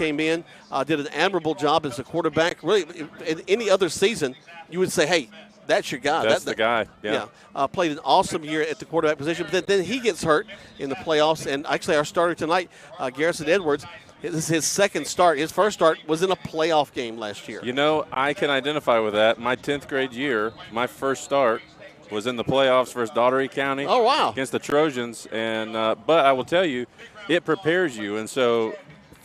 came in, did an admirable job as a quarterback. Really, in any other season, you would say, hey, that's your guy. That's the guy. Yeah. Played an awesome year at the quarterback position. But then he gets hurt in the playoffs. And actually, our starter tonight, Garrison Edwards, this is his second start. His first start was in a playoff game last year. You know, I can identify with that. My 10th grade year, my first start was in the playoffs versus Daugherty County. Oh, wow. Against the Trojans. And but I will tell you, it prepares you. And so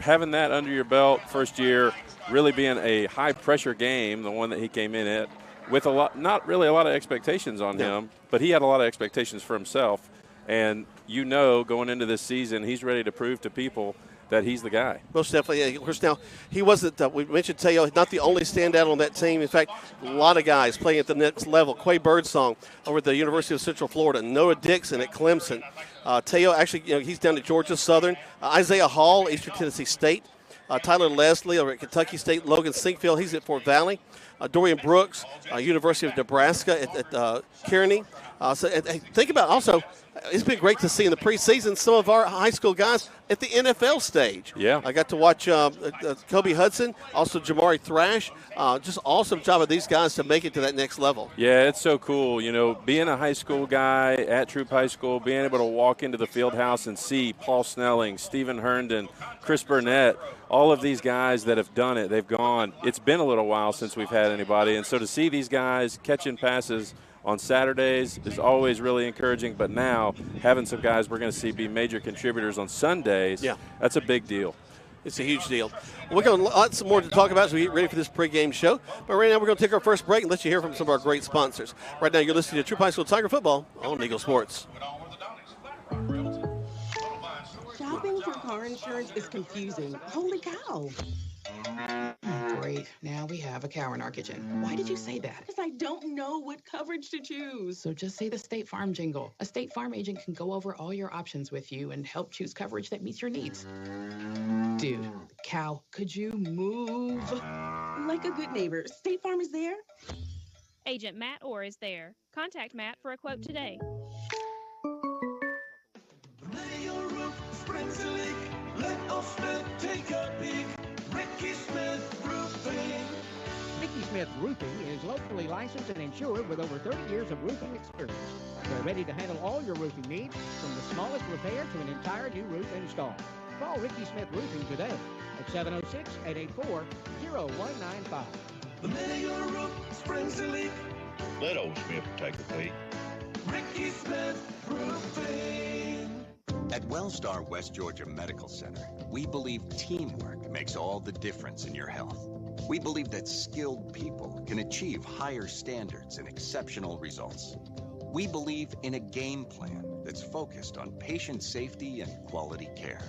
having that under your belt first year, really being a high-pressure game, the one that he came in at, with not really a lot of expectations on him, but he had a lot of expectations for himself. And you know, going into this season, he's ready to prove to people that he's the guy. Most definitely. Of course, now, he wasn't, we mentioned Teo, not the only standout on that team. In fact, a lot of guys playing at the next level. Quay Birdsong over at the University of Central Florida. Noah Dixon at Clemson. Teo, actually, he's down at Georgia Southern. Isaiah Hall, Eastern Tennessee State. Tyler Leslie over at Kentucky State. Logan Sinkfield, he's at Fort Valley. Dorian Brooks, University of Nebraska at Kearney. So think about also, it's been great to see in the preseason some of our high school guys at the NFL stage. Yeah. I got to watch Kobe Hudson, also Jamari Thrash. Just awesome job of these guys to make it to that next level. Yeah, it's so cool. You know, being a high school guy at Troup High School, being able to walk into the field house and see Paul Snelling, Stephen Herndon, Chris Burnett, all of these guys that have done it, they've gone. It's been a little while since we've had anybody. And so to see these guys catching passes on Saturdays is always really encouraging, but now having some guys we're going to see be major contributors on Sundays, that's a big deal. It's a huge deal. We're going to lots more to talk about as we get ready for this pregame show. But right now we're going to take our first break and let you hear from some of our great sponsors. Right now you're listening to Troup High School Tiger Football on Eagle Sports. Shopping for car insurance is confusing. Holy cow. Great. Now we have a cow in our kitchen. Why did you say that? Because I don't know what coverage to choose. So just say the State Farm jingle. A State Farm agent can go over all your options with you and help choose coverage that meets your needs. Dude, cow, could you move? Like a good neighbor, State Farm is there. Agent Matt Orr is there. Contact Matt for a quote today. Ricky Smith Roofing is locally licensed and insured with over 30 years of roofing experience. They're ready to handle all your roofing needs, from the smallest repair to an entire new roof install. Call Ricky Smith Roofing today at 706-884-0195. The minute your roof springs a leak, let old Smith take a peek. Ricky Smith Roofing. At WellStar West Georgia Medical Center, we believe teamwork makes all the difference in your health. We believe that skilled people can achieve higher standards and exceptional results. We believe in a game plan that's focused on patient safety and quality care.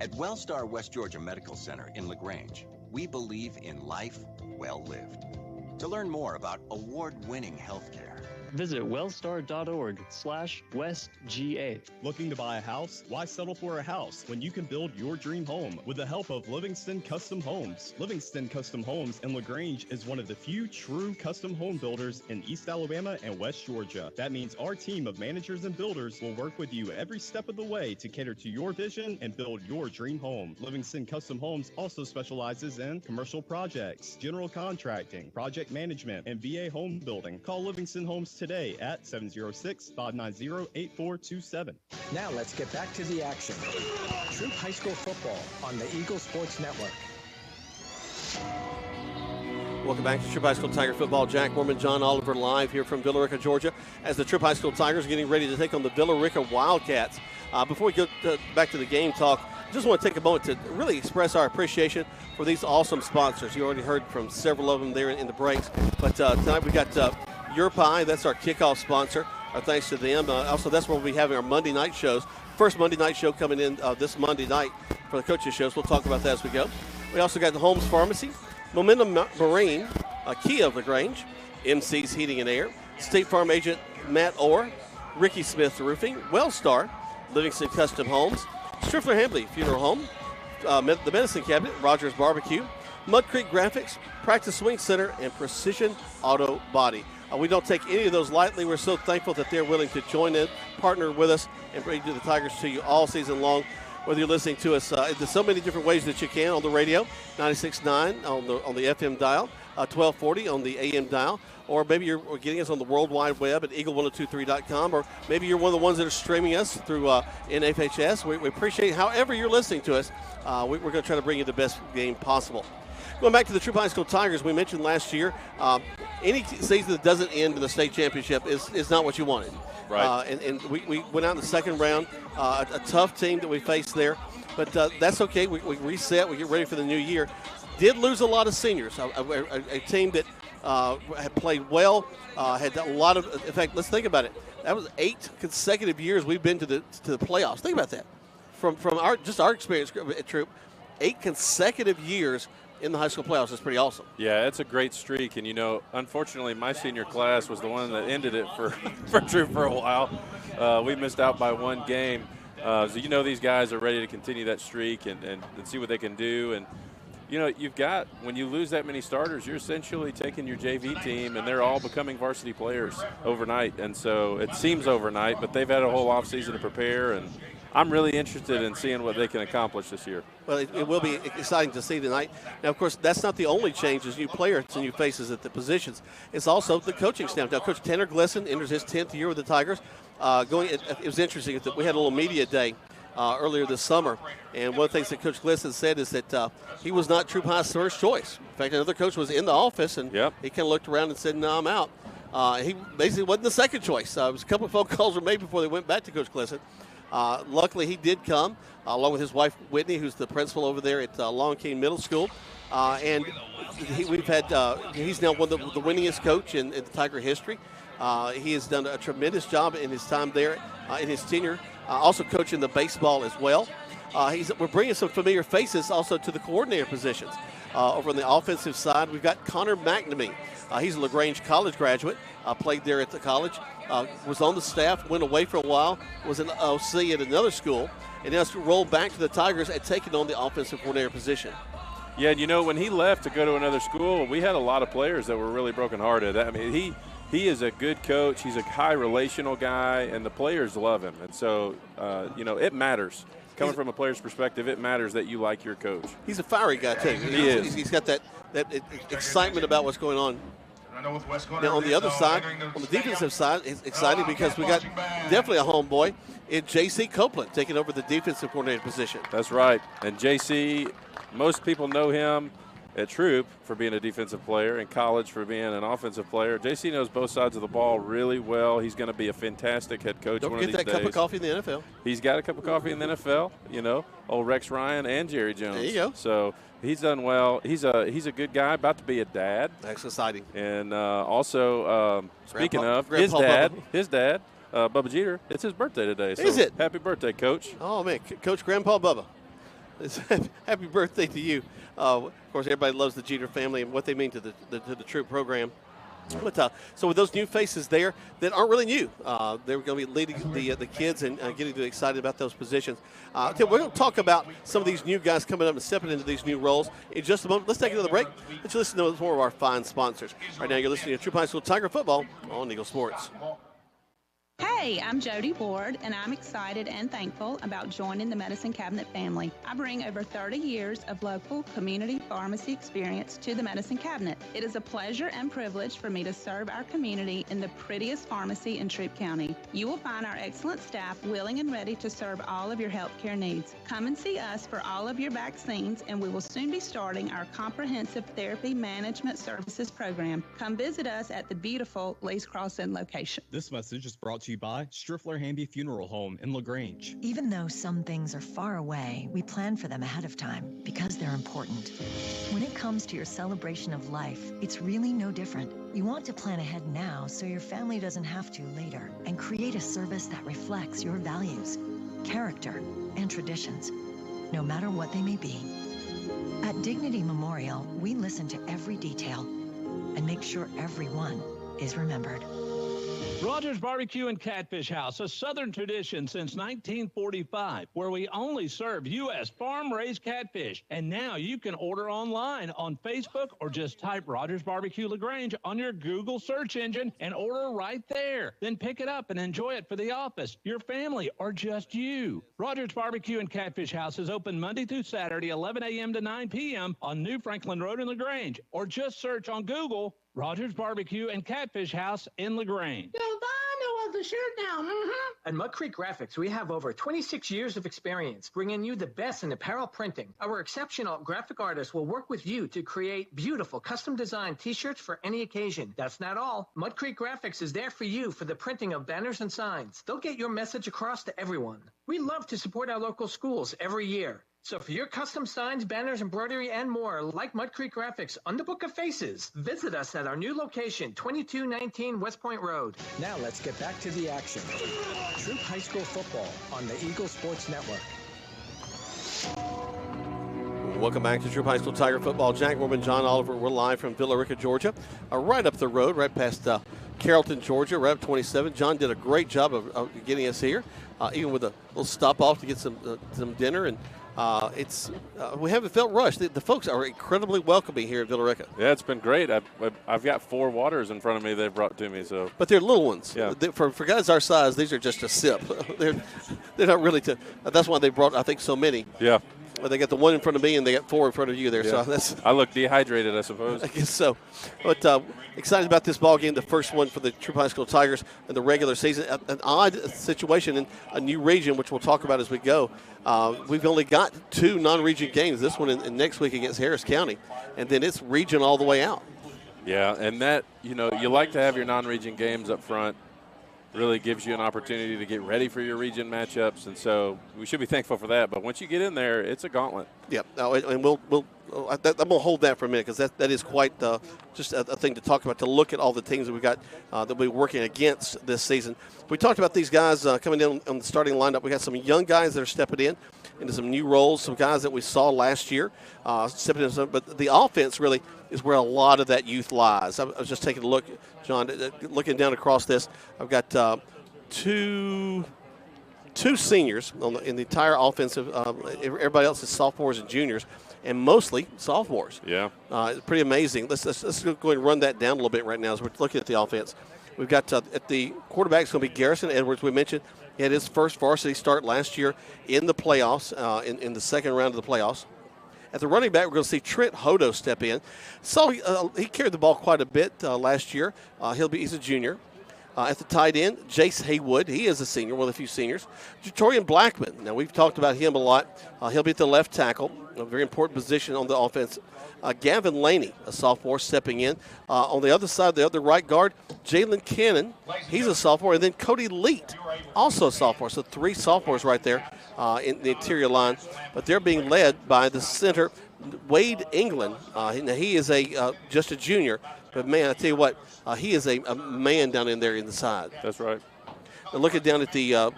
At WellStar West Georgia Medical Center in LaGrange, we believe in life well lived. To learn more about award-winning healthcare, visit wellstar.org/westga. Looking to buy a house? Why settle for a house when you can build your dream home with the help of Livingston Custom Homes? Livingston Custom Homes in LaGrange is one of the few true custom home builders in East Alabama and West Georgia. That means our team of managers and builders will work with you every step of the way to cater to your vision and build your dream home. Livingston Custom Homes also specializes in commercial projects, general contracting, project management, and VA home building. Call Livingston Homes today at 706-590-8427. Now let's get back to the action. Troup High School football on the Eagle Sports Network. Welcome back to Troup High School Tiger Football. Jack Warman, John Oliver live here from Villa Rica, Georgia, as the Troup High School Tigers are getting ready to take on the Villa Rica Wildcats. Before we get back to the game talk, I just want to take a moment to really express our appreciation for these awesome sponsors. You already heard from several of them there in the breaks. But tonight we got Your Pie. That's our kickoff sponsor. Our thanks to them. Also, that's where we'll be having our Monday night shows. First Monday night show coming in this Monday night for the coaches' shows. We'll talk about that as we go. We also got the Holmes Pharmacy, Momentum Marine, Kia of LaGrange, MC's Heating and Air, State Farm Agent Matt Orr, Ricky Smith Roofing, WellStar, Livingston Custom Homes, Striffler Hambley Funeral Home, the Medicine Cabinet, Rogers Barbecue, Mud Creek Graphics, Practice Swing Center, and Precision Auto Body. We don't take any of those lightly. We're so thankful that they're willing to join in, partner with us, and bring the Tigers to you all season long. whether you're listening to us. There's so many different ways that you can on the radio, 96.9 on the FM dial, 1240 on the AM dial, or maybe you're getting us on the World Wide Web at eagle1023.com, or maybe you're one of the ones that are streaming us through NFHS. We appreciate however you're listening to us. We're going to try to bring you the best game possible. Going back to the Troup High School Tigers, we mentioned last year, any season that doesn't end with a state championship is not what you wanted. Right. And we went out in the second round, a tough team that we faced there. But that's okay. We reset. We get ready for the new year. Did lose a lot of seniors, a team that had played well, had a lot of – in fact, let's think about it. That was 8 consecutive years we've been to the playoffs. Think about that. From our experience at Troup, 8 consecutive years in the high school playoffs is pretty awesome. Yeah, it's a great streak. And, unfortunately, my senior class was the one that ended it for Troup for a while. We missed out by 1 game. So these guys are ready to continue that streak and see what they can do. And, you've got, when you lose that many starters, you're essentially taking your JV team, and they're all becoming varsity players overnight. And so it seems overnight, but they've had a whole offseason to prepare, and I'm really interested in seeing what they can accomplish this year. Well, it will be exciting to see tonight. Now, of course, that's not the only change as new players and new faces at the positions. It's also the coaching staff. Now, Coach Tanner Glisson enters his 10th year with the Tigers. It was interesting that we had a little media day earlier this summer, and one of the things that Coach Glisson said is that he was not Troup High's first choice. In fact, another coach was in the office, and he kind of looked around and said, "No, I'm out." He basically wasn't the second choice. It was a couple of phone calls were made before they went back to Coach Glisson. Luckily, he did come, along with his wife, Whitney, who's the principal over there at Long King Middle School. And he's now one of the winningest coach in the Tiger history. He has done a tremendous job in his time there, in his tenure, also coaching the baseball as well. We're bringing some familiar faces also to the coordinator positions. Over on the offensive side, we've got Connor McNamee. He's a LaGrange College graduate, played there at the college, was on the staff, went away for a while, was an OC at another school, and now rolled back to the Tigers and taken on the offensive coordinator position. Yeah, and when he left to go to another school, we had a lot of players that were really brokenhearted. I mean, he is a good coach. He's a high relational guy, and the players love him. And so, it matters. Coming from a player's perspective, it matters that you like your coach. He's a fiery guy, too. He is. He's got that excitement about what's going on. Now, on the other side, on the defensive side, it's exciting because we got definitely a homeboy in J.C. Copeland taking over the defensive coordinator position. That's right. And J.C., most people know him at Troup for being a defensive player, in college for being an offensive player. J.C. knows both sides of the ball really well. He's going to be a fantastic head coach one of these days. Don't forget that cup of coffee in the NFL. He's got a cup of coffee in the NFL, old Rex Ryan and Jerry Jones. There you go. So he's done well. He's a good guy, about to be a dad. That's exciting. And also, speaking of, his dad, Bubba Jeter, it's his birthday today. So is it? Happy birthday, Coach. Oh, man, Coach Grandpa Bubba. Happy birthday to you. Of course, everybody loves the Jeter family and what they mean to the Troup program. But so with those new faces there that aren't really new, they're going to be leading the kids and getting them excited about those positions. We're going to talk about some of these new guys coming up and stepping into these new roles in just a moment. Let's take another break. Let's listen to more of our fine sponsors. Right now, you're listening to Troup High School Tiger Football on Eagle Sports. Hey, I'm Jody Ward, and I'm excited and thankful about joining the Medicine Cabinet family. I bring over 30 years of local community pharmacy experience to the Medicine Cabinet. It is a pleasure and privilege for me to serve our community in the prettiest pharmacy in Troup County. You will find our excellent staff willing and ready to serve all of your healthcare needs. Come and see us for all of your vaccines, and we will soon be starting our comprehensive therapy management services program. Come visit us at the beautiful Lee's Crossing location. This message is brought to you by Striffler Hamby Funeral Home in LaGrange. Even though some things are far away, we plan for them ahead of time because they're important. When it comes to your celebration of life, it's really no different. You want to plan ahead now so your family doesn't have to later, and create a service that reflects your values, character, and traditions, no matter what they may be. At Dignity Memorial, we listen to every detail and make sure everyone is remembered. Rogers Barbecue and Catfish House, a Southern tradition since 1945, where we only serve U.S. farm-raised catfish. And now you can order online on Facebook or just type Rogers Barbecue LaGrange on your Google search engine and order right there. Then pick it up and enjoy it for the office, your family, or just you. Rogers Barbecue and Catfish House is open Monday through Saturday, 11 a.m. to 9 p.m. on New Franklin Road in LaGrange, or just search on Google Rogers Barbecue and Catfish House in LaGrange. I know of the shirt now. At Mud Creek Graphics, we have over 26 years of experience bringing you the best in apparel printing. Our exceptional graphic artists will work with you to create beautiful custom-designed T-shirts for any occasion. That's not all. Mud Creek Graphics is there for you for the printing of banners and signs. They'll get your message across to everyone. We love to support our local schools every year. So for your custom signs, banners, embroidery, and more, like Mud Creek Graphics on the Book of Faces, visit us at our new location, 2219 West Point Road. Now let's get back to the action. Troup High School football on the Eagle Sports Network. Welcome back to Troup High School Tiger Football. Jack Mormon, John Oliver. We're live from Villa Rica, Georgia. Right up the road, right past Carrollton, Georgia, right up 27. John did a great job of getting us here, even with a little stop off to get some dinner. And we haven't felt rushed. The folks are incredibly welcoming here at Villa Rica. Yeah, it's been great. I've got 4 waters in front of me they've brought to me. So, but they're little ones. Yeah. For guys our size, these are just a sip. they're not really. That's why they brought, I think, so many. Yeah. They got the one in front of me, and they got 4 in front of you there. Yeah. So I look dehydrated, I suppose. I guess so. But excited about this ball game, the first one for the Troup High School Tigers in the regular season. An odd situation in a new region, which we'll talk about as we go. We've only got 2 non-region games. This one in next week against Harris County, and then it's region all the way out. Yeah, and that, you like to have your non-region games up front. Really gives you an opportunity to get ready for your region matchups, and so we should be thankful for that. But once you get in there, it's a gauntlet. Yep, and we'll I'm going to hold that for a minute because that is quite just a thing to talk about, to look at all the teams that we've got that we're working against this season. We talked about these guys coming in on the starting lineup. We got some young guys that are stepping into some new roles, some guys that we saw last year stepping into some, but the offense really is where a lot of that youth lies. I was just taking a look, John, looking down across this. I've got two seniors in the entire offensive. Everybody else is sophomores and juniors, and mostly sophomores. Yeah. It's pretty amazing. Let's go ahead and run that down a little bit right now as we're looking at the offense. We've got at the quarterback is going to be Garrison Edwards. We mentioned he had his first varsity start last year in the playoffs, in the second round of the playoffs. At the running back, we're going to see Trent Hodo step in. So he carried the ball quite a bit last year. He's a junior. At the tight end, Jace Haywood. He is a senior, one of the few seniors. Jatorian Blackman. Now, we've talked about him a lot. He'll be at the left tackle, a very important position on the offense. Gavin Laney, a sophomore, stepping in. On the other side, the other right guard, Jalen Cannon. He's a sophomore. And then Cody Leet, also a sophomore. So 3 sophomores right there in the interior line. But they're being led by the center, Wade England. He is just a junior. But, man, I tell you what, he is a man down in there in the side. That's right. And looking down at the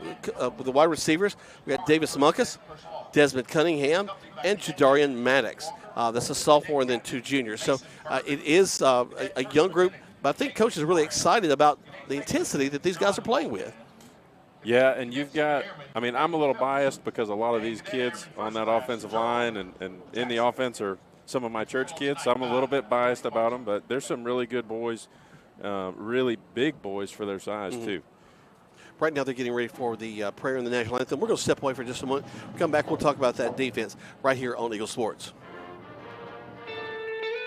wide receivers, we got Davis Munkus, Desmond Cunningham, and Jadarian Maddox. That's a sophomore and then 2 juniors. So it is a young group, but I think Coach is really excited about the intensity that these guys are playing with. Yeah, and you've got – I'm a little biased because a lot of these kids on that offensive line and in the offense are some of my church kids, so I'm a little bit biased about them. But there's some really good boys, really big boys for their size too. Right now they're getting ready for the prayer and the national anthem. We're going to step away for just a moment. Come back, we'll talk about that defense right here on Eagle Sports.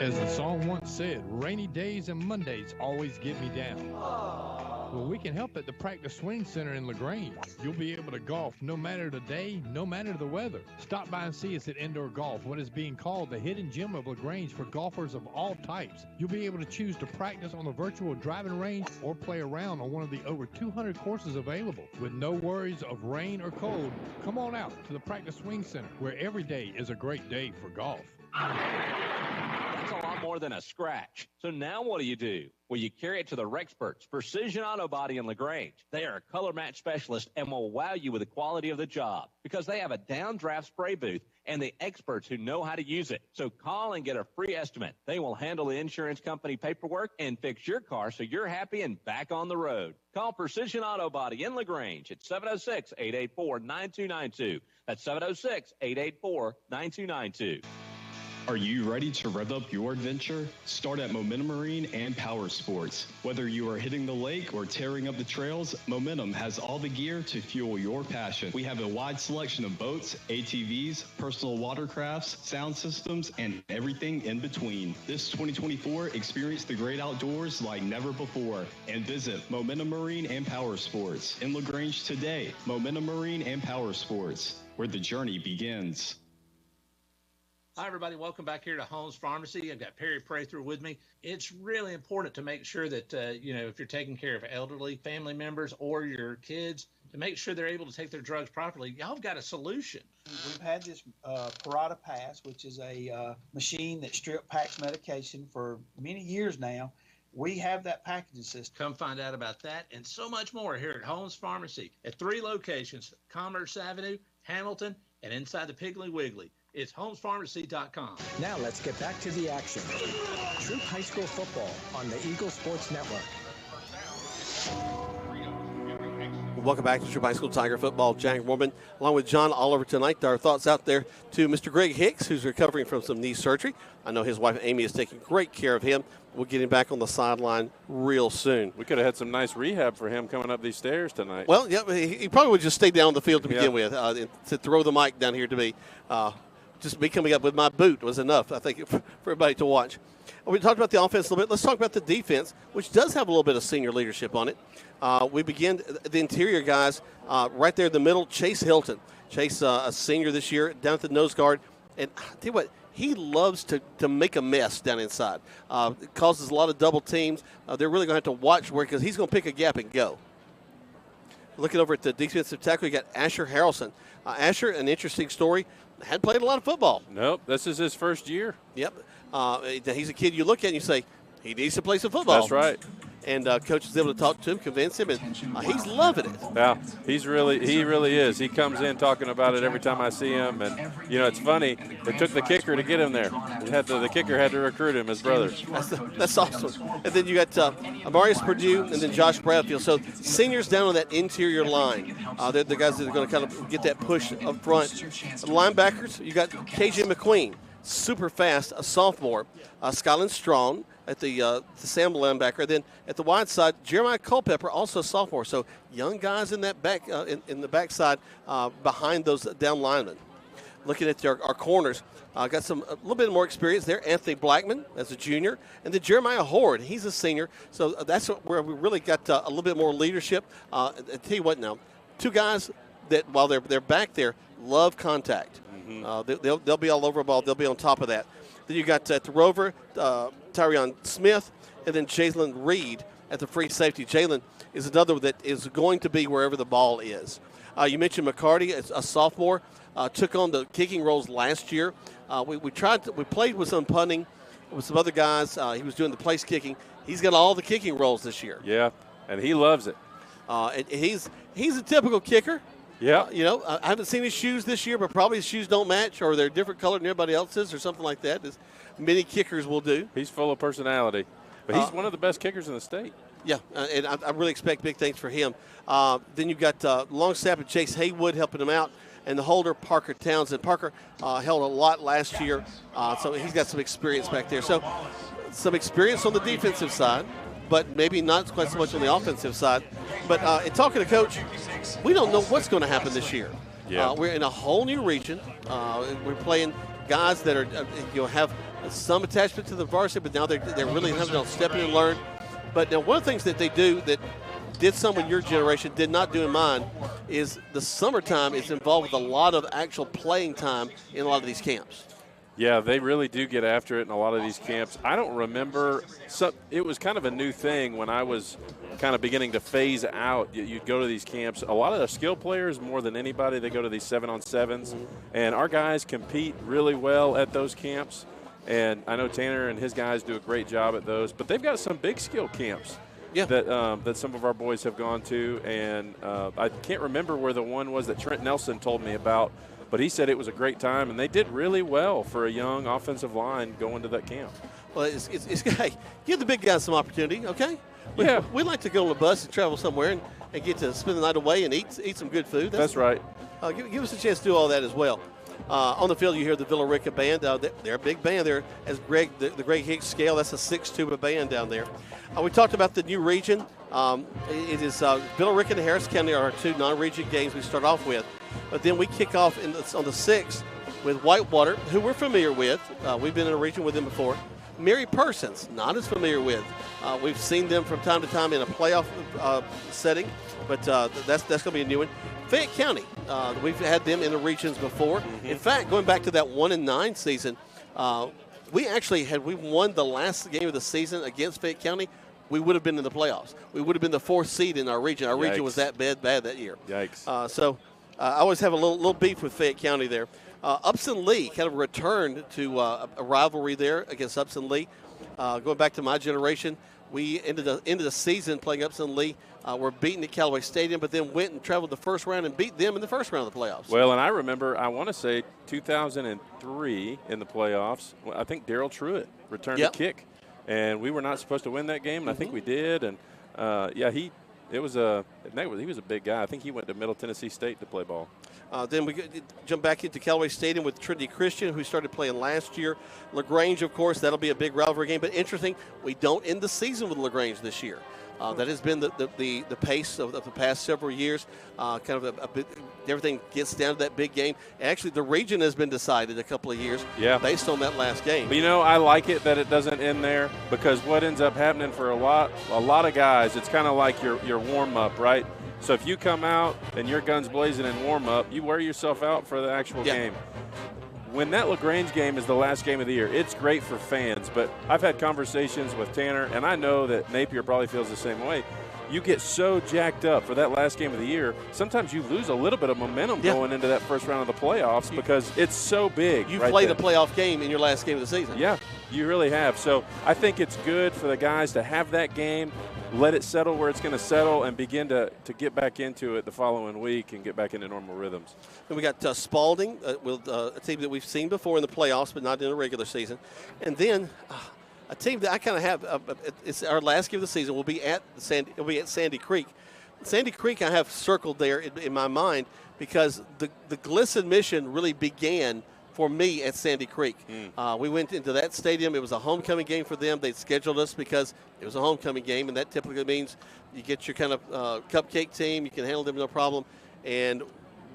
As the song once said, rainy days and Mondays always get me down. Well, we can help at the Practice Swing Center in LaGrange. You'll be able to golf no matter the day, no matter the weather. Stop by and see us at Indoor Golf, what is being called the hidden gem of LaGrange for golfers of all types. You'll be able to choose to practice on the virtual driving range or play around on one of the over 200 courses available. With no worries of rain or cold, come on out to the Practice Swing Center, where every day is a great day for golf. That's a lot more more than a scratch. So now what do? Well, you carry it to the Rexperts, Precision Auto Body in LaGrange. They are a color match specialist and will wow you with the quality of the job because they have a downdraft spray booth and the experts who know how to use it. So call and get a free estimate. They will handle the insurance company paperwork and fix your car so you're happy and back on the road. Call Precision Auto Body in LaGrange at 706-884-9292. That's 706-884-9292. Are you ready to rev up your adventure? Start at Momentum Marine and Power Sports. Whether you are hitting the lake or tearing up the trails, Momentum has all the gear to fuel your passion. We have a wide selection of boats, ATVs, personal watercrafts, sound systems, and everything in between. This 2024, experience the great outdoors like never before and visit Momentum Marine and Power Sports in LaGrange today. Momentum Marine and Power Sports, where the journey begins. Hi, everybody. Welcome back here to Holmes Pharmacy. I've got Perry Prather with me. It's really important to make sure that, if you're taking care of elderly family members or your kids, to make sure they're able to take their drugs properly. Y'all have got a solution. We've had this Parata Pass, which is a machine that strip packs medication for many years now. We have that packaging system. Come find out about that and so much more here at Holmes Pharmacy at 3 locations, Commerce Avenue, Hamilton, and inside the Piggly Wiggly. It's homespharmacy.com. Now let's get back to the action. Troup High School football on the Eagle Sports Network. Welcome back to Troup High School Tiger football. Jack Mormon, along with John Oliver tonight. Our thoughts out there to Mr. Greg Hicks, who's recovering from some knee surgery. I know his wife Amy is taking great care of him. We'll get him back on the sideline real soon. We could have had some nice rehab for him coming up these stairs tonight. Well, yeah, he probably would just stay down on the field to begin with. To throw the mic down here to me. Just me coming up with my boot was enough, I think, for everybody to watch. We talked about the offense a little bit. Let's talk about the defense, which does have a little bit of senior leadership on it. We begin the interior guys right there in the middle. Chase Hilton. Chase, a senior this year, down at the nose guard. And I tell you what, he loves to make a mess down inside. It causes a lot of double teams. They're really going to have to watch where, because he's going to pick a gap and go. Looking over at the defensive tackle, you got Asher Harrelson. Asher, an interesting story, hadn't played a lot of football. Nope, this is his first year. Yep. He's a kid you look at and you say, he needs to play some football. That's right. And Coach is able to talk to him, convince him, and he's loving it. Yeah, he really is. He comes in talking about it every time I see him. And, it's funny. It took the kicker to get him there. The kicker had to recruit him, his brother. That's awesome. And then you got Amarius Purdue and then Josh Bradfield. So seniors down on that interior line. They're the guys that are going to kind of get that push up front. The linebackers, you got KJ McQueen, super fast, a sophomore. Skyland Strong at the Sam linebacker. Then at the wide side, Jeremiah Culpepper, also a sophomore. So young guys in that back in the backside behind those down linemen. Looking at our corners, got a little bit more experience there. Anthony Blackman as a junior, and then Jeremiah Horde, he's a senior. So that's where we really got a little bit more leadership. I tell you what now, 2 guys that while they're back there love contact. Mm-hmm. They'll be all over the ball. They'll be on top of that. Then you got at the Rover, Tyrion Smith, and then Jalen Reed at the free safety. Jalen is another that is going to be wherever the ball is. You mentioned McCarty, a sophomore, took on the kicking roles last year. We played with some punting with some other guys. He was doing the place kicking. He's got all the kicking roles this year. Yeah, and he loves it. And he's a typical kicker. Yeah. I haven't seen his shoes this year, but probably his shoes don't match, or they're different color than everybody else's, or something like that, as many kickers will do. He's full of personality. But he's one of the best kickers in the state. Yeah, and I really expect big things for him. Then you've got long snapper Chase Haywood helping him out, and the holder Parker Townsend. Parker held a lot last year, so he's got some experience back there. So some experience on the defensive side, but maybe not quite so much on the offensive side. But in talking to Coach, we don't know what's going to happen this year. Yeah. We're in a whole new region. We're playing guys that are have some attachment to the varsity, but now they're really having to step in and learn. But now one of the things that they do that did some in your generation, did not do in mine, is the summertime is involved with a lot of actual playing time in a lot of these camps. Yeah, they really do get after it in a lot of these camps. I don't remember. It was kind of a new thing when I was kind of beginning to phase out. You'd go to these camps. A lot of the skill players, more than anybody, they go to these 7-on-7s. Mm-hmm. And our guys compete really well at those camps. And I know Tanner and his guys do a great job at those, but they've got some big skill camps that some of our boys have gone to. And I can't remember where the one was that Trent Nelson told me about, but he said it was a great time, and they did really well for a young offensive line going to that camp. Well, hey, give the big guys some opportunity, okay? Yeah. We like to go on a bus and travel somewhere and get to spend the night away and eat some good food. That's right. Give us a chance to do all that as well. On the field, you hear the Villa Rica band. They're a big band there. As Greg, the Greg Hicks scale, that's a 6-tuba band down there. We talked about the new region. It is Villa Rica and Harris County are our two non-region games we start off with. But then we kick off on the 6th with Whitewater, who we're familiar with. We've been in a region with them before. Mary Persons, not as familiar with. We've seen them from time to time in a playoff setting, but that's going to be a new one. Fayette County, we've had them in the regions before. Mm-hmm. In fact, going back to that 1-9 season, we won the last game of the season against Fayette County, we would have been in the playoffs. We would have been the 4th seed in our region. Our region was that bad that year. Yikes. So I always have a little beef with Fayette County there. Upson Lee kind of returned to a rivalry there against Upson Lee. Going back to my generation, we ended the season playing Upson Lee. We're beaten at Callaway Stadium, but then went and traveled the first round and beat them in the first round of the playoffs. Well, and I remember, I want to say 2003 in the playoffs, I think Daryl Truitt returned a kick, and we were not supposed to win that game, and I think we did. And he was a big guy. I think he went to Middle Tennessee State to play ball. Then we jump back into Callaway Stadium with Trinity Christian, who started playing last year. LaGrange, of course, that'll be a big rivalry game. But interesting, we don't end the season with LaGrange this year. That has been the pace of the past several years. Kind of everything gets down to that big game. Actually, the region has been decided a couple of years based on that last game. But, I like it that it doesn't end there, because what ends up happening for a lot of guys, it's kind of like your warm-up, right? So if you come out and your gun's blazing in warm-up, you wear yourself out for the actual game. When that LaGrange game is the last game of the year, it's great for fans, but I've had conversations with Tanner, and I know that Napier probably feels the same way. You get so jacked up for that last game of the year, sometimes you lose a little bit of momentum going into that first round of the playoffs because it's so big. You've played a playoff game in your last game of the season. Yeah, you really have. So I think it's good for the guys to have that game, let it settle where it's going to settle, and begin to get back into it the following week and get back into normal rhythms. Then we got Spalding, with a team that we've seen before in the playoffs, but not in a regular season. And then a team that I kind of have, it's our last game of the season. Will be at Sandy Creek. Sandy Creek I have circled there in my mind because the Glisson mission really began for me at Sandy Creek. We went into that stadium. It was a homecoming game for them. They scheduled us because it was a homecoming game, and that typically means you get your kind of cupcake team. You can handle them no problem. And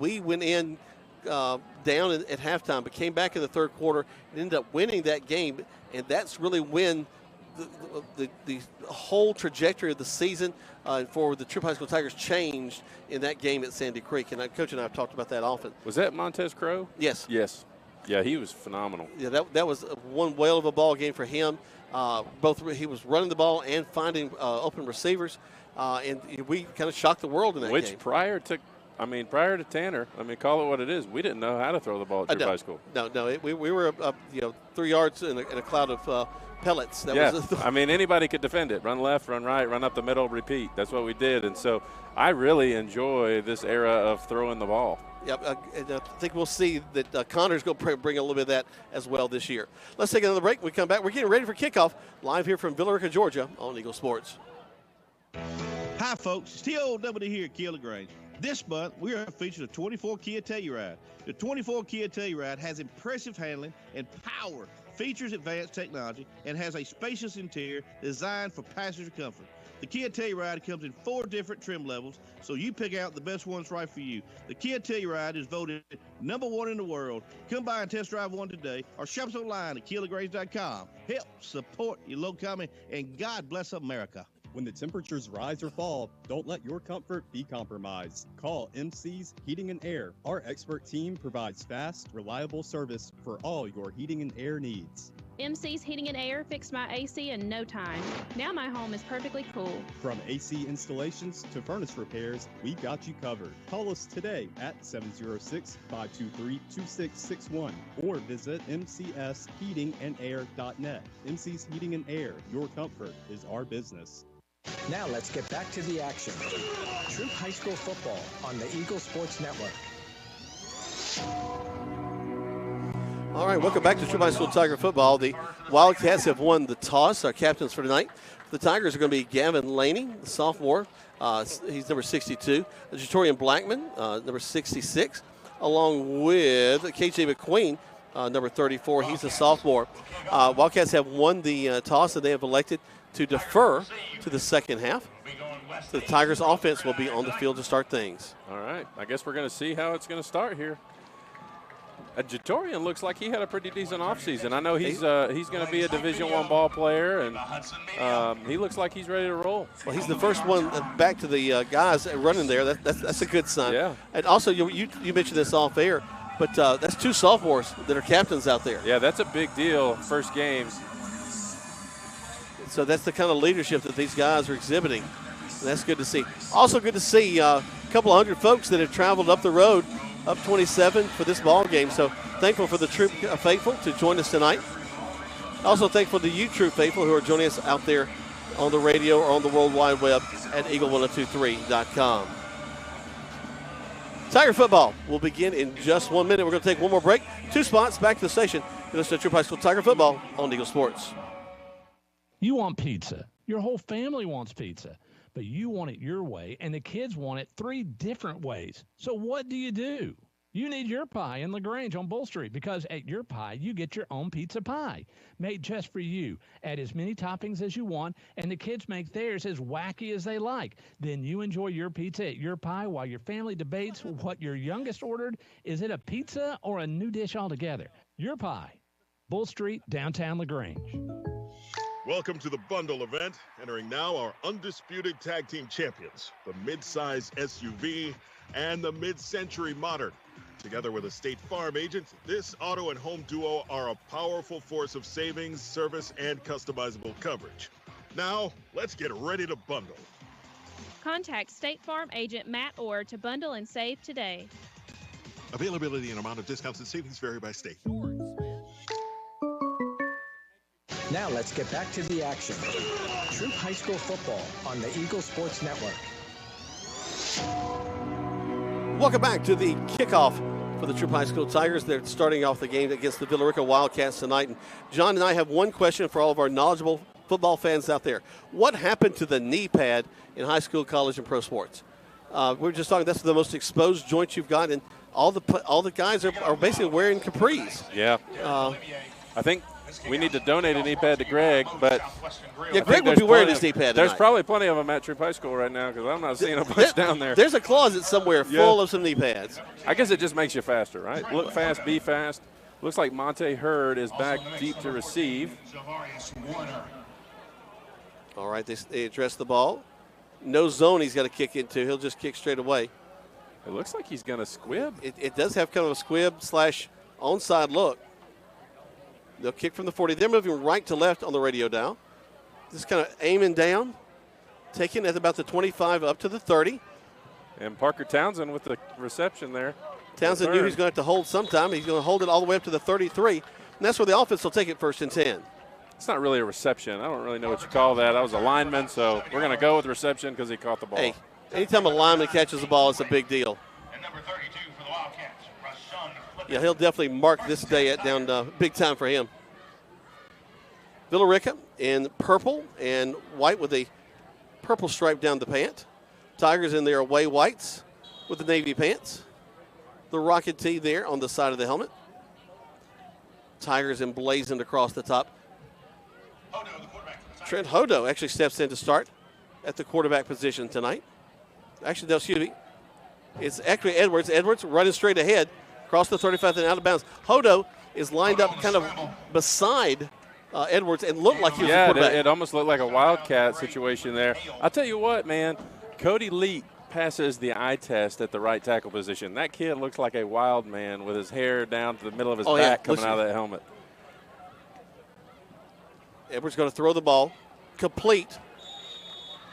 we went in down at halftime, but came back in the third quarter and ended up winning that game. And that's really when the whole trajectory of the season for the Troup High School Tigers changed in that game at Sandy Creek. And Coach and I have talked about that often. Was that Montez Crow? Yes. Yes. Yeah, he was phenomenal. Yeah, that was one whale of a ball game for him. He was running the ball and finding open receivers, and we kind of shocked the world in that game. Prior to Tanner, call it what it is, we didn't know how to throw the ball at Troup High School. No, we were 3 yards in a cloud of pellets. Anybody could defend it. Run left, run right, run up the middle, repeat. That's what we did, and so I really enjoy this era of throwing the ball. Yep, and I think we'll see that Connor's going to bring a little bit of that as well this year. Let's take another break. When we come back, we're getting ready for kickoff live here from Villa Rica, Georgia on Eagle Sports. Hi, folks. It's TOW here at Kia LaGrange. This month, we are featuring the 24 Kia Telluride. The 24 Kia Telluride has impressive handling and power, features advanced technology, and has a spacious interior designed for passenger comfort. The Kia Telluride comes in 4 different trim levels, so you pick out the best ones right for you. The Kia Telluride is voted #1 in the world. Come by and test drive one today, or shop us online at KiaLaGrange.com. Help support your local economy, and God bless America. When the temperatures rise or fall, don't let your comfort be compromised. Call MC's Heating and Air. Our expert team provides fast, reliable service for all your heating and air needs. MC's Heating and Air fixed my AC in no time. Now my home is perfectly cool. From AC installations to furnace repairs, we've got you covered. Call us today at 706-523-2661 or visit mcsheatingandair.net. MC's Heating and Air, your comfort is our business. Now let's get back to the action. Troup High School football on the Eagle Sports Network. All right, welcome back to Troup High School Tiger football. The Wildcats have won the toss. Our captains for tonight. The Tigers are going to be Gavin Laney, the sophomore. He's number 62. Jatorian Blackman, number 66, along with KJ McQueen, number 34. He's a sophomore. Wildcats have won the toss, and they have elected to defer to the second half. The Tigers' offense will be on the field to start things. All right, I guess we're going to see how it's going to start here. Jatorian looks like he had a pretty decent offseason. I know he's going to be a Division I ball player, and he looks like he's ready to roll. Well, he's the first one back to the guys running there. That's a good sign. Yeah. And also, you mentioned this off air, but that's two sophomores that are captains out there. Yeah, that's a big deal. First game. So that's the kind of leadership that these guys are exhibiting. And that's good to see. Also good to see a couple of hundred folks that have traveled up the road, up 27 for this ball game. So thankful for the Troup faithful to join us tonight. Also thankful to you, Troup faithful, who are joining us out there on the radio or on the World Wide Web at eagle1023.com. Tiger football will begin in just 1 minute. We're going to take one more break. 2 spots back to the station. You're listening to Troup High School Tiger football on Eagle Sports. You want pizza. Your whole family wants pizza. But you want it your way, and the kids want it 3 different ways. So what do? You need Your Pie in LaGrange on Bull Street, because at Your Pie, you get your own pizza pie, made just for you. Add as many toppings as you want, and the kids make theirs as wacky as they like. Then you enjoy your pizza at Your Pie while your family debates what your youngest ordered. Is it a pizza or a new dish altogether? Your Pie, Bull Street, downtown LaGrange. Welcome to the bundle event. Entering now our undisputed tag team champions, the mid-size SUV and the mid-century modern. Together with a State Farm agent, this auto and home duo are a powerful force of savings, service, and customizable coverage. Now, let's get ready to bundle. Contact State Farm agent Matt Orr to bundle and save today. Availability and amount of discounts and savings vary by state. Now let's get back to the action. Troup High School football on the Eagle Sports Network. Welcome back to the kickoff for the Troup High School Tigers. They're starting off the game against the Villa Rica Wildcats tonight. And John and I have one question for all of our knowledgeable football fans out there. What happened to the knee pad in high school, college, and pro sports? We were just talking, that's the most exposed joint you've got, and all the guys are basically wearing capris. Yeah. I think we need to donate a knee pad to Greg, but yeah, Greg will be wearing his knee pad There's tonight. probably plenty of them at Troup High School right now, because I'm not seeing a bunch down there. There's a closet somewhere full of some knee pads. I guess it just makes you faster, right? Look fast, be fast. Looks like Monte Hurd is back deep to receive. All right, they address the ball. No zone he's got to kick into. He'll just kick straight away. It looks like he's going to squib. It does have kind of a squib / onside look. They'll kick from the 40. They're moving right to left on the radio dial. Just kind of aiming down, taking at about the 25 up to the 30. And Parker Townsend with the reception there. Townsend knew he was going to have to hold sometime. He's going to hold it all the way up to the 33. And that's where the offense will take it 1st and 10. It's not really a reception. I don't really know what you call that. I was a lineman, so we're going to go with reception because he caught the ball. Hey, anytime a lineman catches the ball, it's a big deal. Yeah, he'll definitely mark this day down big time for him. Villa Rica in purple and white with a purple stripe down the pant. Tigers in their away whites with the navy pants. The rocket tee there on the side of the helmet. Tigers emblazoned across the top. Trent Hodo actually steps in to start at the quarterback position tonight. Actually, no, excuse me. It's actually Edwards. Edwards running straight ahead. Across the 35 and out of bounds. Hodo is lined up kind of beside Edwards and looked like he was a quarterback. It almost looked like a Wildcat situation there. I'll tell you what, man. Cody Leak passes the eye test at the right tackle position. That kid looks like a wild man with his hair down to the middle of his back coming out of that helmet. Edwards going to throw the ball. Complete.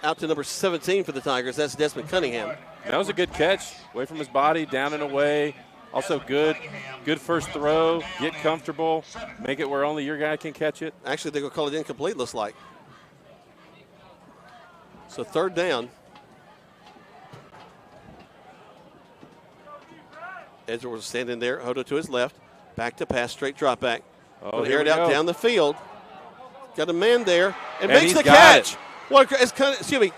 Out to number 17 for the Tigers. That's Desmond Cunningham. That was a good catch. Away from his body, down and away. Also good first throw. Get comfortable. Make it where only your guy can catch it. Actually, they're going to call it incomplete, looks like. So 3rd down. Edwards standing there. Hodo to his left. Back to pass, straight drop back. Oh, air it out down the field. Got a man there and makes the got catch. it. What? Excuse me.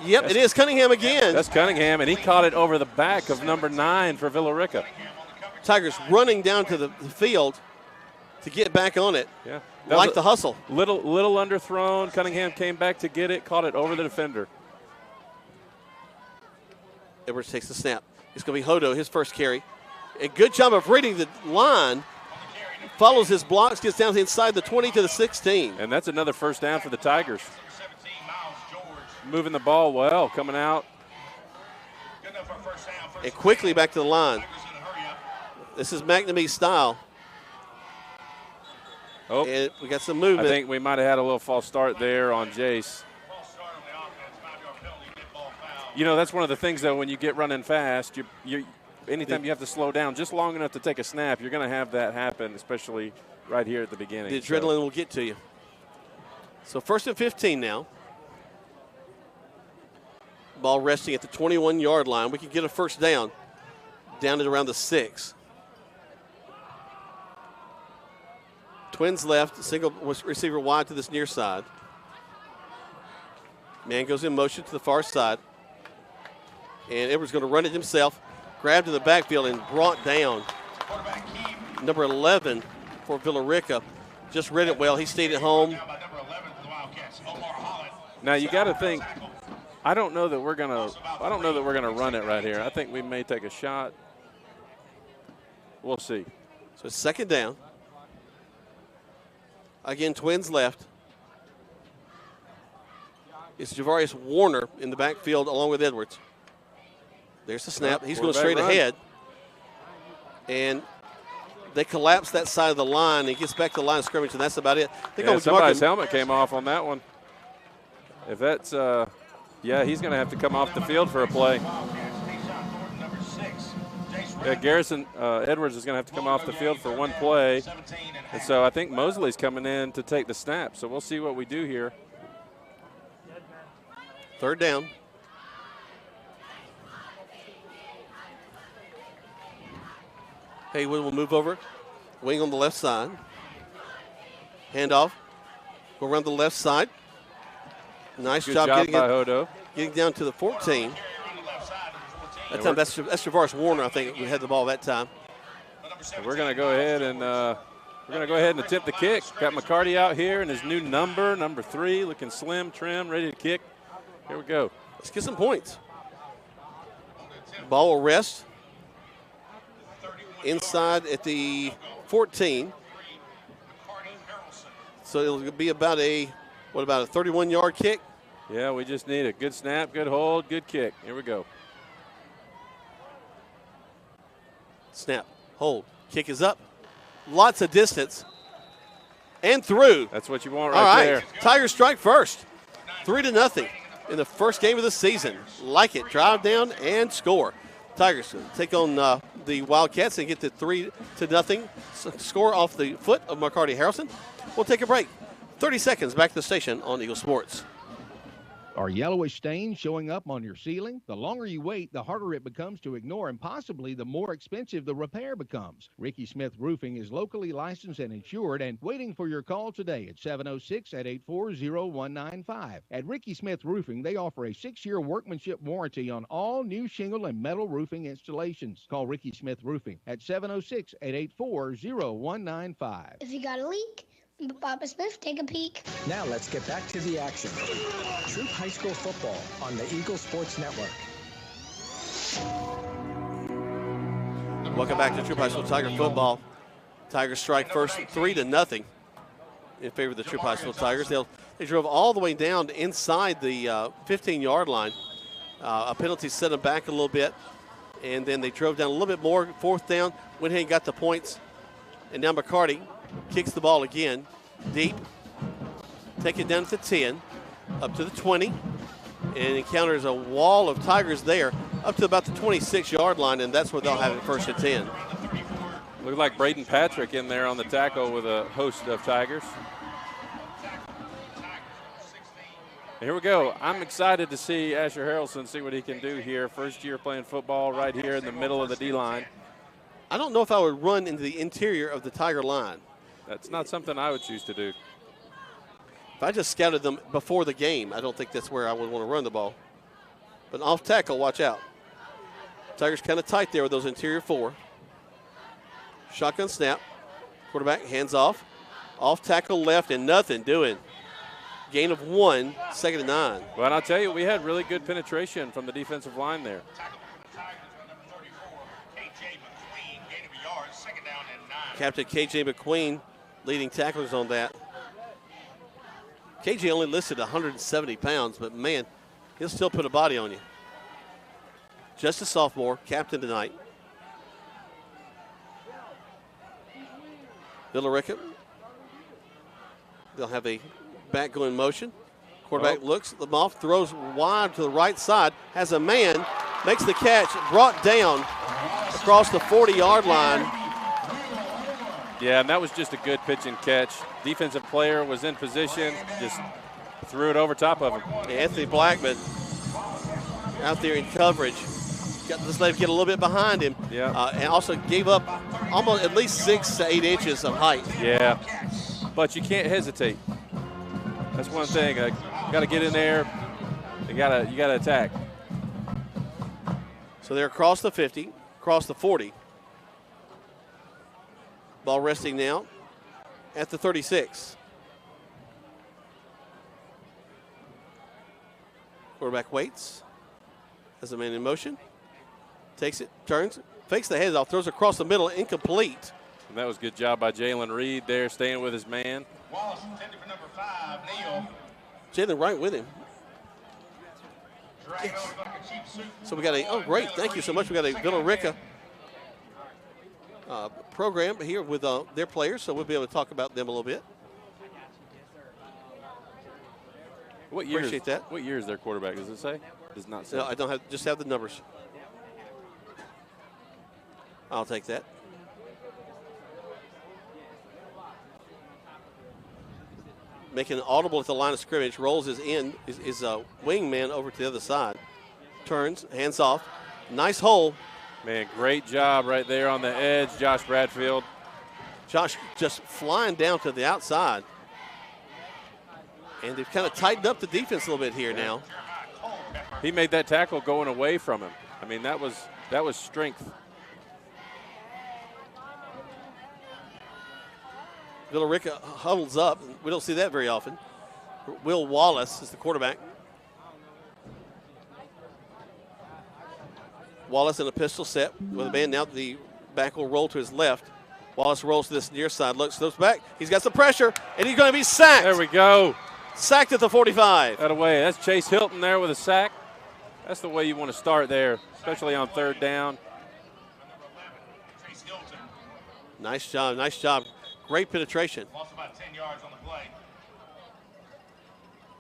Yep, it is Cunningham again. That's Cunningham, and he caught it over the back of number 9 for Villa Rica. Tigers running down to the field to get back on it. Yeah, like the hustle. Little underthrown. Cunningham came back to get it, caught it over the defender. Edwards takes the snap. It's going to be Hodo, his first carry. A good job of reading the line. Follows his blocks, gets down inside the 20 to the 16. And that's another first down for the Tigers. Moving the ball well, coming out. And quickly back to the line. This is McNamee's style. Oh, and we got some movement. I think we might have had a little false start there on Jace. You know, that's one of the things, though, when you get running fast, anytime you have to slow down just long enough to take a snap, you're going to have that happen, especially right here at the beginning. The adrenaline will get to you. So 1st and 15 now. Ball resting at the 21-yard line. We can get a first down at around the 6. Twins left, single receiver wide to this near side. Man goes in motion to the far side. And Edwards going to run it himself. Grabbed in the backfield and brought down. Number 11 for Villa Rica. Just read it well. He stayed at home. Now you got to think. I don't know that we're gonna run it right here. I think we may take a shot. We'll see. So 2nd down. Again, Twins left. It's Javarius Warner in the backfield along with Edwards. There's the snap. He's going straight ahead. And they collapse that side of the line. He gets back to the line of scrimmage, and that's about it. Somebody's helmet came off on that one. If that's, he's going to have to come off the field for a play. Yeah, Garrison Edwards is going to have to come off the field for one play. And so I think Mosley's coming in to take the snap. So we'll see what we do here. 3rd down. Haywood will move over. Wing on the left side. Handoff. Go around the left side. Nice job getting by Hodo. Getting down to the 14. That time, that's Javarius Warner, I think, who had the ball that time. We're going to go ahead and attempt the kick. Got McCarty out here in his new number 3, looking slim, trim, ready to kick. Here we go. Let's get some points. Ball will rest inside at the 14. So it'll be about a 31-yard kick? Yeah, we just need a good snap, good hold, good kick. Here we go. Snap, hold, kick is up. Lots of distance. And through. That's what you want there. Tigers strike first. 3-0 in the first game of the season. Like it. Drive down and score. Tigers take on the Wildcats and get the 3-0 score off the foot of McCarty Harrelson. We'll take a break. 30 seconds back to the station on Eagle Sports. Are yellowish stains showing up on your ceiling? The longer you wait, the harder it becomes to ignore, and possibly the more expensive the repair becomes. Ricky Smith Roofing is locally licensed and insured and waiting for your call today at 706-884-0195. At Ricky Smith Roofing, they offer a 6-year workmanship warranty on all new shingle and metal roofing installations. Call Ricky Smith Roofing at 706-884-0195. If you got a leak, Papa Smith, take a peek. Now let's get back to the action. Troup High School football on the Eagle Sports Network. Welcome back to Troup High School Tiger football. Tigers strike first 3-0 in favor of the Troup High School Tigers. They drove all the way down inside the 15-yard line. A penalty set them back a little bit, and then they drove down a little bit more. 4th down, went ahead and got the points. And now McCarty kicks the ball again, deep. take it down to the 10, up to the 20, and encounters a wall of Tigers there up to about the 26-yard line, and that's where they'll have it first and 10. Looked like Braden Patrick in there on the tackle with a host of Tigers. Here we go. I'm excited to see Asher Harrelson, see what he can do here. First year playing football right here in the middle of the D-line. I don't know if I would run into the interior of the Tiger line. That's not something I would choose to do. If I just scouted them before the game, I don't think that's where I would want to run the ball. But off tackle, watch out. Tigers kind of tight there with those interior 4. Shotgun snap. Quarterback hands off. Off tackle left and nothing doing. Gain of 1, 2nd and 9. Well, and I'll tell you, we had really good penetration from the defensive line there. Captain KJ McQueen leading tacklers on that. KJ only listed 170 pounds, but man, he'll still put a body on you. Just a sophomore, captain tonight. Villa Rica. They'll have a back going motion. Quarterback looks them off, throws wide to the right side, has a man, makes the catch, brought down across the 40-yard line. Yeah, and that was just a good pitch and catch. Defensive player was in position, just threw it over top of him. Anthony Blackman out there in coverage. Just let him get a little bit behind him. Yeah. And also gave up almost at least 6 to 8 inches of height. Yeah, but you can't hesitate. That's one thing. Got to get in there. You gotta attack. So they're across the 50, across the 40. Ball resting now at the 36. Quarterback waits. Has a man in motion. Takes it, turns, fakes the head off, throws across the middle, incomplete. And that was a good job by Jalen Reed there, staying with his man. Wallace intended for number 5, Neal. Jalen right with him. Yes. So we got a, oh great, thank you so much. We got a Villa Rica program here with their players, so we'll be able to talk about them a little bit. What year Appreciate that. What year is their quarterback? Does it say? Does not say. No, I don't have, just have the numbers. I'll take that. Making an audible at the line of scrimmage, rolls his wingman over to the other side. Turns, hands off. Nice hole. Man, great job right there on the edge, Josh Bradfield. Josh just flying down to the outside. And they've kind of tightened up the defense a little bit here now. He made that tackle going away from him. I mean, that was strength. Villa Rica huddles up. We don't see that very often. Will Wallace is the quarterback. Wallace in a pistol set with a man. Now the back will roll to his left. Wallace rolls to this near side, looks back. He's got some pressure, and he's going to be sacked. There we go. Sacked at the 45. That away. That's Chase Hilton there with a sack. That's the way you want to start there, especially on 3rd down. Nice job, nice job. Great penetration. Lost about 10 yards on the play.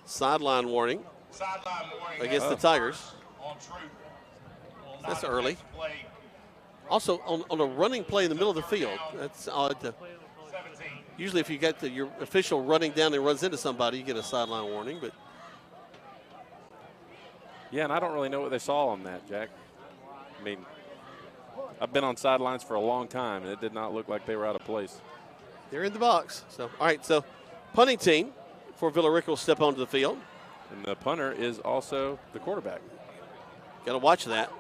Sideline warning. Sideline warning against the Tigers. On Troup. That's early. Also, on a running play in the middle of the field, that's odd. Usually if you get your official running down and runs into somebody, you get a sideline warning. But yeah, and I don't really know what they saw on that, Jack. I mean, I've been on sidelines for a long time, and it did not look like they were out of place. They're in the box. So, all right, so punting team for Villa Rica will step onto the field. And the punter is also the quarterback. Got to watch that.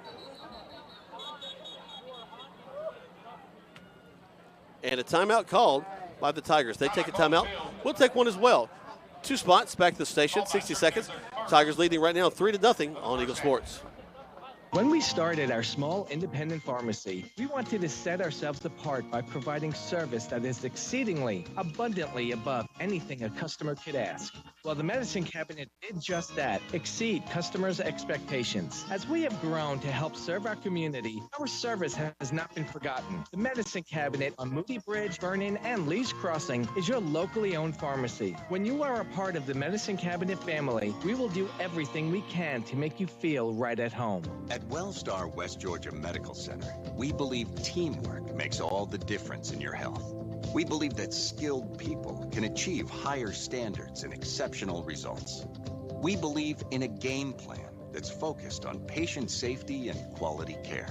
And a timeout called by the Tigers. They take a timeout. We'll take one as well. 2 spots back to the station, 60 seconds. Tigers leading right now 3-0 on Eagle Sports. When we started our small independent pharmacy, we wanted to set ourselves apart by providing service that is exceedingly, abundantly above anything a customer could ask. Well, the Medicine Cabinet did just that, exceed customers' expectations. As we have grown to help serve our community, our service has not been forgotten. The Medicine Cabinet on Moody Bridge, Vernon, and Lee's Crossing is your locally owned pharmacy. When you are a part of the Medicine Cabinet family, we will do everything we can to make you feel right at home. At Wellstar West Georgia Medical Center, we believe teamwork makes all the difference in your health. We believe that skilled people can achieve higher standards and exceptional results. We believe in a game plan that's focused on patient safety and quality care.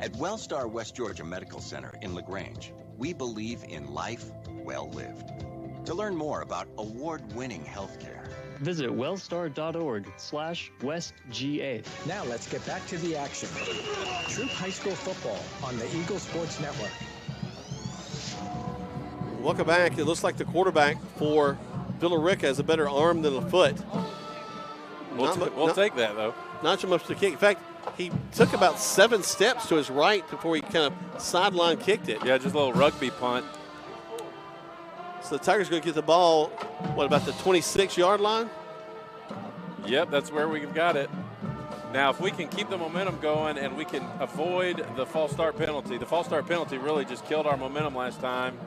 At Wellstar West Georgia Medical Center in LaGrange, we believe in life well lived. To learn more about award-winning healthcare, visit wellstar.org/WestGA. Now let's get back to the action. Troup High School football on the Eagle Sports Network. Welcome back. It looks like the quarterback for Villa Rica has a better arm than a foot. We'll take that, though. Not so much to kick. In fact, he took about 7 steps to his right before he kind of sideline kicked it. Yeah, just a little rugby punt. So the Tigers going to get the ball, what, about the 26-yard line? Yep, that's where we've got it. Now, if we can keep the momentum going and we can avoid the false start penalty. The false start penalty really just killed our momentum last time.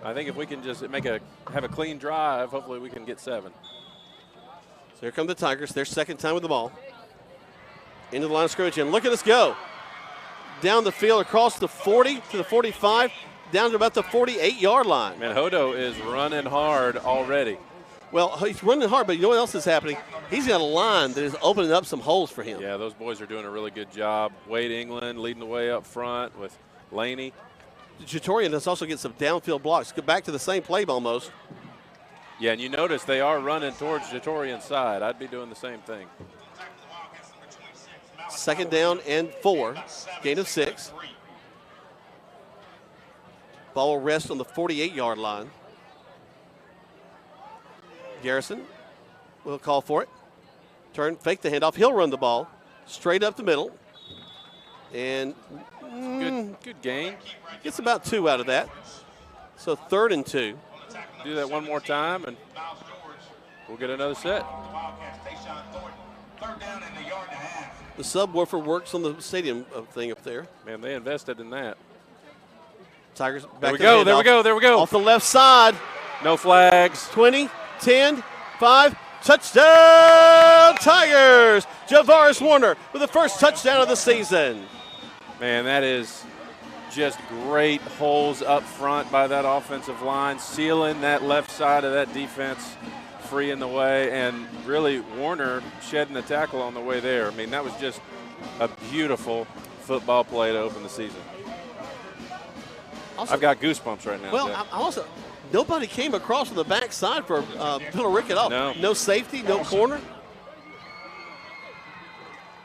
I think if we can just have a clean drive, hopefully we can get 7. So here come the Tigers. Their second time with the ball. Into the line of scrimmage, and look at us go. Down the field, across the 40 to the 45, down to about the 48-yard line. Man, Hodo is running hard already. Well, he's running hard, but you know what else is happening? He's got a line that is opening up some holes for him. Yeah, those boys are doing a really good job. Wade England leading the way up front with Laney. Jatorian does also get some downfield blocks. Go back to the same play almost. Yeah, and you notice they are running towards Jatorian's side. I'd be doing the same thing. Second down and 4. Gain of 6. Ball will rest on the 48-yard line. Garrison will call for it. Turn, fake the handoff. He'll run the ball straight up the middle. And good gain. Gets about 2 out of that. So 3rd and 2. Do that one more time, and we'll get another set. The subwoofer works on the stadium thing up there. Man, they invested in that. Tigers back there we go, there we go, there we go. Off the left side. No flags. 20, 10, 5, touchdown Tigers! Javaris Warner with the first touchdown of the season. Man, that is just great holes up front by that offensive line, sealing that left side of that defense, free in the way, and really Warner shedding the tackle on the way there. I mean, that was just a beautiful football play to open the season. Also, I've got goosebumps right now. Well, also, nobody came across on the backside for Villa Rica at all. No safety, no corner.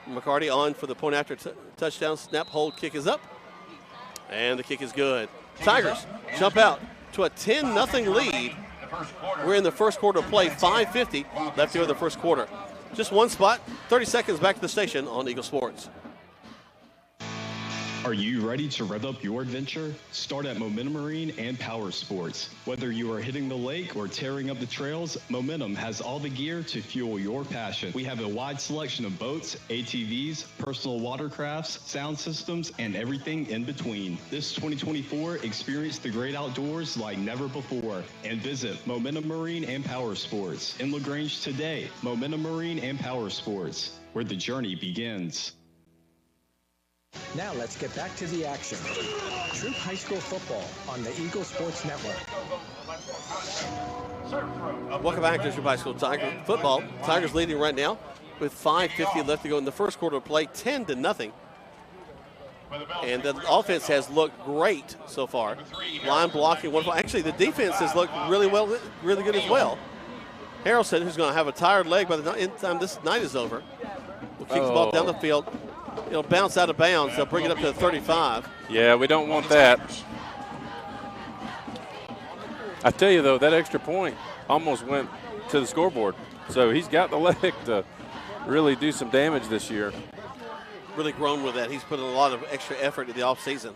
McCarty on for the point after touchdown. Snap, hold, kick is up. And the kick is good. Tigers jump out to a 10-0 lead. We're in the first quarter of play, 5:50 left here in the first quarter. Just one spot, 30 seconds back to the station on Eagle Sports. Are you ready to rev up your adventure? Start at Momentum Marine and Power Sports. Whether you are hitting the lake or tearing up the trails, Momentum has all the gear to fuel your passion. We have a wide selection of boats, ATVs, personal watercrafts, sound systems, and everything in between. This 2024, experience the great outdoors like never before and visit Momentum Marine and Power Sports in LaGrange today. Momentum Marine and Power Sports, where the journey begins. Now let's get back to the action. Troup High School football on the Eagle Sports Network. Welcome back to Troup High School Tiger football. Tigers leading right now with 5:50 left to go in the first quarter of play, 10-0. And the offense has looked great so far. Line blocking, wonderful. Actually, the defense has looked really good as well. Harrelson, who's going to have a tired leg by the time this night is over, will kick the ball down the field. It'll bounce out of bounds. They'll bring it up to the 35. Yeah, we don't want that. I tell you, though, that extra point almost went to the scoreboard. So he's got the leg to really do some damage this year. Really grown with that. He's put a lot of extra effort in the offseason.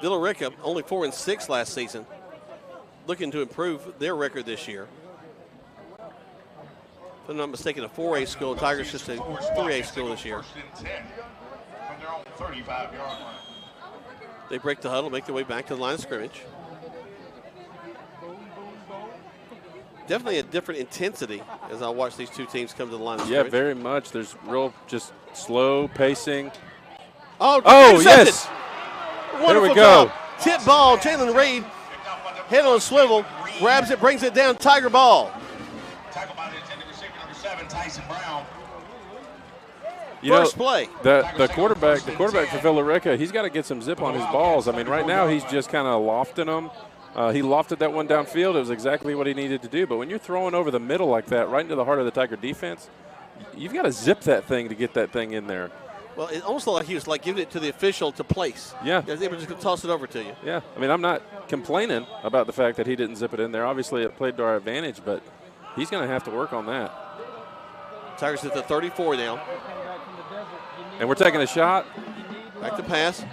Villa Rica only 4-6 last season, looking to improve their record this year. If I'm not mistaken, a 4A school. Tigers just a 3A school this year. They break the huddle, make their way back to the line of scrimmage. Definitely a different intensity as I watch these two teams come to the line of scrimmage. Yeah, very much. There's real just slow pacing. Oh yes. Wonderful there we go. Job. Tip ball, Jalen Reed, head on a swivel, grabs it, brings it down, Tiger ball. First play. The quarterback for Villa Rica, he's got to get some zip on his balls. I mean, right now he's just kind of lofting them. He lofted that one downfield. It was exactly what he needed to do. But when you're throwing over the middle like that, right into the heart of the Tiger defense, you've got to zip that thing to get that thing in there. Well, it almost looked like he was like giving it to the official to place. Yeah. They were just going to toss it over to you. Yeah. I mean, I'm not complaining about the fact that he didn't zip it in there. Obviously, it played to our advantage, but he's going to have to work on that. Tigers at the 34 now. And we're taking a shot. Back to pass.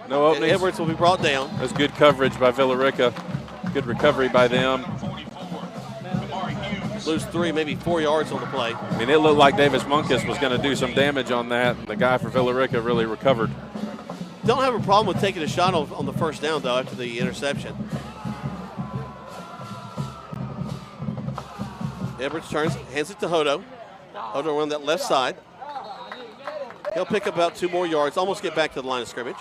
No openings. And Edwards will be brought down. That's good coverage by Villa Rica. Good recovery by them. Lose 3, maybe 4 yards on the play. I mean, it looked like Davis Munkus was going to do some damage on that. The guy for Villa Rica really recovered. Don't have a problem with taking a shot on the first down, though, after the interception. Edwards turns, hands it to Hodo. Hodo on that left side. He'll pick up about 2 more yards, almost get back to the line of scrimmage.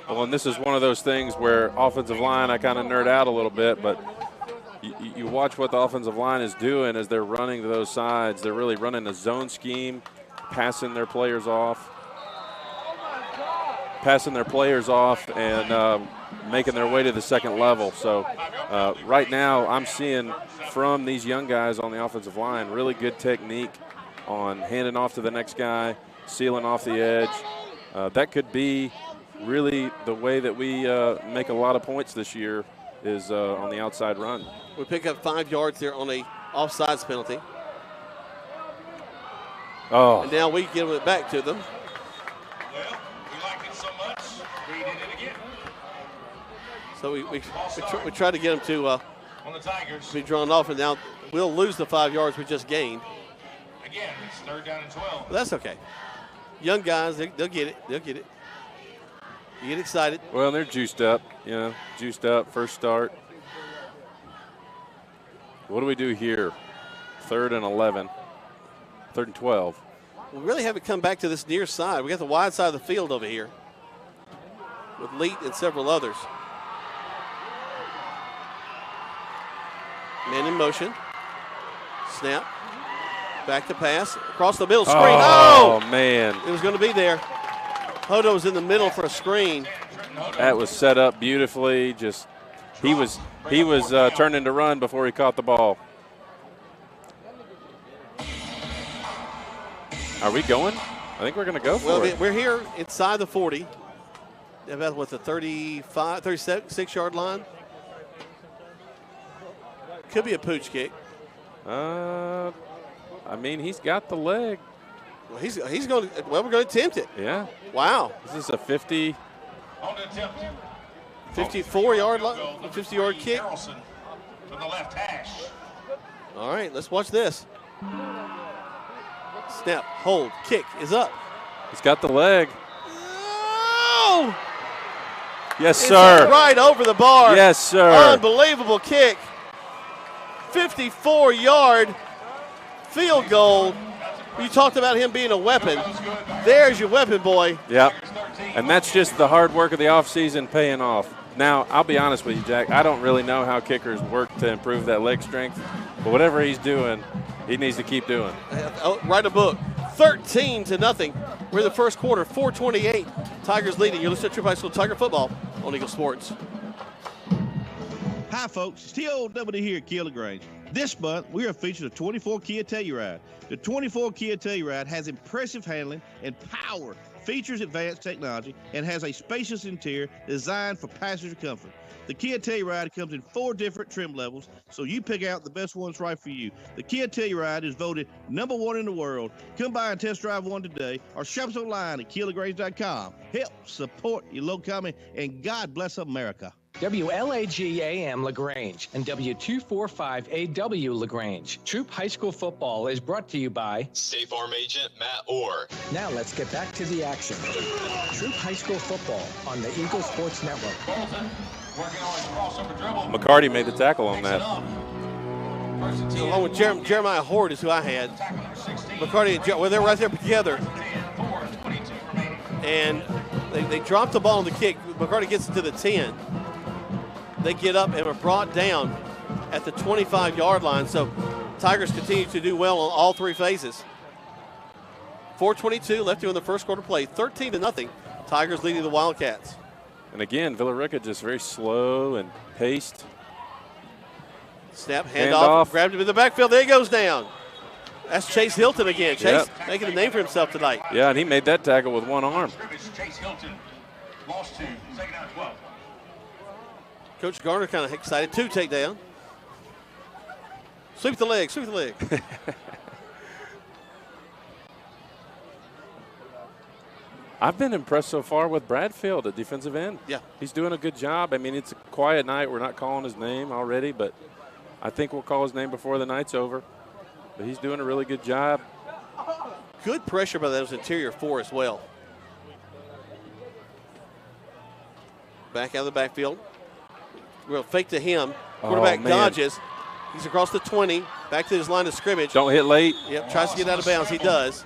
Well, and this is one of those things where offensive line, I kind of nerd out a little bit, but you watch what the offensive line is doing as they're running to those sides. They're really running a zone scheme, passing their players off, and making their way to the second level. So right now I'm seeing from these young guys on the offensive line really good technique on handing off to the next guy, sealing off the edge. That could be really the way that we make a lot of points this year is on the outside run. We pick up 5 yards there on a offsides penalty. Oh. And now we give it back to them. So we try to get them to be drawn off, and now we'll lose the 5 yards we just gained. Again, it's 3rd down and 12. But that's okay. Young guys, they'll get it. They'll get it. You get excited. Well, they're juiced up, juiced up, first start. What do we do here? 3rd and 11, 3rd and 12. We really haven't come back to this near side. We got the wide side of the field over here with Leet and several others. Man in motion. Snap. Back to pass. Across the middle. Screen. Oh, man. It was going to be there. Hodo was in the middle for a screen. That was set up beautifully. Just he was turning to run before he caught the ball. Are we going? I think we're going to go for it. We're here inside the 40. About what, the 36-yard line? Could be a pooch kick. I mean, he's got the leg. Well, he's going to. Well, we're going to attempt it. Yeah. Wow. This is a 50. 54-yard line, 50-yard kick. From the left hash. All right, let's watch this. Snap, hold, kick is up. He's got the leg. Oh! Yes, sir. Right over the bar. Yes, sir. Unbelievable kick. 54-yard field goal. You talked about him being a weapon. There's your weapon, boy. Yep. And that's just the hard work of the offseason paying off. Now, I'll be honest with you, Jack. I don't really know how kickers work to improve that leg strength. But whatever he's doing, he needs to keep doing. Write a book. 13-0. We're in the first quarter. 4:28. Tigers leading. You're listening to Troup High School Tiger Football on Eagle Sports. Hi, folks. It's TOW here at Kia LaGrange. This month, we are featuring a 24 Kia Telluride. The 24 Kia Telluride has impressive handling and power features advanced technology and has a spacious interior designed for passenger comfort. The Kia Telluride comes in 4 different trim levels, so you pick out the best ones right for you. The Kia Telluride is voted #1 in the world. Come by and test drive one today or shop us online at KiaLaGrange.com. Help support your local economy, and God bless America. WLAG AM LaGrange and W245 AW LaGrange. Troup High School football is brought to you by State Farm Agent Matt Orr. Now let's get back to the action. Troup High School football on the Eagle Sports Network. McCarty made the tackle on that. Along with Jeremiah Horde is who I had. McCarty and they're right there together. And they dropped the ball on the kick. McCarty gets it to the 10. They get up and are brought down at the 25-yard line. So Tigers continue to do well on all 3 phases. 4:22 left in the first quarter play. 13-0. Tigers leading the Wildcats. And again, Villa Rica just very slow and paced. Snap, handoff, grabbed him in the backfield. There he goes down. That's Chase Hilton again. Chase making a name for himself tonight. Yeah, and he made that tackle with one arm. Chase Hilton lost 2, second down 12. Coach Garner kind of excited. 2 takedown. Sweep the leg, sweep the leg. I've been impressed so far with Bradfield at defensive end. Yeah. He's doing a good job. I mean, it's a quiet night. We're not calling his name already, but I think we'll call his name before the night's over. But he's doing a really good job. Good pressure by those interior 4 as well. Back out of the backfield. We'll fake to him. Quarterback dodges. He's across the 20, back to his line of scrimmage. Don't hit late. Yep, tries to get out of bounds. He does.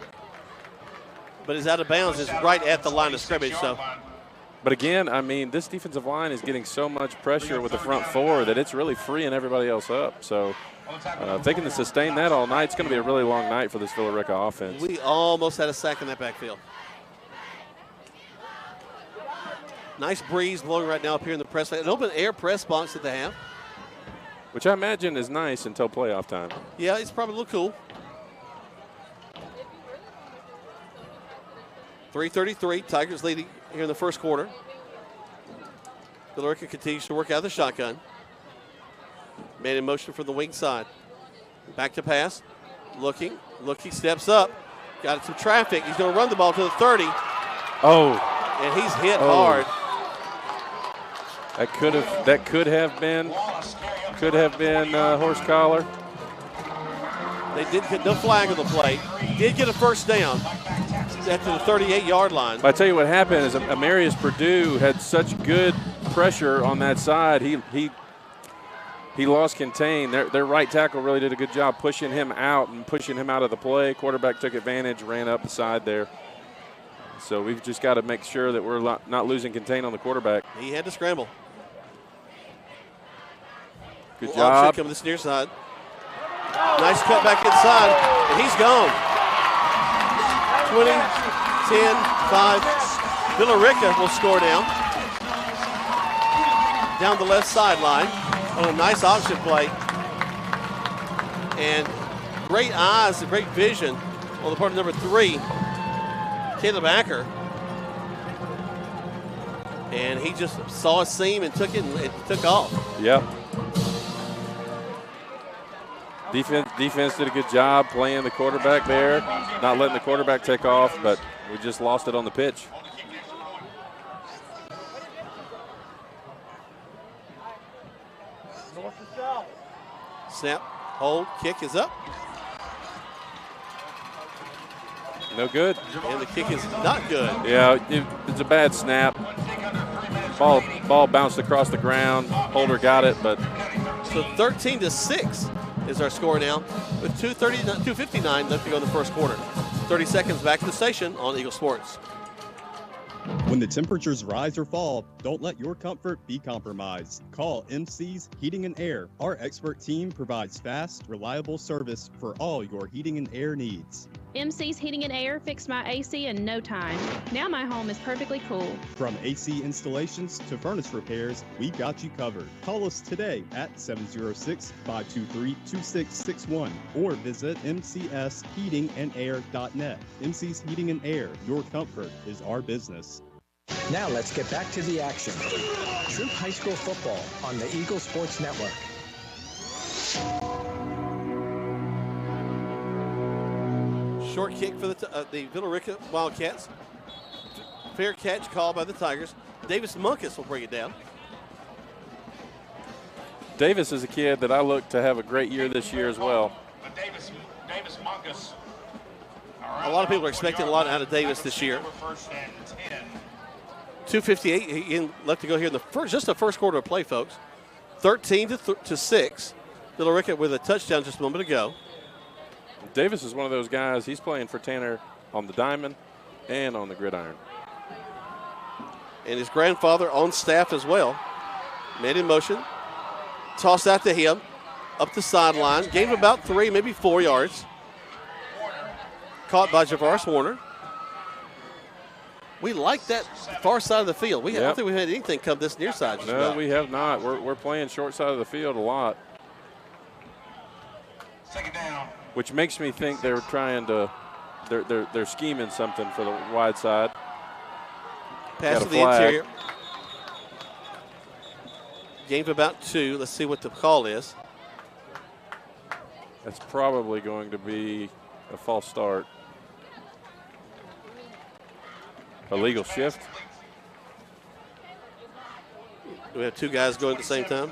But his out of bounds is right at the line of scrimmage. So, but again, I mean, this defensive line is getting so much pressure with the front 4 that it's really freeing everybody else up. So if they can sustain that all night, it's going to be a really long night for this Villa Rica offense. We almost had a sack in that backfield. Nice breeze blowing right now up here in the press. An open air press box that they have. Which I imagine is nice until playoff time. Yeah, it's probably a little cool. 3:33, Tigers leading here in the first quarter. Villa Rica continues to work out of the shotgun. Man in motion from the wing side. Back to pass. Looking, steps up. Got some traffic. He's going to run the ball to the 30. Oh. And he's hit hard. That could have been horse collar. They did get no flag on the play. Did get a first down at the 38-yard line. But I tell you what happened is Amarius Purdue had such good pressure on that side. He lost contain. Their right tackle really did a good job pushing him out and pushing him out of the play. Quarterback took advantage, ran up the side there. So we've just got to make sure that we're not losing contain on the quarterback. He had to scramble. Good job. Coming this near side. Nice cut back inside, and he's gone. 20, 10, 5. Villa Rica will score down the left sideline on a nice option play. And great eyes and great vision on the part of number 3, Caleb Acker. And he just saw a seam and took it and it took off. Yep. Defense did a good job playing the quarterback there, not letting the quarterback take off, but we just lost it on the pitch. Snap, hold, kick is up. No good. And the kick is not good. Yeah, it's a bad snap. Ball bounced across the ground. Holder got it, but. So 13-6 is our score now with 2:59 left to go in the first quarter. 30 seconds back to the station on Eagle Sports. When the temperatures rise or fall, don't let your comfort be compromised. Call MC's Heating and Air. Our expert team provides fast, reliable service for all your heating and air needs. MC's Heating and Air fixed my AC in no time. Now my home is perfectly cool. From AC installations to furnace repairs, we've got you covered. Call us today at 706-523-2661 or visit mcsheatingandair.net. MC's Heating and Air, your comfort is our business. Now let's get back to the action. Troup High School football on the Eagle Sports Network. Short kick for the Villa Rica Wildcats. Fair catch called by the Tigers. Davis Munkus will bring it down. Davis is a kid that I look to have a great year this year as well. Davis Munkus. A lot of people are expecting a lot out of Davis this year. 2:58 left to go here in the first quarter of play, folks. 13-6. Villa Rica with a touchdown just a moment ago. Davis is one of those guys. He's playing for Tanner on the diamond and on the gridiron. And his grandfather on staff as well. Man in motion. Toss out to him. Up the sideline. Gave him about 3, maybe 4 yards. Caught by Javaris Warner. We like that far side of the field. I don't think we've had anything come this near side. No, we have not. We're playing short side of the field a lot. Second down. Which makes me think they're trying to, they're scheming something for the wide side. Pass to the interior. Gain of about 2. Let's see what the call is. That's probably going to be a false start. Illegal shift. We have 2 guys going at the same time.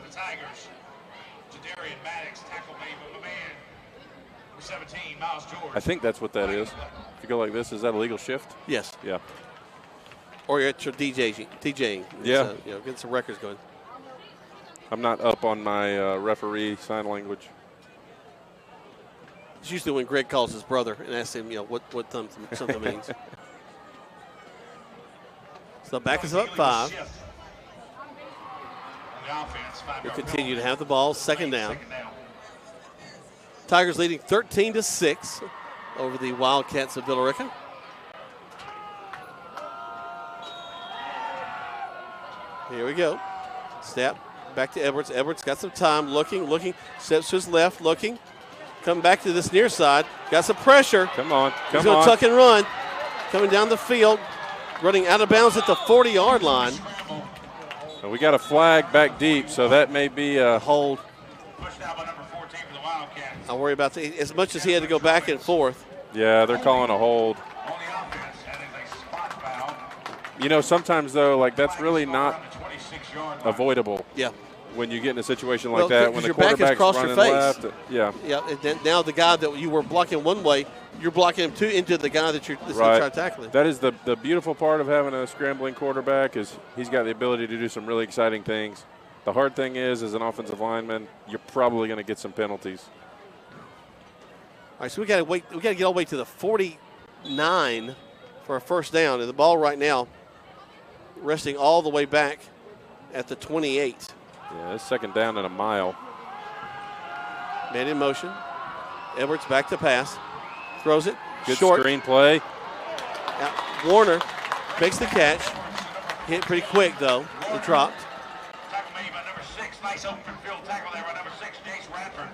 I think that's what that is. If you go like this, is that a legal shift? Yes. Yeah. Or you're DJing. Yeah. Get some records going. I'm not up on my referee sign language. It's usually when Greg calls his brother and asks him, what something means. So back is up 5. We'll continue to have the ball. Second down. Tigers leading 13-6 over the Wildcats of Villa Rica. Here we go. Snap back to Edwards. Edwards got some time, looking, steps to his left, looking. Coming back to this near side. Got some pressure. Come on. He's going to tuck and run. Coming down the field. Running out of bounds at the 40-yard line. We got a flag back deep, so that may be a hold. I'll worry about that. As much as he had to go back and forth. Yeah, they're calling a hold. Sometimes, though, that's really not avoidable. Yeah. When you get in a situation like that, when the your back is quarterback's across running your face. left. Yeah. Yeah, and then now the guy that you were blocking one way, you're blocking him into the guy that's going to try to tackle him. That is the beautiful part of having a scrambling quarterback is he's got the ability to do some really exciting things. The hard thing is, as an offensive lineman, you're probably going to get some penalties. All right, so we got to wait. We got to get all the way to the 49 for a first down, and the ball right now resting all the way back at the 28. Yeah, it's second down and a mile. Man in motion. Edwards back to pass. Throws it. Good short. Screen play. Warner makes the catch. Hit pretty quick, though. It dropped.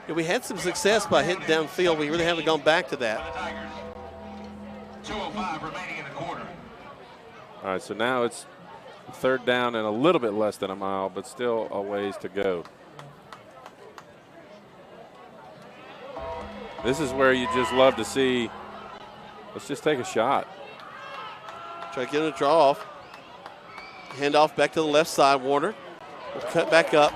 Yeah, we had some success by hitting downfield. We really haven't gone back to that. 2:05 remaining in the quarter. All right, so now it's third down and a little bit less than a mile, but still a ways to go. This is where you just love to see, let's just take a shot. Try to get him to draw off. Hand off back to the left side. Warner will cut back up.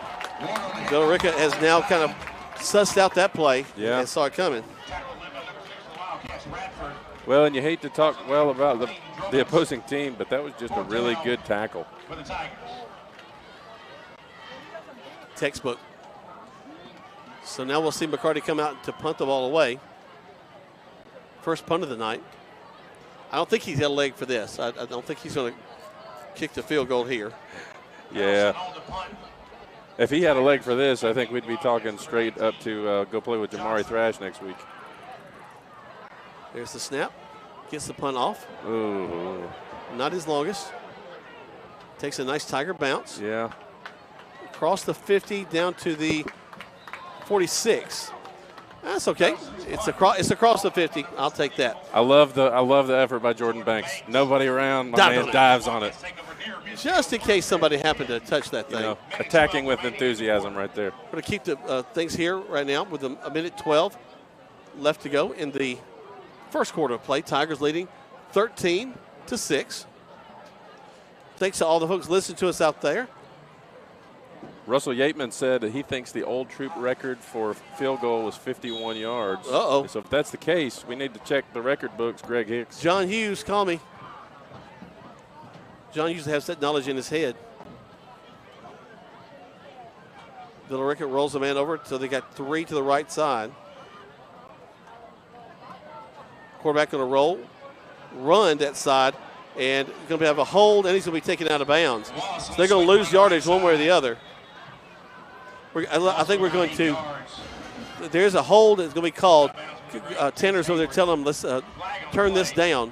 Villa Rica has now kind of sussed out that play and saw it coming. Well, and you hate to talk well about the opposing team, but that was just a really good tackle. Textbook. So now we'll see McCarty come out to punt the ball away. First punt of the night. I don't think he's got a leg for this. I don't think he's going to kick the field goal here. Yeah. If he had a leg for this, I think we'd be talking straight up to go play with Jamari Thrash next week. There's the snap. Gets the punt off. Ooh. Not his longest. Takes a nice Tiger bounce. Yeah. Across the 50 down to the 46. That's okay. It's across the 50. I'll take that. I love the effort by Jordan Banks. Nobody around. My man dives on it. Just in case somebody happened to touch that thing. You know, attacking with enthusiasm right there. We're going to keep the things here right now with a minute 12 left to go in the first quarter of play. Tigers leading 13-6. Thanks to all the folks listening to us out there. Russell Yateman said that he thinks the old Troup record for field goal was 51 yards. Uh-oh. So if that's the case, we need to check the record books, Greg Hicks. John Hughes, call me. John Hughes has that knowledge in his head. Villa Rica rolls the man over, so they got 3 to the right side. Quarterback going to roll, run that side, and going to have a hold, and he's going to be taken out of bounds. So they're going to lose yardage one way or the other. I think we're going to – there's a hold that's going to be called. Tanner's over there telling them, let's turn this down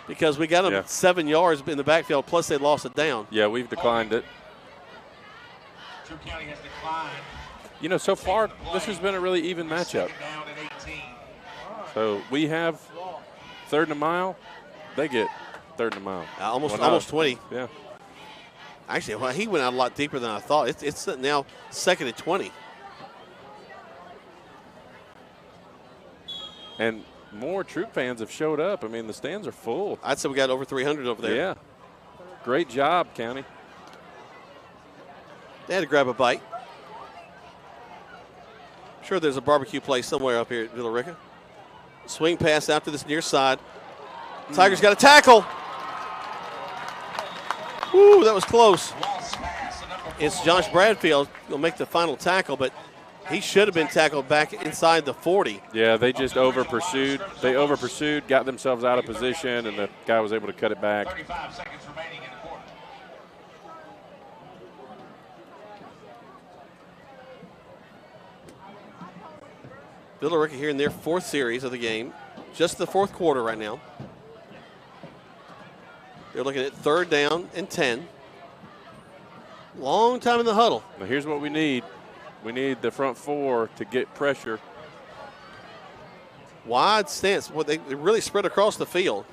because we got them 7 yards in the backfield, plus they lost it down. Yeah, we've declined it. Troup County has declined. You know, so far, this has been a really even matchup. So we have 3rd and a mile. They get 3rd and a mile. Almost 20. Yeah. Actually, well, he went out a lot deeper than I thought. It's now 2nd and 20. And more Troup fans have showed up. I mean, the stands are full. I'd say we got over 300 over there. Yeah. Great job, County. They had to grab a bite. I'm sure there's a barbecue place somewhere up here at Villa Rica. Swing pass out to this near side. Tigers got a tackle. Woo, that was close. It's Josh Bradfield will make the final tackle, but he should have been tackled back inside the 40. Yeah, they just over-pursued. They over-pursued, got themselves out of position, and the guy was able to cut it back. 35 seconds remaining in the quarter. Villa Rica here in their 4th series of the game. Just the 4th quarter right now. They're looking at 3rd down and 10. Long time in the huddle. Now here's what we need. We need the front 4 to get pressure. Wide stance. Well, they really spread across the field.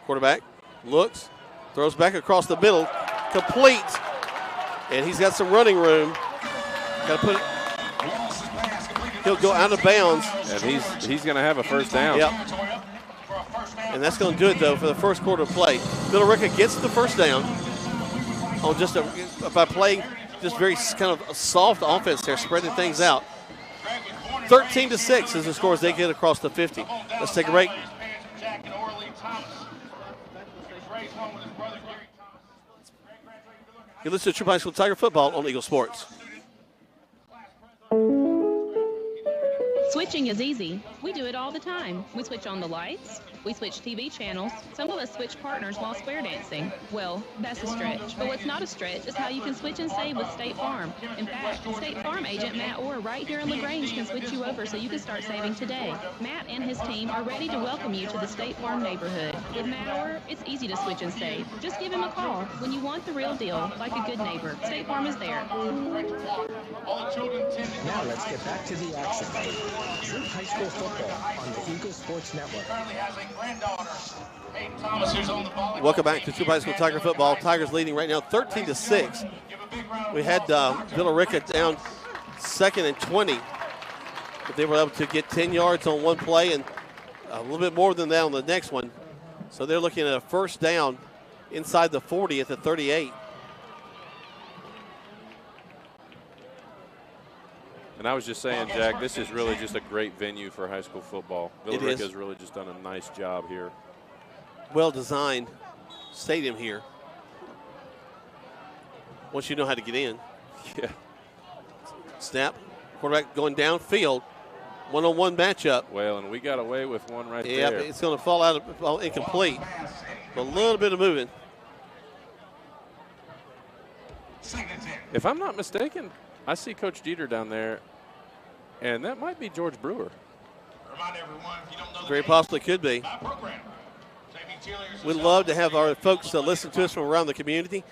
Quarterback looks, throws back across the middle, complete. And he's got some running room. Got to put it. He'll go out of bounds. And he's going to have a 1st down. Yep. And that's going to do it, though, for the first quarter of play. Villa Rica gets the 1st down on just by playing just very kind of a soft offense there, spreading things out. 13-6 is the score as they get across the 50. Let's take a break. You listen to Troup High School Tiger football on Eagle Sports. Switching is easy. We do it all the time. We switch on the lights. We switch TV channels. Some of us switch partners while square dancing. Well, that's a stretch. But what's not a stretch is how you can switch and save with State Farm. In fact, State Farm agent Matt Orr right here in LaGrange can switch you over so you can start saving today. Matt and his team are ready to welcome you to the State Farm neighborhood. With Matt Orr, it's easy to switch and save. Just give him a call when you want the real deal, like a good neighbor. State Farm is there. Now let's get back to the action. Troup High School football on the Eagle Sports Network. Welcome back to Troup High School Tiger football. Tigers leading right now 13-6. We had Villa Rica down 2nd and 20, but they were able to get 10 yards on one play and a little bit more than that on the next one. So they're looking at a 1st down inside the 40 at the 38. And I was just saying, Jack, this is really just a great venue for high school football. Villa Rica has really just done a nice job here. Well-designed stadium here. Once you know how to get in. Yeah. Snap. Quarterback going downfield. One-on-one matchup. Well, and we got away with one right there. Yeah, it's going to fall out incomplete. A little bit of movement. If I'm not mistaken, I see Coach Dieter down there, and that might be George Brewer. Very possibly could be. We'd love to have our folks listen to us from around the community.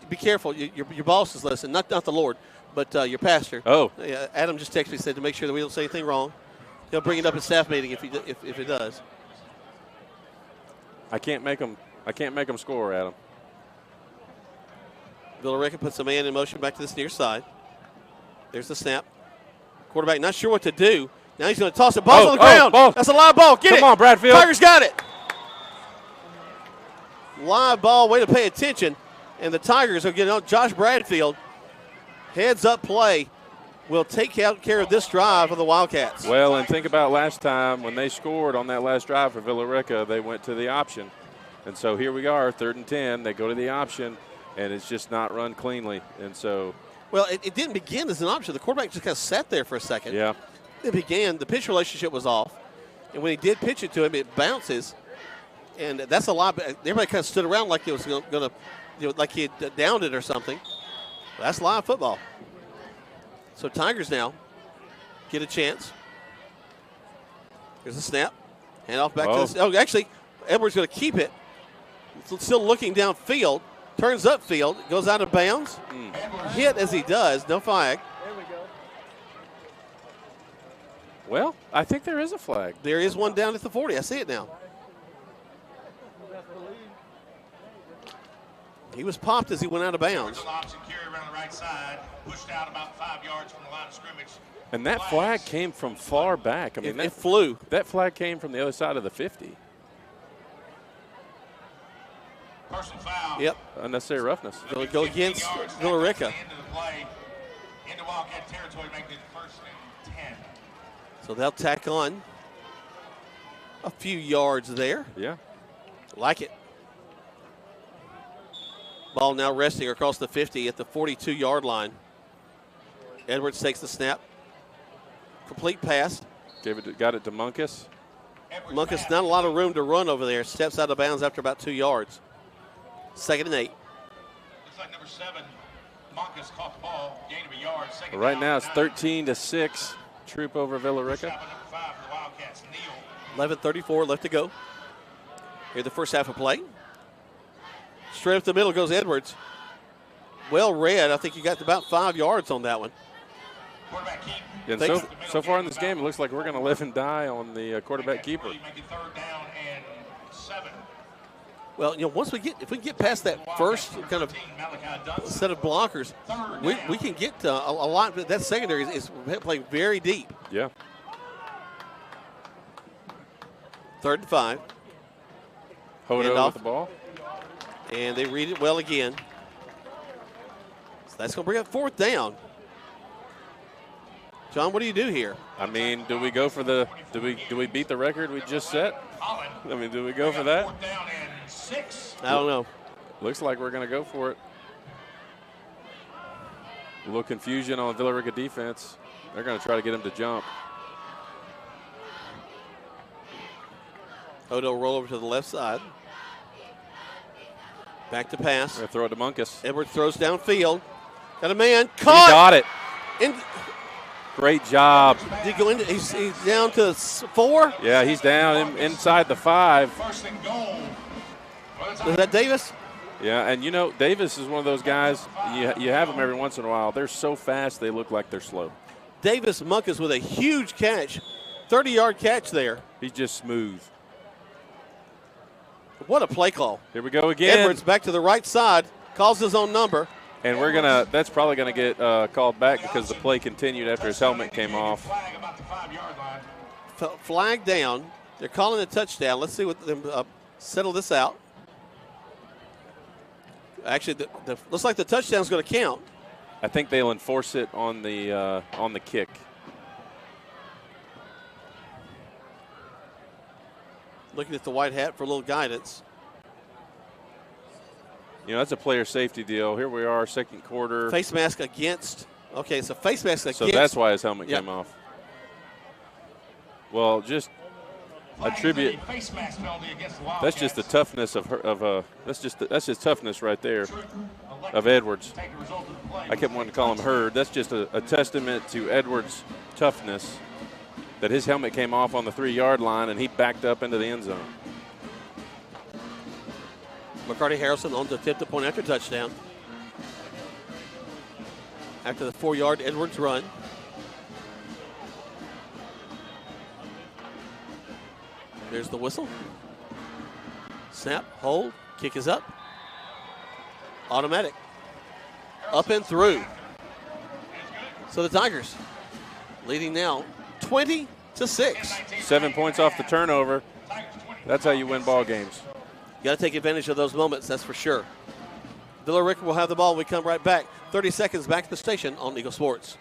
Be careful. Your boss is listening, not the Lord, but your pastor. Oh. Adam just texted me, said to make sure that we don't say anything wrong. He'll bring it up at staff meeting if he does. I can't make them score, Adam. Villa Rica puts a man in motion back to this near side. There's the snap. Quarterback not sure what to do. Now he's going to toss it. Ball's on the ground. Ball. That's a live ball. Get it. Come on, Bradfield. Tigers got it. Live ball. Way to pay attention. And the Tigers are getting on. Josh Bradfield, heads up play, will take care of this drive for the Wildcats. Well, and think about last time when they scored on that last drive for Villa Rica, they went to the option. And so here we are, 3rd and 10. They go to the option, and it's just not run cleanly. And so. Well, it didn't begin as an option. The quarterback just kind of sat there for a second. Yeah. It began. The pitch relationship was off. And when he did pitch it to him, it bounces. And that's a lot. Everybody kind of stood around like it was going to, like he had downed it or something. That's live football. So Tigers now get a chance. Here's a snap. Hand off back to the. Oh, actually, Edwards going to keep it. Still looking downfield. Turns upfield. Goes out of bounds. Hit as he does. No flag. There we go. Well, I think there is a flag. There is one down at the 40. I see it now. He was popped as he went out of bounds. And that flag came from far back. I mean, it flew. That flag came from the other side of the 50. Personal foul. Yep. Unnecessary roughness. Go against Villa Rica. Into Wildcat territory, making it 1st and 10. So they'll tack on a few yards there. Yeah. Like it. Ball now resting across the 50 at the 42-yard line. Edwards takes the snap. Complete pass. Got it to Munkus. Munkus, not a lot of room to run over there. Steps out of bounds after about 2 yards. 2nd and 8. Looks like number 7, Munkus caught the ball, gain of a yard. Right now it's 13-6. Troup over Villa Rica. 11:34 left to go. Here the first half of play. Straight up the middle goes Edwards. Well read. I think he got about 5 yards on that one. And so far in this game, it looks like we're going to live and die on the quarterback keeper. Well, if we can get past that first kind of set of blockers, we can get a lot. But that secondary is playing very deep. Yeah. 3rd and 5. Hodo with the ball. And they read it well again. So that's going to bring up 4th down. John, what do you do here? I mean, do we go for the do we beat the record we just set? I mean, do we go for that? I don't know. Looks like we're going to go for it. A little confusion on Villa Rica defense. They're going to try to get him to jump. Hodo roll over to the left side. Back to pass. They're throw it to Munkus. Edwards throws downfield. Got a man. Caught. He got it. Great job. Did he go into? He's down to 4. Yeah, he's down inside the 5. Is that Davis? Yeah, and Davis is one of those guys. You have them every once in a while. They're so fast they look like they're slow. Davis Munkus with a huge catch, 30-yard catch there. He's just smooth. What a play call. Here we go again. Edwards back to the right side, calls his own number. And that's probably going to get called back because the play continued after his helmet came off. Flag down. They're calling a touchdown. Let's see what them settle this out. Actually, looks like the touchdown's going to count. I think they'll enforce it on the kick. Looking at the white hat for a little guidance. That's a player safety deal. Here we are, 2nd quarter. Face mask against. Okay, so face mask against. So that's why his helmet came off. Well, just attribute. That's just the toughness of her. That's just toughness right there of Edwards. I kept wanting to call him Hurd. That's just a testament to Edwards' toughness. That his helmet came off on the 3-yard line and he backed up into the end zone. McCarty Harrison on to attempt the point after touchdown. After the 4-yard Edwards run. There's the whistle. Snap, hold, kick is up. Automatic. Up and through. So the Tigers leading now 20-6. 7 points off the turnover. That's how you win ball games. You got to take advantage of those moments, that's for sure. Villa Rica will have the ball when we come right back. 30 seconds back to the station on Eagle Sports.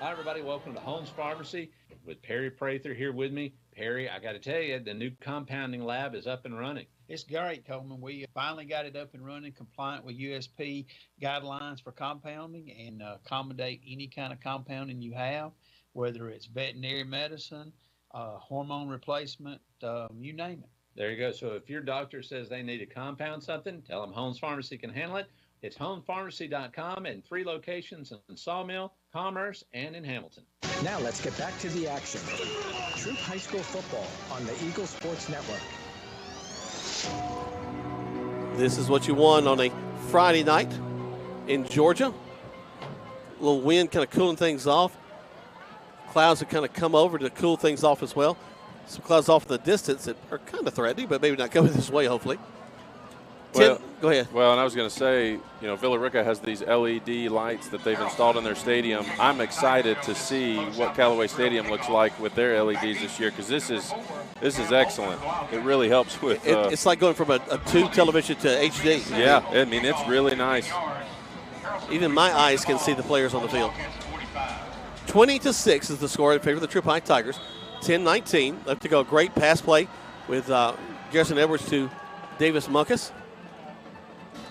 Hi, everybody. Welcome to Holmes Pharmacy with Perry Prather here with me. Perry, I got to tell you, the new compounding lab is up and running. It's great, Coleman. We finally got it up and running, compliant with USP guidelines for compounding, and accommodate any kind of compounding you have, whether it's veterinary medicine, hormone replacement, you name it. There you go. So if your doctor says they need to compound something, tell them Holmes Pharmacy can handle it. It's homepharmacy.com and 3 locations in Sawmill, Commerce, and in Hamilton. Now let's get back to the action. Troup High School football on the Eagle Sports Network. This is what you won on a Friday night in Georgia. A little wind kind of cooling things off. Clouds have kind of come over to cool things off as well. Some clouds off in the distance that are kind of threatening, but maybe not coming this way, hopefully. Well, go ahead. Well, and I was going to say, Villa Rica has these LED lights that they've installed in their stadium. I'm excited to see what Callaway Stadium looks like with their LEDs this year, because this is excellent. It really helps with. It's like going from a tube television to HD. Yeah, I mean it's really nice. Even my eyes can see the players on the field. 20-6 is the score in favor of the Troup High Tigers. 10-19 left to go. Great pass play with Garrison Edwards to Davis Munkus.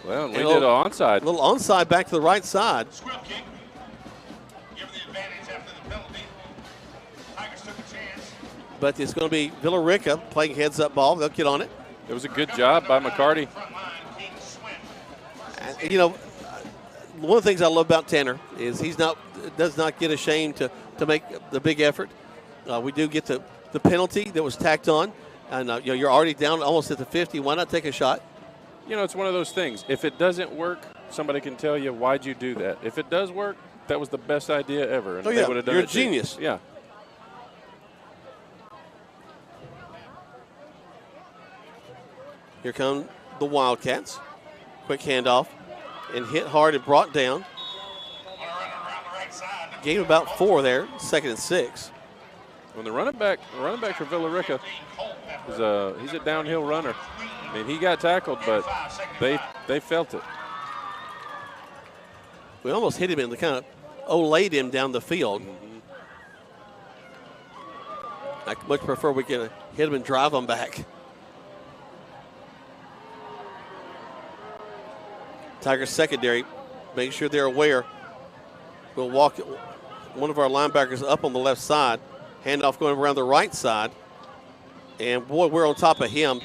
Well, we did an onside. A little onside back to the right side. Squib kick. Give the advantage after the penalty. Tigers took a chance. But it's going to be Villa Rica playing heads-up ball. They'll get on it. It was a good job by McCarty. One of the things I love about Tanner is does not get ashamed to make the big effort. We do get the penalty that was tacked on, and you're already down almost at the 50. Why not take a shot? It's one of those things. If it doesn't work, somebody can tell you, why'd you do that? If it does work, that was the best idea ever. And they would have done you're it a genius. Yeah. Here come the Wildcats. Quick handoff and hit hard and brought down. Gain about 4 there, 2nd and 6. When the running back for Villa Rica he's a downhill runner. I mean, he got tackled, but they felt it. We almost hit him and kind of olayed him down the field. I much prefer we can hit him and drive him back. Tigers secondary, make sure they're aware. We'll walk one of our linebackers up on the left side. Handoff going around the right side. And, boy, we're on top of him.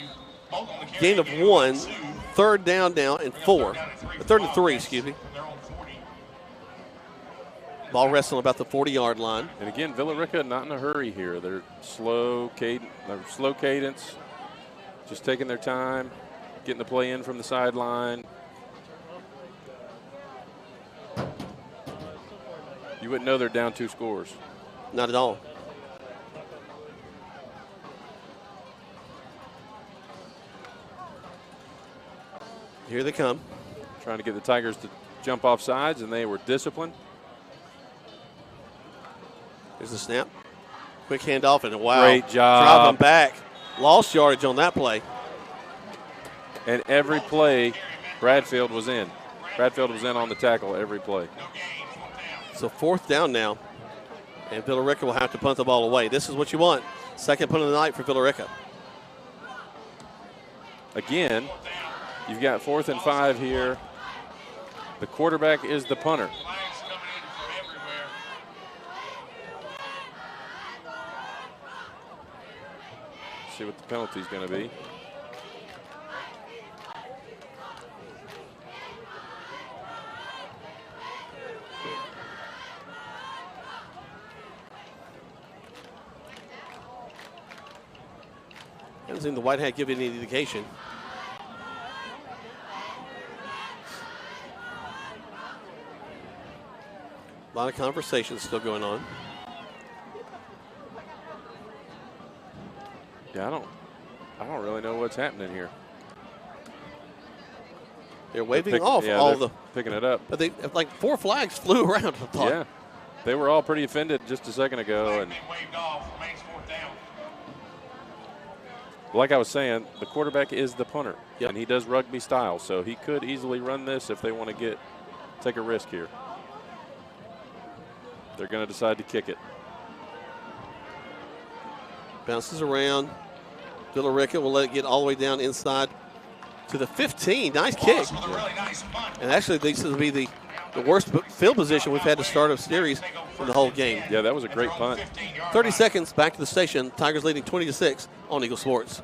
Gain of 1. 3rd down now and 4. 3rd and 3, excuse me. Ball rests on about the 40-yard line. And, again, Villa Rica not in a hurry here. They're slow cadence, just taking their time, getting the play in from the sideline. You wouldn't know they're down 2 scores. Not at all. Here they come. Trying to get the Tigers to jump off sides, and they were disciplined. Here's the snap. Quick handoff, and wow. Great job. Drive them back. Lost yardage on that play. And every play, Bradfield was in. Bradfield was in on the tackle every play. So 4th down now, and Villa Rica will have to punt the ball away. This is what you want. 2nd punt of the night for Villa Rica. Again, you've got 4th and 5 here. The quarterback is the punter. see what the penalty is going to be. Hasn't seen the white hat give any indication. A lot of conversations still going on. Yeah, I don't really know what's happening here. They're waving off picking it up. But they like 4 flags flew around, I thought. Yeah. They were all pretty offended just a second ago. And like I was saying, the quarterback is the punter. Yep. And he does rugby style, so he could easily run this if they want to take a risk here. They're going to decide to kick it. Bounces around. Villa Rica will let it get all the way down inside to the 15. Nice kick. And actually, this will be the worst field position we've had to start a series in the whole game. Yeah, that was a great punt. 30 seconds, back to the station. Tigers leading 20-6 on Eagle Sports.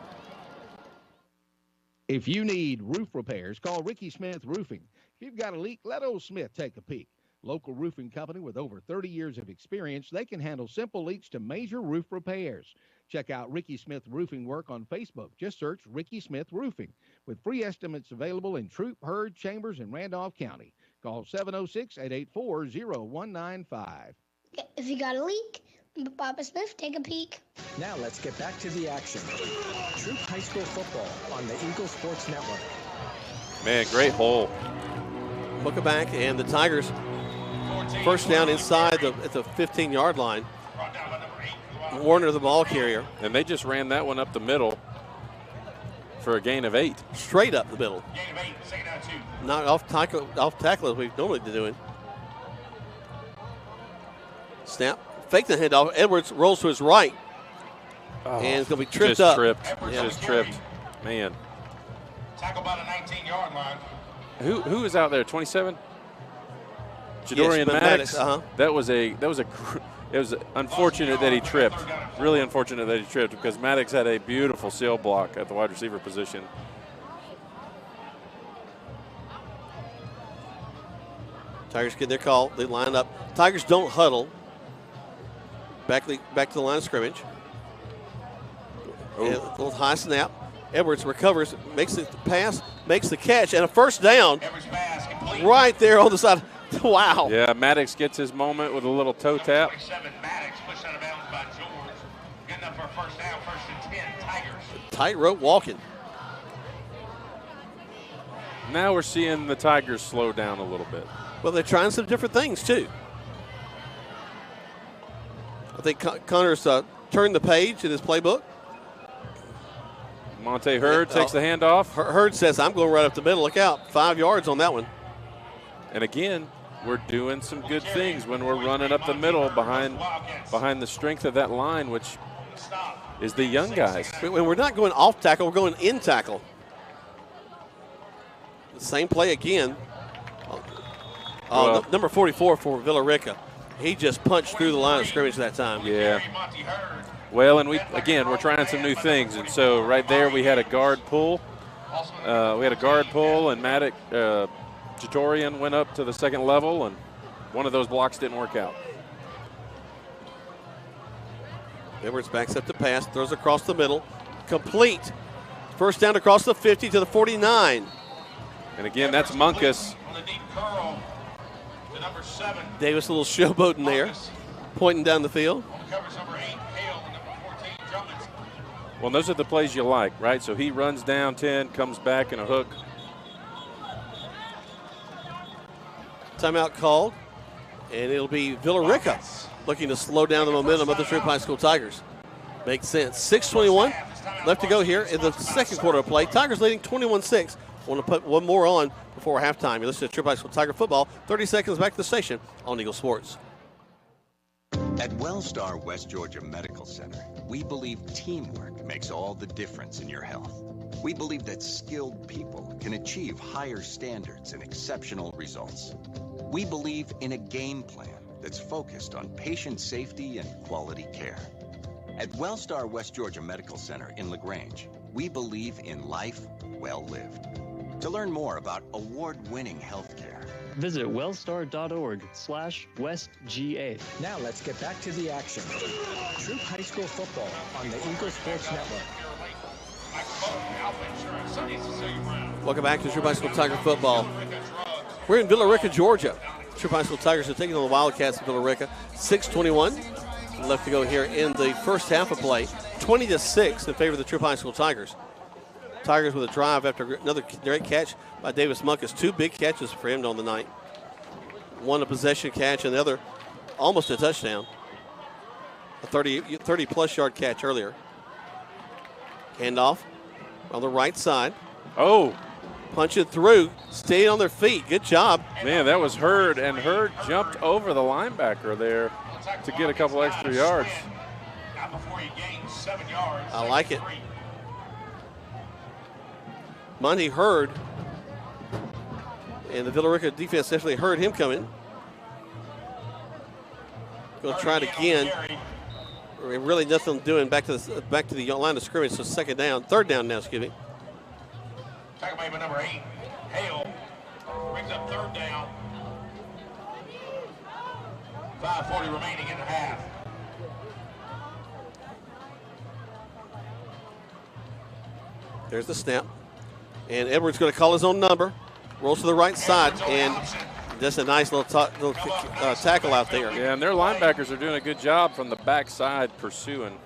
If you need roof repairs, call Ricky Smith Roofing. If you've got a leak, let old Smith take a peek. Local roofing company with over 30 years of experience, they can handle simple leaks to major roof repairs. Check out Ricky Smith Roofing work on Facebook. Just search Ricky Smith Roofing. With free estimates available in Troup, Hurd, Chambers, and Randolph County. Call 706-884-0195. If you got a leak, Papa Smith, take a peek. Now let's get back to the action. Troup High School football on the Eagle Sports Network. Man, great hole. Look back, and the Tigers first down inside at the 15-yard line. Warner, the ball carrier. And they just ran that one up the middle for a gain of 8. Straight up the middle. Not off tackle as we've normally been doing. Snap. Fake the handoff. Edwards rolls to his right. Oh, and it's going to be tripped just up. Tripped. Just tripped. Man. Tackle by the 19-yard line. Who is out there? 27? Jadorian Maddox. It was unfortunate that he tripped. Really unfortunate that he tripped because Maddox had a beautiful seal block at the wide receiver position. Tigers get their call. They line up. Tigers don't huddle. Back to the line of scrimmage. A little high snap. Edwards recovers, makes the pass, makes the catch, and a first down right there on the side. Wow. Yeah, Maddox gets his moment with a little toe tap. Tightrope walking. Now we're seeing the Tigers slow down a little bit. Well, they're trying some different things, too. I think Connor's turned the page in his playbook. Monte Hurd takes the handoff. Hurd says, I'm going right up the middle. Look out. 5 yards on that one. And again, we're doing some good things when we're running up the middle behind the strength of that line, which is the young guys. When we're not going off tackle, we're going in tackle. The same play again. Number 44 for Villa Rica. He just punched through the line of scrimmage that time. Yeah. Well, and we're trying some new things. And so right there we had a guard pull. And Maddox, Jatorian went up to the second level, and one of those blocks didn't work out. Edwards backs up the pass, throws across the middle. Complete. First down across the 50 to the 49. And again, that's Munkus. Davis a little showboating there, pointing down the field. Well, those are the plays you like, right? So he runs down 10, comes back in a hook. Timeout called, and it'll be Villa Rica looking to slow down the momentum of the Troup High School Tigers. Makes sense. 6:21 left to go here in the second quarter of play. Tigers leading 21-6. Want to put one more on before halftime. You listen to Troup High School Tiger football. 30 seconds back to the station on Eagle Sports. At Wellstar West Georgia Medical Center, we believe teamwork makes all the difference in your health. We believe that skilled people can achieve higher standards and exceptional results. We believe in a game plan that's focused on patient safety and quality care. At Wellstar West Georgia Medical Center in LaGrange, we believe in life well lived. To learn more about award-winning healthcare, visit wellstar.org/WestGA. Now let's get back to the action. Troup High School football on the Eagle Sports Network. Welcome back to Troup High School Tiger football. We're in Villa Rica, Georgia. Troup High School Tigers are taking on the Wildcats of Villa Rica. 6:21 left to go here in the first half of play. 20-6 in favor of the Troup High School Tigers. Tigers with a drive after another great catch by Davis Munkus. 2 big catches for him on the night. One a possession catch and the other almost a touchdown. A 30-plus yard catch earlier. Handoff on the right side. Oh. Punching through, staying on their feet. Good job. Man, that was Hurd, and Hurd jumped over the linebacker there to get a couple extra yards. I like it. Monty Hurd, and the Villa Rica defense definitely heard him coming. Going to try it again. Really nothing doing back to the line of scrimmage. So third down now, excuse me. Tackle by number 8, Hale, brings up third down. 5:40 remaining in the half. There's the snap. And Edwards going to call his own number. Rolls to the right side, and just a nice little tackle out there. Yeah, and their linebackers are doing a good job from the backside pursuing.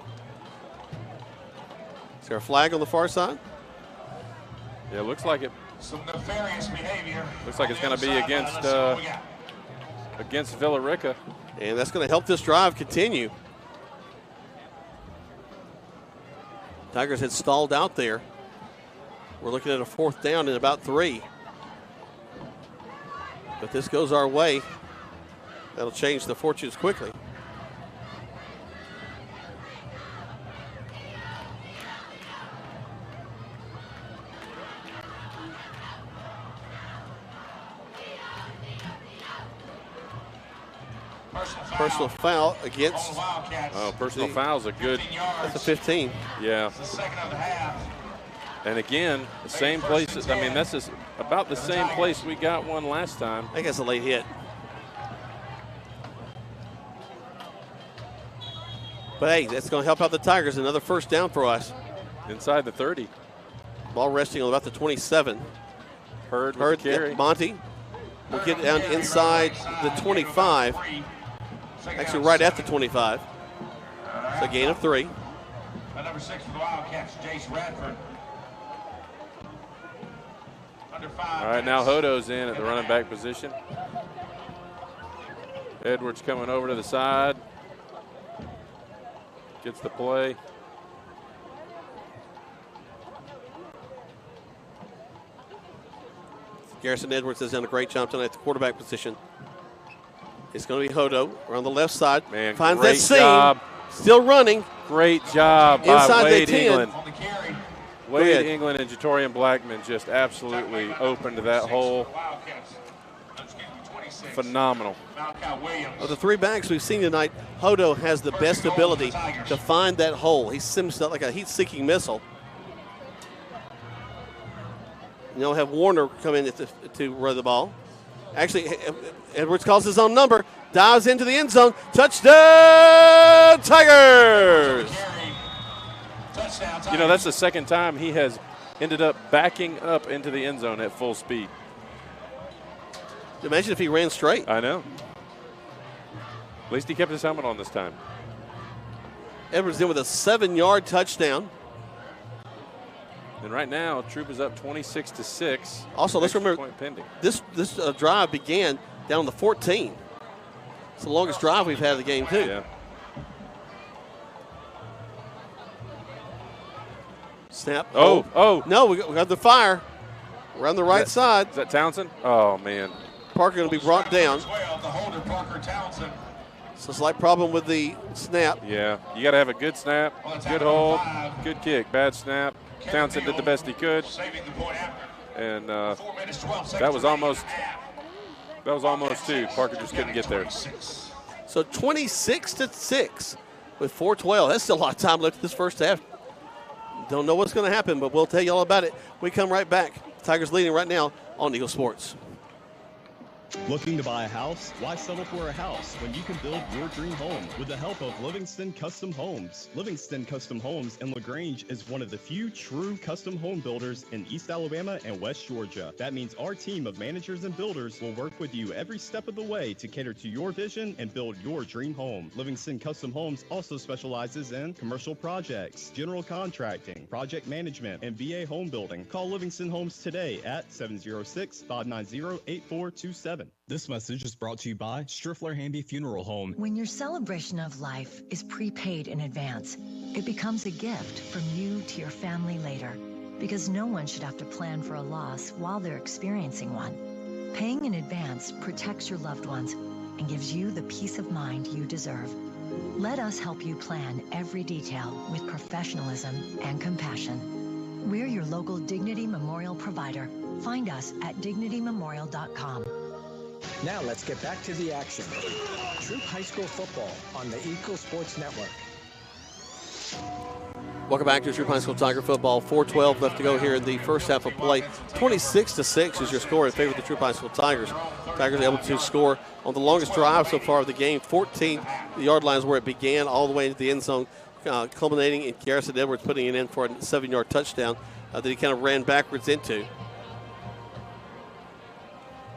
Is there a flag on the far side? Yeah, looks like it. Some nefarious behavior. Looks like it's going to be against Villa Rica. And that's going to help this drive continue. Tigers had stalled out there. We're looking at a 4th down in about 3. But this goes our way. That'll change the fortunes quickly. Personal foul against. Oh, personal foul's a good. That's a 15. Yeah. And again, the same place. I mean, that's just about the same place we got one last time. I think that's a late hit. But hey, that's going to help out the Tigers. Another first down for us. Inside the 30. Ball resting on about the 27. Hurd with the carry. Monty will get down inside the 25. Actually, right at the 25. So a gain of 3. Number 6 for the Wildcats, Jace Radford. All right, now Hodo's in at the running back position. Edwards coming over to the side. Gets the play. Garrison Edwards has done a great job tonight at the quarterback position. It's going to be Hodo around the left side. Man, finds great that seam. job. Still running. Great job inside by Wade the 10. England. Wade England and Jatorian Blackman just absolutely opened that hole. Phenomenal. Of the 3 backs we've seen tonight, Hodo has the best ability to find that hole. He seems like a heat-seeking missile. And they'll have Warner come in to run the ball. Actually, Edwards calls his own number, dives into the end zone. Touchdown, Tigers! You know, that's the second time he has ended up backing up into the end zone at full speed. Imagine if he ran straight. I know. At least he kept his helmet on this time. Edwards in with a 7-yard touchdown. And right now, Troup is up 26-6. Also, let's remember, point pending. this drive began down on the 14. It's the longest drive we've had of the game, too. Yeah. Snap. Oh. No, we got the fire. We're on the right side. Is that Townsend? Oh, man. Parker going to be brought down. So slight problem with the snap. Yeah, you got to have a good snap, good hold, good kick, bad snap. Townsend did the best he could, and that was almost 2. Parker just couldn't get there. So 26-6. with 4:12. That's still a lot of time left in this first half. Don't know what's going to happen, but we'll tell you all about it. We come right back. Tigers leading right now on Eagle Sports. Looking to buy a house? Why settle for a house when you can build your dream home with the help of Livingston Custom Homes? Livingston Custom Homes in LaGrange is one of the few true custom home builders in East Alabama and West Georgia. That means our team of managers and builders will work with you every step of the way to cater to your vision and build your dream home. Livingston Custom Homes also specializes in commercial projects, general contracting, project management, and VA home building. Call Livingston Homes today at 706-590-8427. This message is brought to you by Striffler Hamby Funeral Home. When your celebration of life is prepaid in advance, it becomes a gift from you to your family later, because no one should have to plan for a loss while they're experiencing one. Paying in advance protects your loved ones and gives you the peace of mind you deserve. Let us help you plan every detail with professionalism and compassion. We're your local Dignity Memorial provider. Find us at dignitymemorial.com. Now let's get back to the action. Troup High School football on the Eagle Sports Network. Welcome back to Troup High School Tiger football. 4:12 left to go here in the first half of play. 26-6 is your score in favor of the Troup High School Tigers. Tigers able to score on the longest drive so far of the game. 14 yard lines where it began, all the way into the end zone, culminating in Garrison Edwards putting it in for a 7-yard touchdown that he kind of ran backwards into.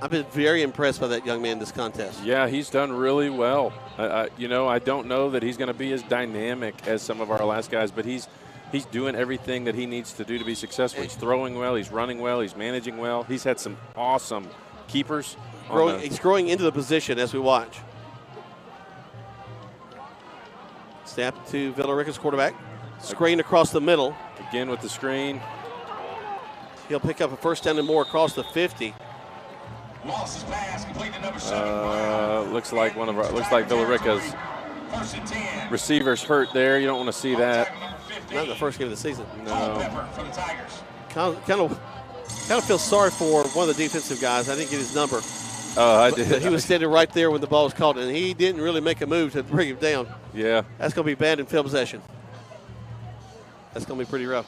I've been very impressed by that young man in this contest. Yeah, he's done really well. I don't know that he's going to be as dynamic as some of our last guys, but he's doing everything that he needs to do to be successful. He's throwing well, he's running well, he's managing well. He's had some awesome keepers. He's growing into the position as we watch. Snap to Villarica's quarterback. Screen across the middle. Again with the screen. He'll pick up a first down and more across the 50. Looks like Villarica's receivers hurt there. You don't want to see that. Not in the first game of the season. No. Kind of feel sorry for one of the defensive guys. I didn't get his number. Oh, I did. But he was standing right there when the ball was caught, and he didn't really make a move to bring him down. Yeah. That's going to be bad in field possession. That's going to be pretty rough.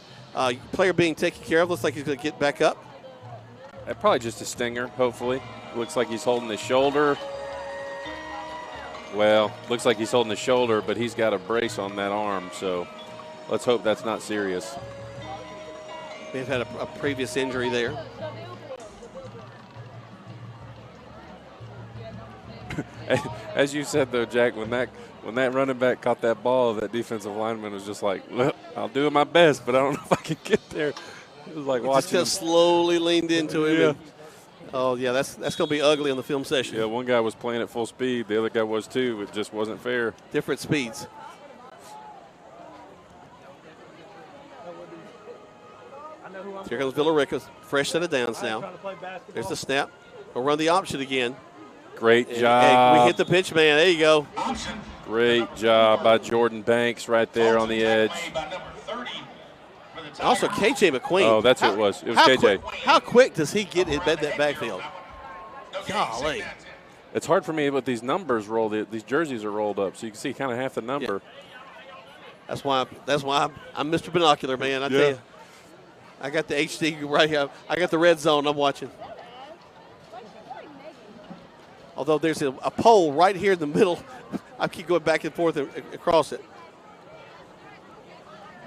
Player being taken care of. Looks like he's going to get back up. Probably just a stinger, hopefully. Looks like he's holding his shoulder. Well, looks like he's holding his shoulder, but he's got a brace on that arm, so let's hope that's not serious. They've had a previous injury there. As you said, though, Jack, when that running back caught that ball, that defensive lineman was just like, well, I'll do my best, but I don't know if I can get there. It was like watching. Just slowly leaned into him. Yeah. Oh, yeah, that's going to be ugly on the film session. Yeah, one guy was playing at full speed. The other guy was too. It just wasn't fair. Different speeds. Here comes Villarica. Fresh set of downs now. There's the snap. We'll run the option again. Great job. We hit the pitch man. There you go. Great job by Jordan Banks right there on the edge. Also, KJ McQueen. Oh, that's who it was. It was KJ. How quick does he get in that backfield? Golly. It's hard for me with these numbers rolled. These jerseys are rolled up, so you can see kind of half the number. Yeah. That's why I'm Mr. Binocular, man. I tell you. I got the HD right here. I got the red zone I'm watching. Although there's a pole right here in the middle. I keep going back and forth across it.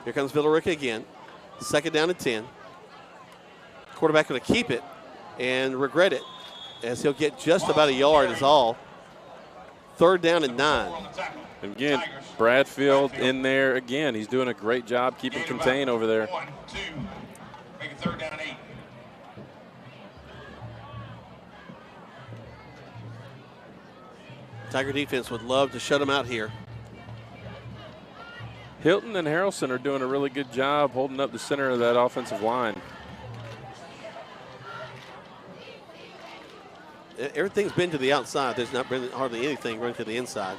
Here comes Villarica again. Second down and 10. Quarterback going to keep it and regret it as he'll get just about a yard is all. Third down and 9. And again, Bradfield in there again. He's doing a great job keeping contained over there. 1, 2, make it third down 8. Tiger defense would love to shut him out here. Hilton and Harrelson are doing a really good job holding up the center of that offensive line. Everything's been to the outside. There's not been hardly anything running to the inside.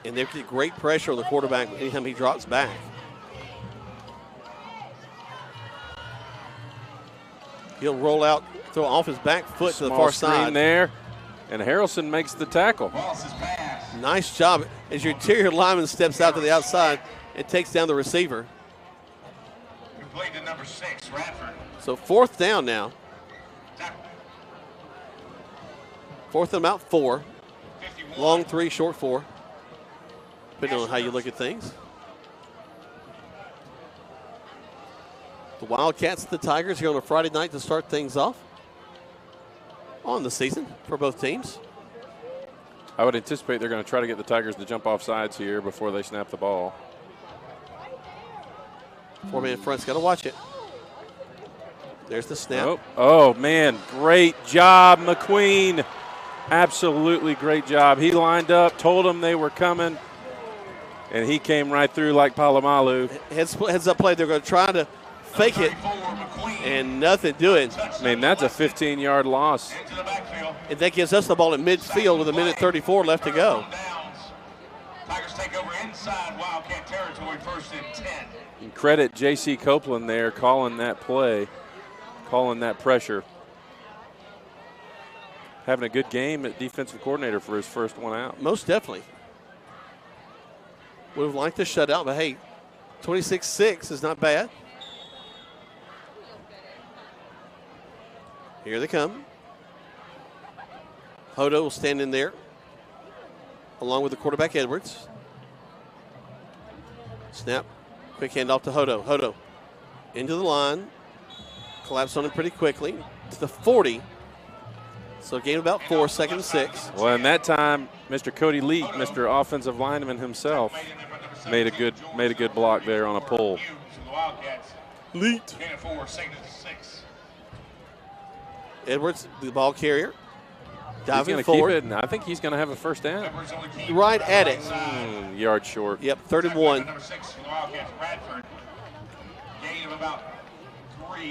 And they get great pressure on the quarterback anytime he drops back. He'll roll out, throw off his back foot to the far side. There, and Harrelson makes the tackle. Wallace's pass. Nice job as your interior lineman steps out to the outside and takes down the receiver. Complete to number 6, Radford. So 4th down now. 4th and about 4. Long 3, short 4. Depending on how you look at things. The Wildcats, the Tigers here on a Friday night to start things off on the season for both teams. I would anticipate they're going to try to get the Tigers to jump off sides here before they snap the ball. 4-man front's got to watch it. There's the snap. Oh, man, great job, McQueen. Absolutely great job. He lined up, told them they were coming, and he came right through like Palomalu. Heads up play. They're going to try to fake it, and nothing doing. I mean, that's a 15-yard loss. And that gives us the ball at midfield with 1:34 left to go. Tigers take over inside Wildcat territory, 1st and 10. And credit J.C. Copeland there calling that play, calling that pressure. Having a good game at defensive coordinator for his first one out. Most definitely. Would have liked to shut out, but hey, 26-6 is not bad. Here they come. Hodo will stand in there along with the quarterback Edwards. Snap. Quick handoff to Hodo. Hodo into the line. Collapse on him pretty quickly to the 40. So gain about 4, 2nd and 6. Well, in that time, Mr. Cody Leak, Mr. Offensive Lineman himself, made a good block there on a pull. Leak. Edwards, the ball carrier. Diving he's forward. Keep it, and I think he's going to have a first down. Right at it. Yard short. Yep, 3rd and 1.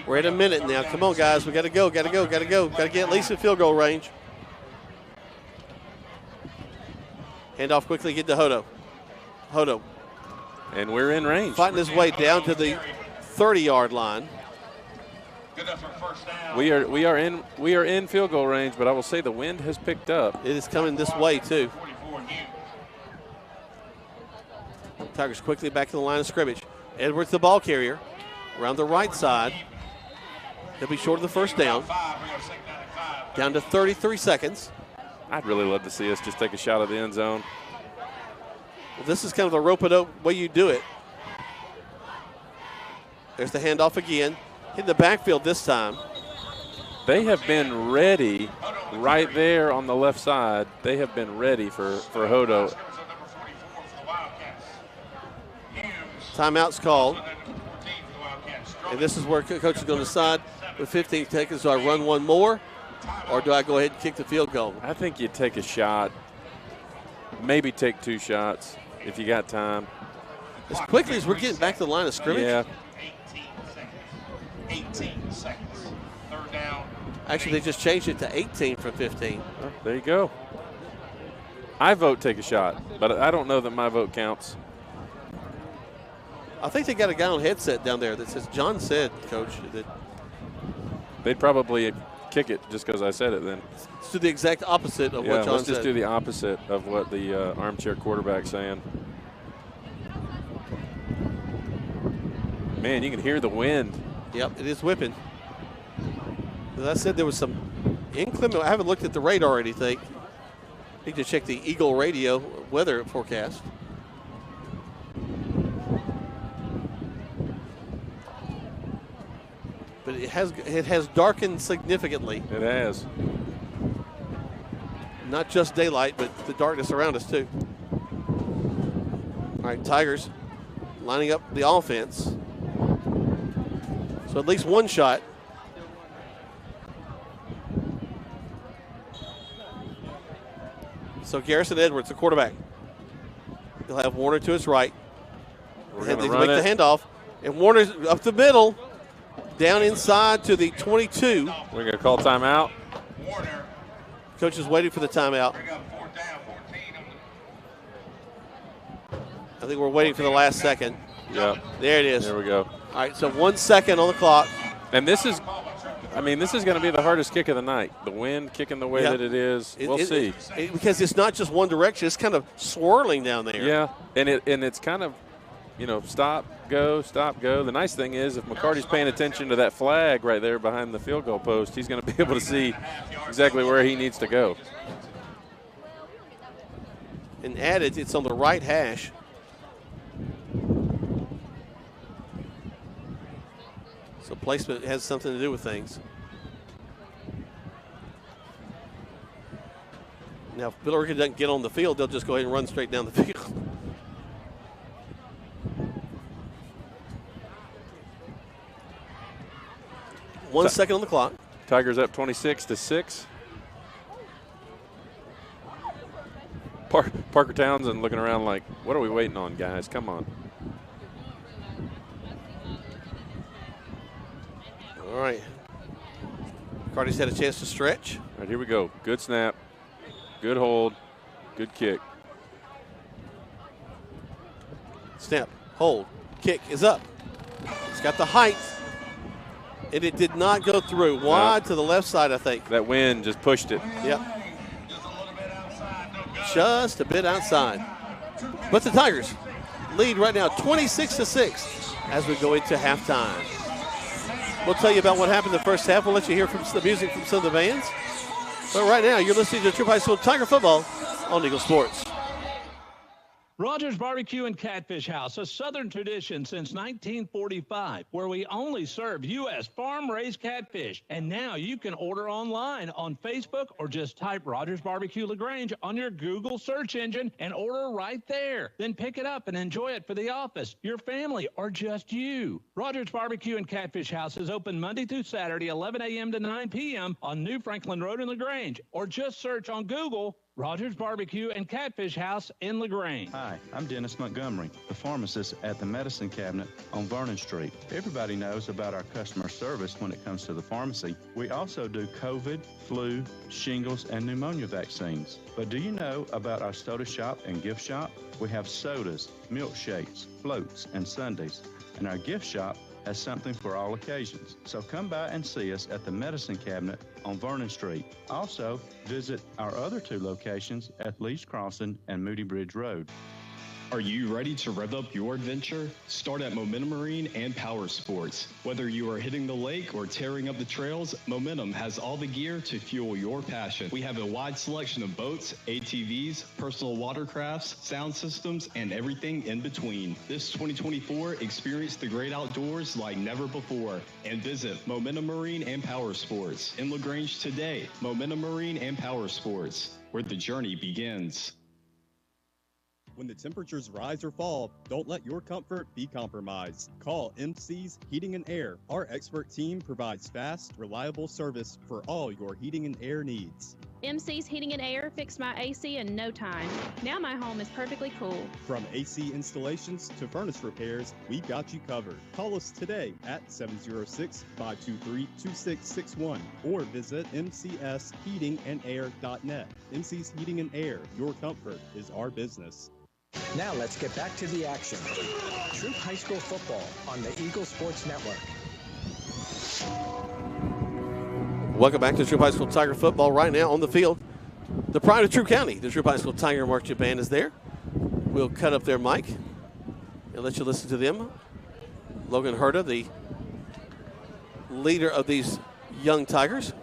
We're at a minute now. Come on, guys. We got to go. Got to get at least in field goal range. Hand off quickly. Get to Hodo. Hodo. And we're in range. Fighting his way down to the 30-yard line. We are in field goal range, but I will say the wind has picked up. It is coming this way too. Tigers quickly back to the line of scrimmage. Edwards, the ball carrier, around the right side. He'll be short of the first down. Down to 33 seconds. I'd really love to see us just take a shot at the end zone. Well, this is kind of the rope-a-dope way you do it. There's the handoff again. Hit the backfield this time. They have been ready right there on the left side. They have been ready for Hodo. Timeout's called. And this is where coach is going to decide with 15 seconds, do I run one more or do I go ahead and kick the field goal? I think you take a shot. Maybe take 2 shots if you got time. As quickly as we're getting back to the line of scrimmage. Yeah. 18 seconds. 3rd down. Actually, they just changed it to 18 from 15. Oh, there you go. I vote take a shot, but I don't know that my vote counts. I think they got a guy on headset down there that says, John said, Coach, that they'd probably kick it just because I said it then. Let's do the exact opposite of what John said. Let's just do the opposite of what the armchair quarterback's saying. Man, you can hear the wind. Yep, it is whipping. As I said, there was some inclement. I haven't looked at the radar or anything. Need to check the Eagle Radio weather forecast. But it has darkened significantly. It has. Not just daylight, but the darkness around us too. All right, Tigers lining up the offense. So at least one shot. So Garrison Edwards, the quarterback. He'll have Warner to his right. We're They going to make run the handoff. And Warner's up the middle, down inside to the 22. We're going to call timeout. Coach is waiting for the timeout. I think we're waiting for the last second. Yeah. There it is. There we go. All right, so 1 second on the clock. And this is I mean, this is going to be the hardest kick of the night. The wind kicking the way that it is. We'll see. Because it's not just one direction. It's kind of swirling down there. Yeah, and it's kind of, stop, go, stop, go. The nice thing is if McCarty's paying attention to that flag right there behind the field goal post, he's going to be able to see exactly where he needs to go. And added, it's on the right hash. So placement has something to do with things. Now, if Villa Rica doesn't get on the field, they'll just go ahead and run straight down the field. One second on the clock. Tigers up 26-6. Parker Townsend looking around like, what are we waiting on, guys? Come on. All right. Cardi's had a chance to stretch. All right, here we go. Good snap. Good hold. Good kick. Snap. Hold. Kick is up. It's got the height. And it did not go through. Wide to the left side, I think. That wind just pushed it. Yep. Just a bit outside. But the Tigers lead right now 26-6 as we go into halftime. We'll tell you about what happened in the first half. We'll let you hear from the music from some of the bands. But right now, you're listening to Troup High School Tiger Football on Eagle Sports. Rogers Barbecue and Catfish House, a Southern tradition since 1945, where we only serve U.S. farm-raised catfish. And now you can order online on Facebook or just type Rogers Barbecue LaGrange on your Google search engine and order right there. Then pick it up and enjoy it for the office, your family, or just you. Rogers Barbecue and Catfish House is open Monday through Saturday, 11 a.m. to 9 p.m. on New Franklin Road in LaGrange, or just search on Google Rogers Barbecue and Catfish House in LaGrange. Hi, I'm Dennis Montgomery, the pharmacist at the Medicine Cabinet on Vernon Street. Everybody knows about our customer service when it comes to the pharmacy. We also do COVID, flu, shingles, and pneumonia vaccines. But do you know about our soda shop and gift shop? We have sodas, milkshakes, floats, and sundaes. And our gift shop has something for all occasions. So come by and see us at the Medicine Cabinet on Vernon Street. Also, visit our other two locations at Lee's Crossing and Moody Bridge Road. Are you ready to rev up your adventure? Start at Momentum Marine and Power Sports. Whether you are hitting the lake or tearing up the trails, Momentum has all the gear to fuel your passion. We have a wide selection of boats, ATVs, personal watercrafts, sound systems, and everything in between. This 2024, experience the great outdoors like never before and visit Momentum Marine and Power Sports in LaGrange today. Momentum Marine and Power Sports, where the journey begins. When the temperatures rise or fall, don't let your comfort be compromised. Call MC's Heating and Air. Our expert team provides fast, reliable service for all your heating and air needs. MC's Heating and Air fixed my AC in no time. Now my home is perfectly cool. From AC installations to furnace repairs, we've got you covered. Call us today at 706-523-2661 or visit mcsheatingandair.net. MC's Heating and Air, your comfort is our business. Now let's get back to the action. Troup High School football on the Eagle Sports Network. Welcome back to Troup High School Tiger Football. Right now on the field, the pride of Troup County, the Troup High School Tiger Marching Band is there. We'll cut up their mic and let you listen to them. Logan Herta, the leader of these young Tigers.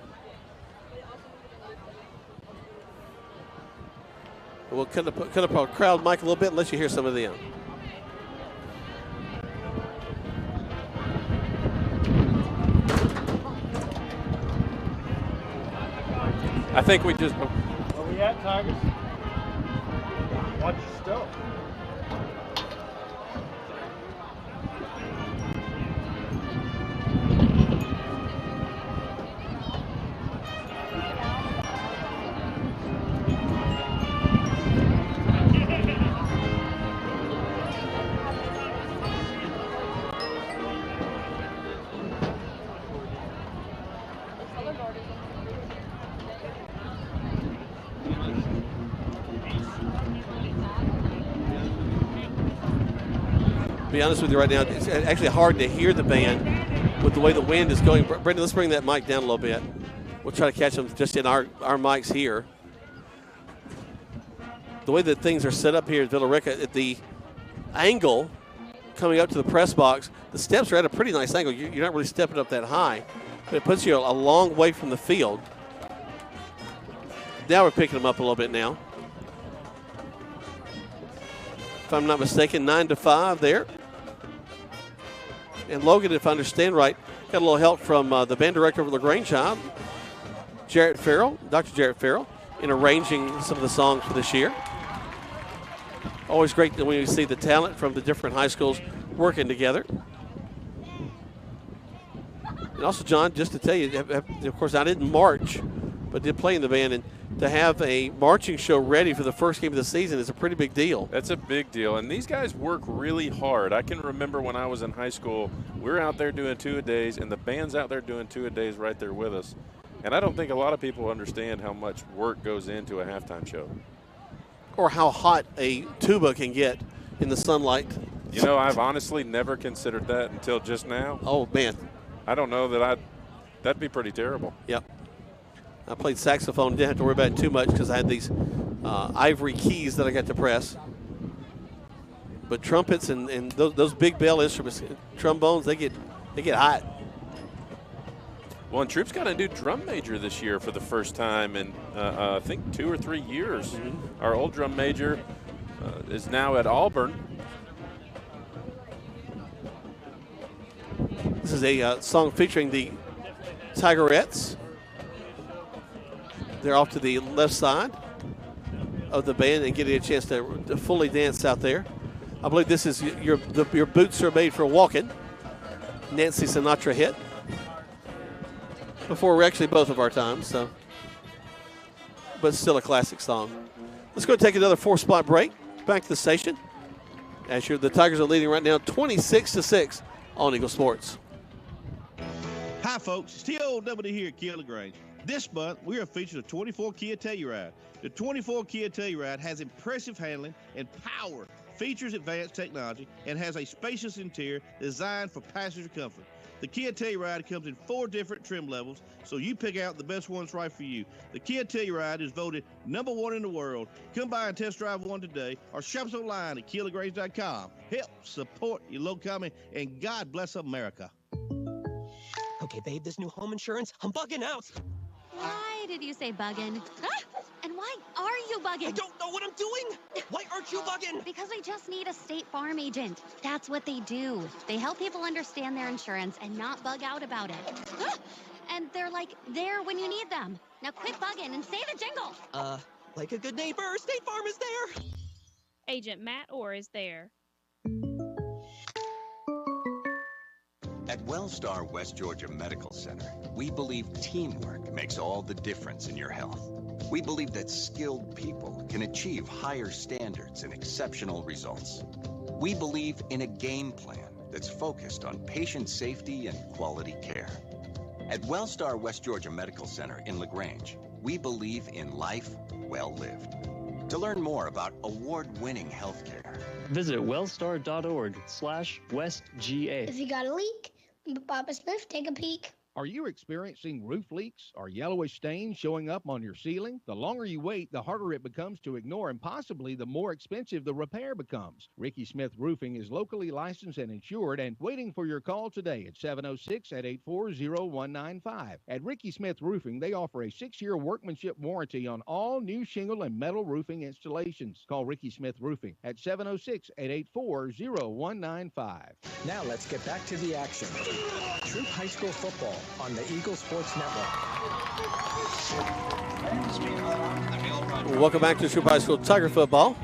We'll cut up our crowd mic a little bit and let you hear some of them. I think we just... Where we at, Tigers? Watch your stuff. To be honest with you right now, it's actually hard to hear the band with the way the wind is going. Brendan, let's bring that mic down a little bit. We'll try to catch them just in our mics here. The way that things are set up here at Villa Rica, at the angle coming up to the press box, the steps are at a pretty nice angle. You're not really stepping up that high, but it puts you a long way from the field. Now we're picking them up a little bit now. If I'm not mistaken, 9-5 there. And Logan, if I understand right, got a little help from the band director of LaGrange, Dr. Jarrett Farrell, in arranging some of the songs for this year. Always great when you see the talent from the different high schools working together. And also, John, just to tell you, of course, I didn't march, but did play in the band, and to have a marching show ready for the first game of the season is a pretty big deal. That's a big deal, and these guys work really hard. I can remember when I was in high school, we were out there doing two-a-days, and the band's out there doing two-a-days right there with us. And I don't think a lot of people understand how much work goes into a halftime show. Or how hot a tuba can get in the sunlight. You know, I've honestly never considered that until just now. Oh, man. I don't know that that'd be pretty terrible. Yep. I played saxophone, didn't have to worry about it too much because I had these ivory keys that I got to press. But trumpets and those big bell instruments, trombones, they get hot. Well, and Troup's got a new drum major this year for the first time in, I think, 2 or 3 years. Mm-hmm. Our old drum major is now at Auburn. This is a song featuring the Tigerettes. They're off to the left side of the band and getting a chance to fully dance out there. I believe this is your boots are made for walking. Nancy Sinatra hit. Before actually both of our times, so, but still a classic song. Let's go take another 4-spot break. Back to the station. The Tigers are leading right now 26-6 on Eagle Sports. Hi, folks. It's TOW here at Kia LaGrange. This month, we are featuring a 24 Kia Telluride. The 24 Kia Telluride has impressive handling and power, features advanced technology, and has a spacious interior designed for passenger comfort. The Kia Telluride comes in 4 different trim levels, so you pick out the best ones right for you. The Kia Telluride is voted #1 in the world. Come by and test drive one today or shop us online at KiaLaGrange.com. Help support your local economy, and God bless America. Okay, babe, this new home insurance, I'm bugging out. Why did you say bugging? Huh? And why are you bugging? I don't know what I'm doing. Why aren't you bugging? Because we just need a State Farm agent. That's what they do. They help people understand their insurance and not bug out about it. Huh? And they're like there when you need them. Now quit bugging and say the jingle. Like a good neighbor, State Farm is there. Agent Matt Orr is there. At Wellstar West Georgia Medical Center, we believe teamwork makes all the difference in your health. We believe that skilled people can achieve higher standards and exceptional results. We believe in a game plan that's focused on patient safety and quality care. At Wellstar West Georgia Medical Center in LaGrange, we believe in life well lived. To learn more about award-winning healthcare, visit wellstar.org/westga. If you got a leak, Papa Smith, take a peek. Are you experiencing roof leaks or yellowish stains showing up on your ceiling? The longer you wait, the harder it becomes to ignore, and possibly the more expensive the repair becomes. Ricky Smith Roofing is locally licensed and insured and waiting for your call today at 706-884-0195. At Ricky Smith Roofing, they offer a 6-year workmanship warranty on all new shingle and metal roofing installations. Call Ricky Smith Roofing at 706-884-0195. Now let's get back to the action. Troup High School football on the Eagle Sports Network. Welcome back to Troup High School Tiger football.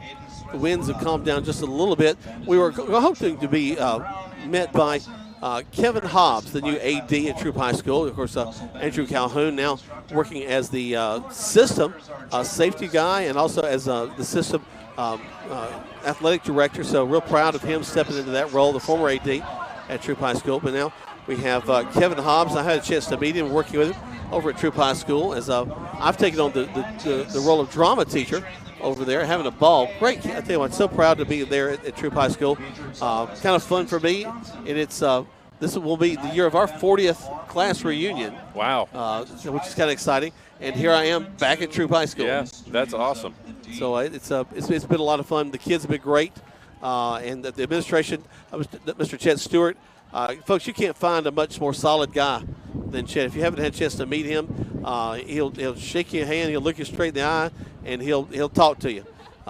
The winds have calmed down just a little bit. We were hoping to be met by Kevin Hobbs, the new AD at Troup High School. Of course, Andrew Calhoun now working as the system safety guy and also as the system athletic director. So real proud of him stepping into that role, the former AD at Troup High School. But now we have Kevin Hobbs. I had a chance to meet him, working with him over at Troup High School, as I've taken on the role of drama teacher over there, having a ball. Great. I tell you what, I'm so proud to be there at Troup High School. Kind of fun for me, and it's this will be the year of our 40th class reunion. Wow. Which is kind of exciting. And here I am back at Troup High School. Yeah, that's awesome. So it's been a lot of fun. The kids have been great. And the administration, Mr. Chet Stewart, folks, you can't find a much more solid guy than Chet. If you haven't had a chance to meet him, he'll shake your hand, he'll look you straight in the eye, and he'll talk to you.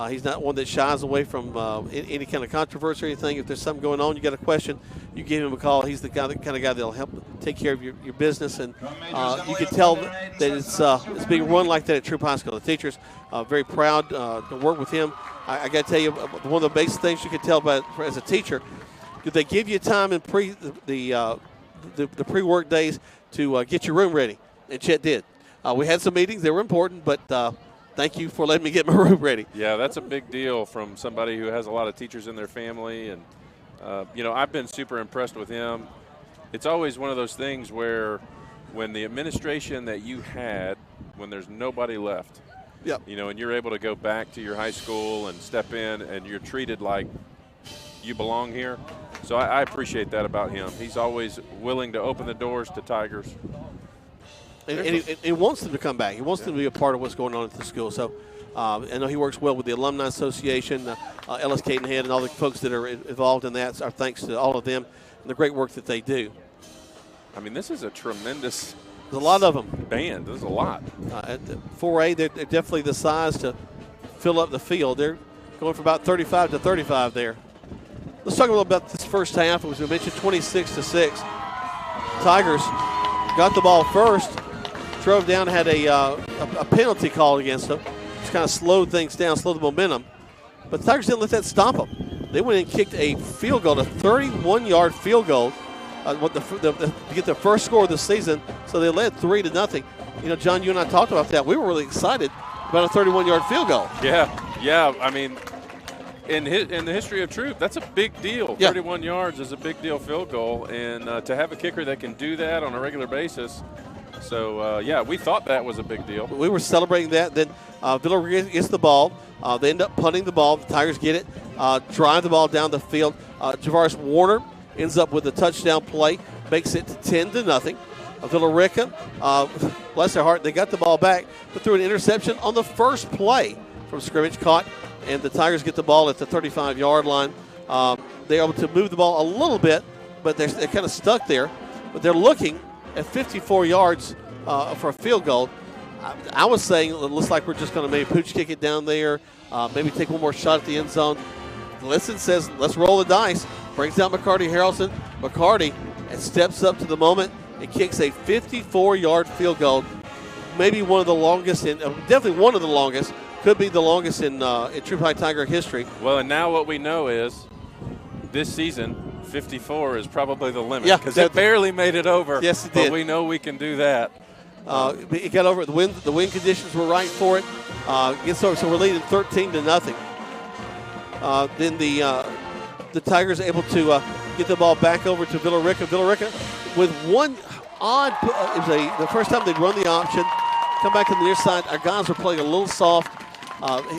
He's not one that shies away from any kind of controversy or anything. If there's something going on, you got a question, you give him a call. He's the kind of guy that'll help take care of your business, and you can tell that it's being run like that at Troup High School. The teachers are very proud to work with him. I got to tell you, one of the basic things you can tell about as a teacher, did they give you time in the pre-work days to get your room ready? And Chet did. We had some meetings; they were important, but thank you for letting me get my room ready. Yeah, that's a big deal from somebody who has a lot of teachers in their family. And, I've been super impressed with him. It's always one of those things where when the administration that you had, when there's nobody left, yep. And you're able to go back to your high school and step in and you're treated like you belong here. So I appreciate that about him. He's always willing to open the doors to Tigers. And he wants them to come back. He wants them to be a part of what's going on at the school. So I know he works well with the Alumni Association, Ellis Cadenhead, and all the folks that are involved in that. Our thanks to all of them and the great work that they do. I mean, this is a tremendous There's a lot of them. Band. There's a lot. At the 4A, they're definitely the size to fill up the field. They're going for about 35 to 35 there. Let's talk a little about this first half. As we mentioned, 26-6. Tigers got the ball first, drove down, had a penalty called against them. Just kind of slowed things down, slowed the momentum. But the Tigers didn't let that stop them. They went and kicked a field goal, a 31-yard field goal, to get their first score of the season. So they led 3-0. You know, John, you and I talked about that. We were really excited about a 31-yard field goal. Yeah. I mean, in the history of Troup, that's a big deal. Yeah. 31 yards is a big deal field goal, and to have a kicker that can do that on a regular basis. So, we thought that was a big deal. We were celebrating that. Then Villa gets the ball. They end up punting the ball. The Tigers get it, drive the ball down the field. Javaris Warner ends up with a touchdown play, makes it 10-0. Villa Rica, bless their heart, they got the ball back, but threw an interception on the first play from scrimmage, caught, and the Tigers get the ball at the 35-yard line. They're able to move the ball a little bit, but they're kind of stuck there. But they're looking at 54 yards for a field goal. I was saying it looks like we're just going to maybe pooch kick it down there, maybe take one more shot at the end zone. Liston says, let's roll the dice. Brings out McCarty Harrelson. McCarty steps up to the moment and kicks a 54-yard field goal. Maybe one of the longest, definitely one of the longest. Could be the longest in Troup High Tiger history. Well, and now what we know is this season, 54 is probably the limit. Yeah, because it barely made it over. Yes, it did. But we know we can do that. It got over. The wind conditions were right for it. So we're leading 13-0. Then the Tigers able to get the ball back over to Villa Rica. Villa Rica with one odd. It was the first time they'd run the option. Come back to the near side. Our guys were playing a little soft.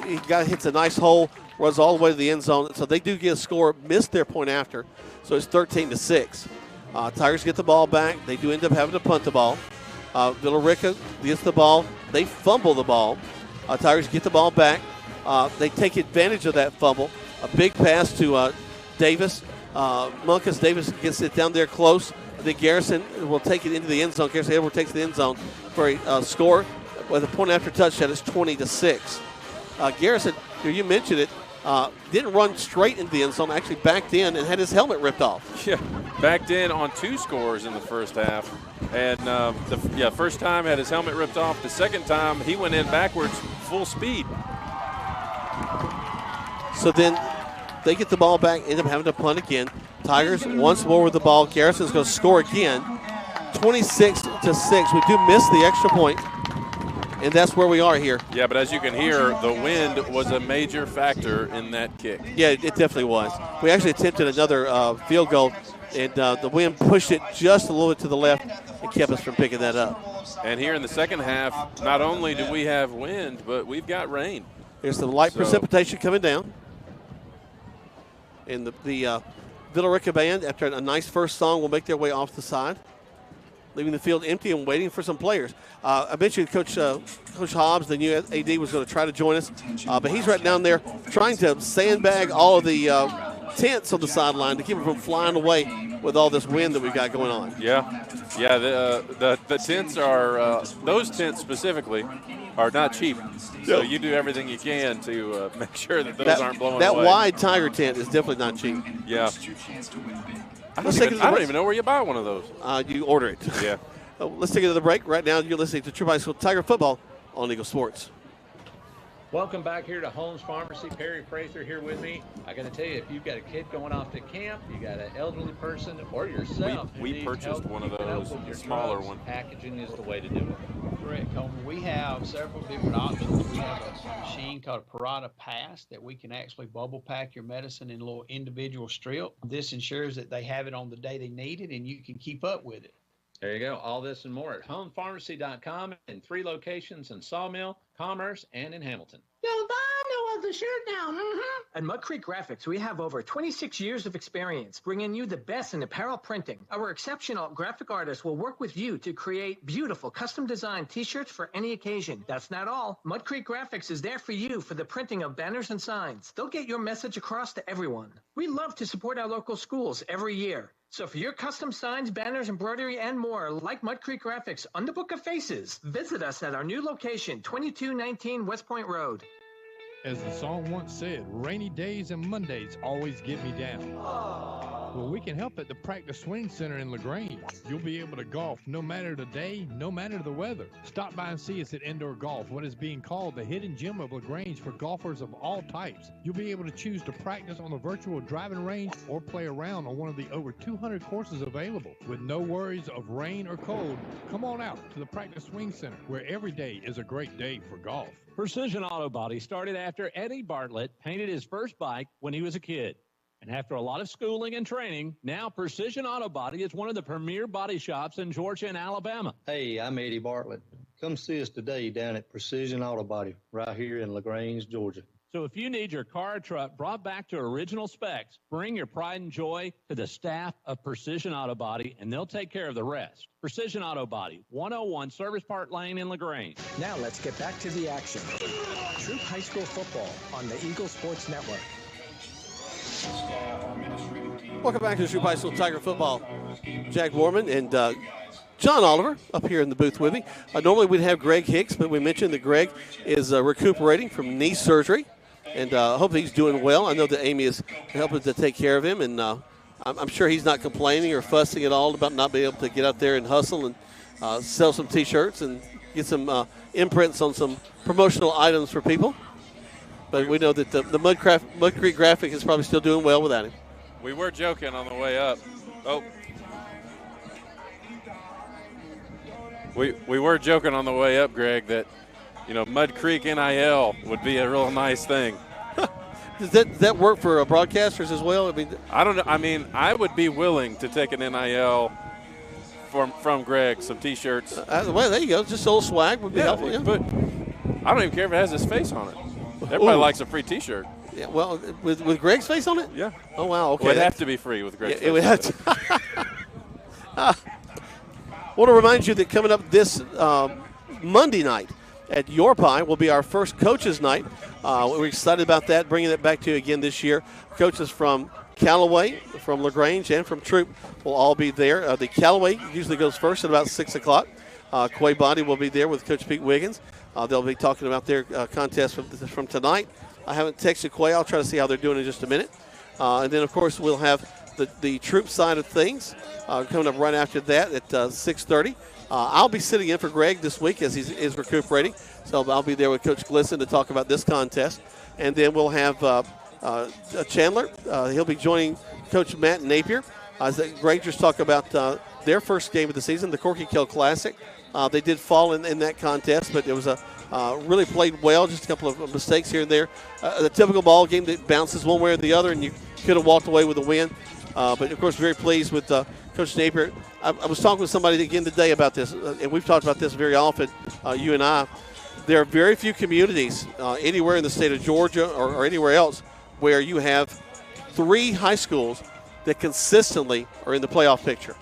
He hits a nice hole, runs all the way to the end zone. So they do get a score. Missed their point after. So it's 13-6. Tigers get the ball back. They do end up having to punt the ball. Villa Rica gets the ball. They fumble the ball. Tigers get the ball back. They take advantage of that fumble. A big pass to Davis. Munkus Davis gets it down there close. Then Garrison will take it into the end zone. Garrison Edward takes the end zone for a score with a point after touchdown. It's 20-6. Garrison, you mentioned it, didn't run straight into the end zone. Actually backed in and had his helmet ripped off. Yeah, backed in on 2 scores in the first half. And first time had his helmet ripped off. The second time he went in backwards, full speed. So then they get the ball back, end up having to punt again. Tigers once more with the ball. Garrison's going to score again. 26-6. We do miss the extra point, and that's where we are here. Yeah, but as you can hear, the wind was a major factor in that kick. Yeah, it definitely was. We actually attempted another field goal, and the wind pushed it just a little bit to the left and kept us from picking that up. And here in the second half, not only do we have wind, but we've got rain. There's some light precipitation coming down. And the Villa Rica band, after a nice first song, will make their way off the side, leaving the field empty and waiting for some players. I mentioned Coach Hobbs, the new AD, was going to try to join us, but he's right down there trying to sandbag all of the tents on the sideline to keep them from flying away with all this wind that we've got going on. Yeah. The tents are those tents specifically are not cheap. So you do everything you can to make sure that those aren't blowing away. That wide Tiger tent is definitely not cheap. Yeah. I don't even know where you buy one of those. You order it. Yeah. Let's take it to the break. Right now, you're listening to Troup High School Tiger Football on Eagle Sports. Welcome back here to Holmes Pharmacy. Perry Prather here with me. I got to tell you, if you've got a kid going off to camp, you got an elderly person, or yourself, we purchased one of those, a smaller one. Packaging is the way to do it. Correct, Homer. We have several different options. We have a machine called a Parata Pass that we can actually bubble pack your medicine in a little individual strip. This ensures that they have it on the day they need it, and you can keep up with it. There you go. All this and more at homepharmacy.com in 3 locations in Sawmill, Commerce, and in Hamilton. Yo, I know of the shirt now. At Mud Creek Graphics, we have over 26 years of experience bringing you the best in apparel printing. Our exceptional graphic artists will work with you to create beautiful custom-designed T-shirts for any occasion. That's not all. Mud Creek Graphics is there for you for the printing of banners and signs. They'll get your message across to everyone. We love to support our local schools every year. So for your custom signs, banners, embroidery, and more, like Mud Creek Graphics on the Book of Faces, visit us at our new location, 2219 West Point Road. As the song once said, rainy days and Mondays always get me down. Well, we can help at the Practice Swing Center in LaGrange. You'll be able to golf no matter the day, no matter the weather. Stop by and see us at Indoor Golf, what is being called the hidden gem of LaGrange for golfers of all types. You'll be able to choose to practice on the virtual driving range or play around on one of the over 200 courses available. With no worries of rain or cold, come on out to the Practice Swing Center, where every day is a great day for golf. Precision Auto Body started after Eddie Bartlett painted his first bike when he was a kid. And after a lot of schooling and training, now Precision Auto Body is one of the premier body shops in Georgia and Alabama. Hey, I'm Eddie Bartlett. Come see us today down at Precision Auto Body right here in LaGrange, Georgia. So if you need your car or truck brought back to original specs, bring your pride and joy to the staff of Precision Auto Body, and they'll take care of the rest. Precision Auto Body, 101 Service Park Lane in LaGrange. Now let's get back to the action. Troup High School football on the Eagle Sports Network. Welcome back to the Troup High School Tiger Football. Jack Warman and John Oliver up here in the booth with me. Normally we'd have Greg Hicks, but we mentioned that Greg is recuperating from knee surgery, and hope he's doing well. I know that Amy is helping to take care of him, and I'm sure he's not complaining or fussing at all about not being able to get out there and hustle and sell some T-shirts and get some imprints on some promotional items for people. But we know that the Mud Creek Graphic is probably still doing well without him. We were joking on the way up. Oh. We were joking on the way up, Greg, that, Mud Creek NIL would be a real nice thing. Does that work for broadcasters as well? I don't know. I mean, I would be willing to take an NIL from Greg, some T-shirts. Well, there you go. Just a little swag would be helpful. Yeah. But I don't even care if it has his face on it. Everybody likes a free T-shirt. Yeah, well, with Greg's face on it? Yeah. Oh, wow. Okay. It would have to be free with Greg's face. It would have to. I want to remind you that coming up this Monday night at Your Pie will be our first coaches night. We're excited about that, bringing it back to you again this year. Coaches from Callaway, from LaGrange, and from Troup will all be there. The Callaway usually goes first at about 6 o'clock. Quay Body will be there with Coach Pete Wiggins. They'll be talking about their contest from tonight. I haven't texted Quay. I'll try to see how they're doing in just a minute. And then, of course, we'll have the Troup side of things coming up right after that at 6:30. I'll be sitting in for Greg this week as he's recuperating. So I'll be there with Coach Glisson to talk about this contest. And then we'll have Chandler. He'll be joining Coach Matt Napier as the Rangers talk about their first game of the season, the Corky Kill Classic. They did fall in that contest, but it was really played well, just a couple of mistakes here and there. The typical ball game that bounces one way or the other, and you could have walked away with a win. But, of course, very pleased with Coach Napier. I was talking with somebody again today about this, and we've talked about this very often, you and I. There are very few communities anywhere in the state of Georgia or anywhere else where you have 3 high schools that consistently are in the playoff picture.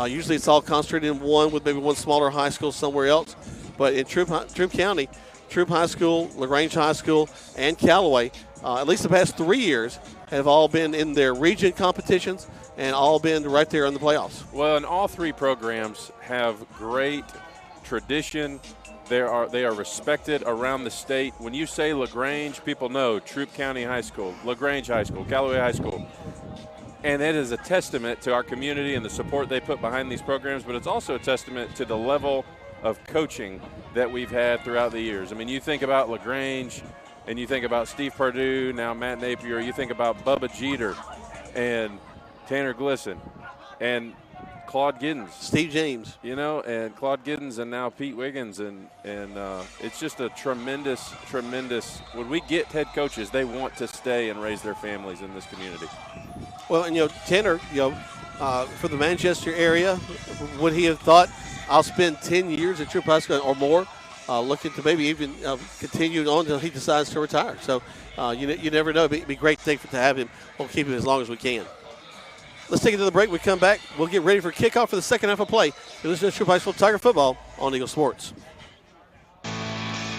Usually it's all concentrated in one with maybe one smaller high school somewhere else. But in Troup County, Troup High School, LaGrange High School, and Callaway, at least the past 3 years, have all been in their region competitions and all been right there in the playoffs. Well, and all three programs have great tradition. They are respected around the state. When you say LaGrange, people know Troup County High School, LaGrange High School, Callaway High School. And it is a testament to our community and the support they put behind these programs, but it's also a testament to the level of coaching that we've had throughout the years. I mean, you think about LaGrange and you think about Steve Perdue, now Matt Napier, you think about Bubba Jeter and Tanner Glisson and Claude Giddens. Steve James. You know, and Claude Giddens and now Pete Wiggins. And it's just a tremendous, when we get head coaches, they want to stay and raise their families in this community. Well, and, Tanner, for the Manchester area, would he have thought, I'll spend 10 years at Troup High School or more, looking to maybe even continue on until he decides to retire. So you never know. It'd be a great thing to have him. We'll keep him as long as we can. Let's take it to the break. We come back. We'll get ready for kickoff for the second half of play. You're listening to Troup High School Tiger Football on Eagle Sports.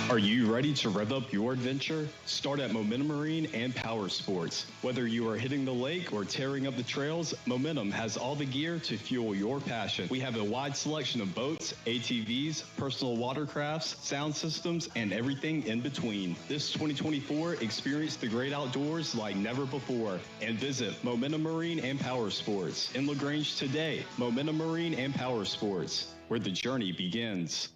Are you ready to rev up your adventure? Start at Momentum Marine and Power Sports. Whether you are hitting the lake or tearing up the trails, Momentum has all the gear to fuel your passion. We have a wide selection of boats, ATVs, personal watercrafts, sound systems, and everything in between. This 2024, experience the great outdoors like never before and visit Momentum Marine and Power Sports in LaGrange today. Momentum Marine and Power Sports, where the journey begins.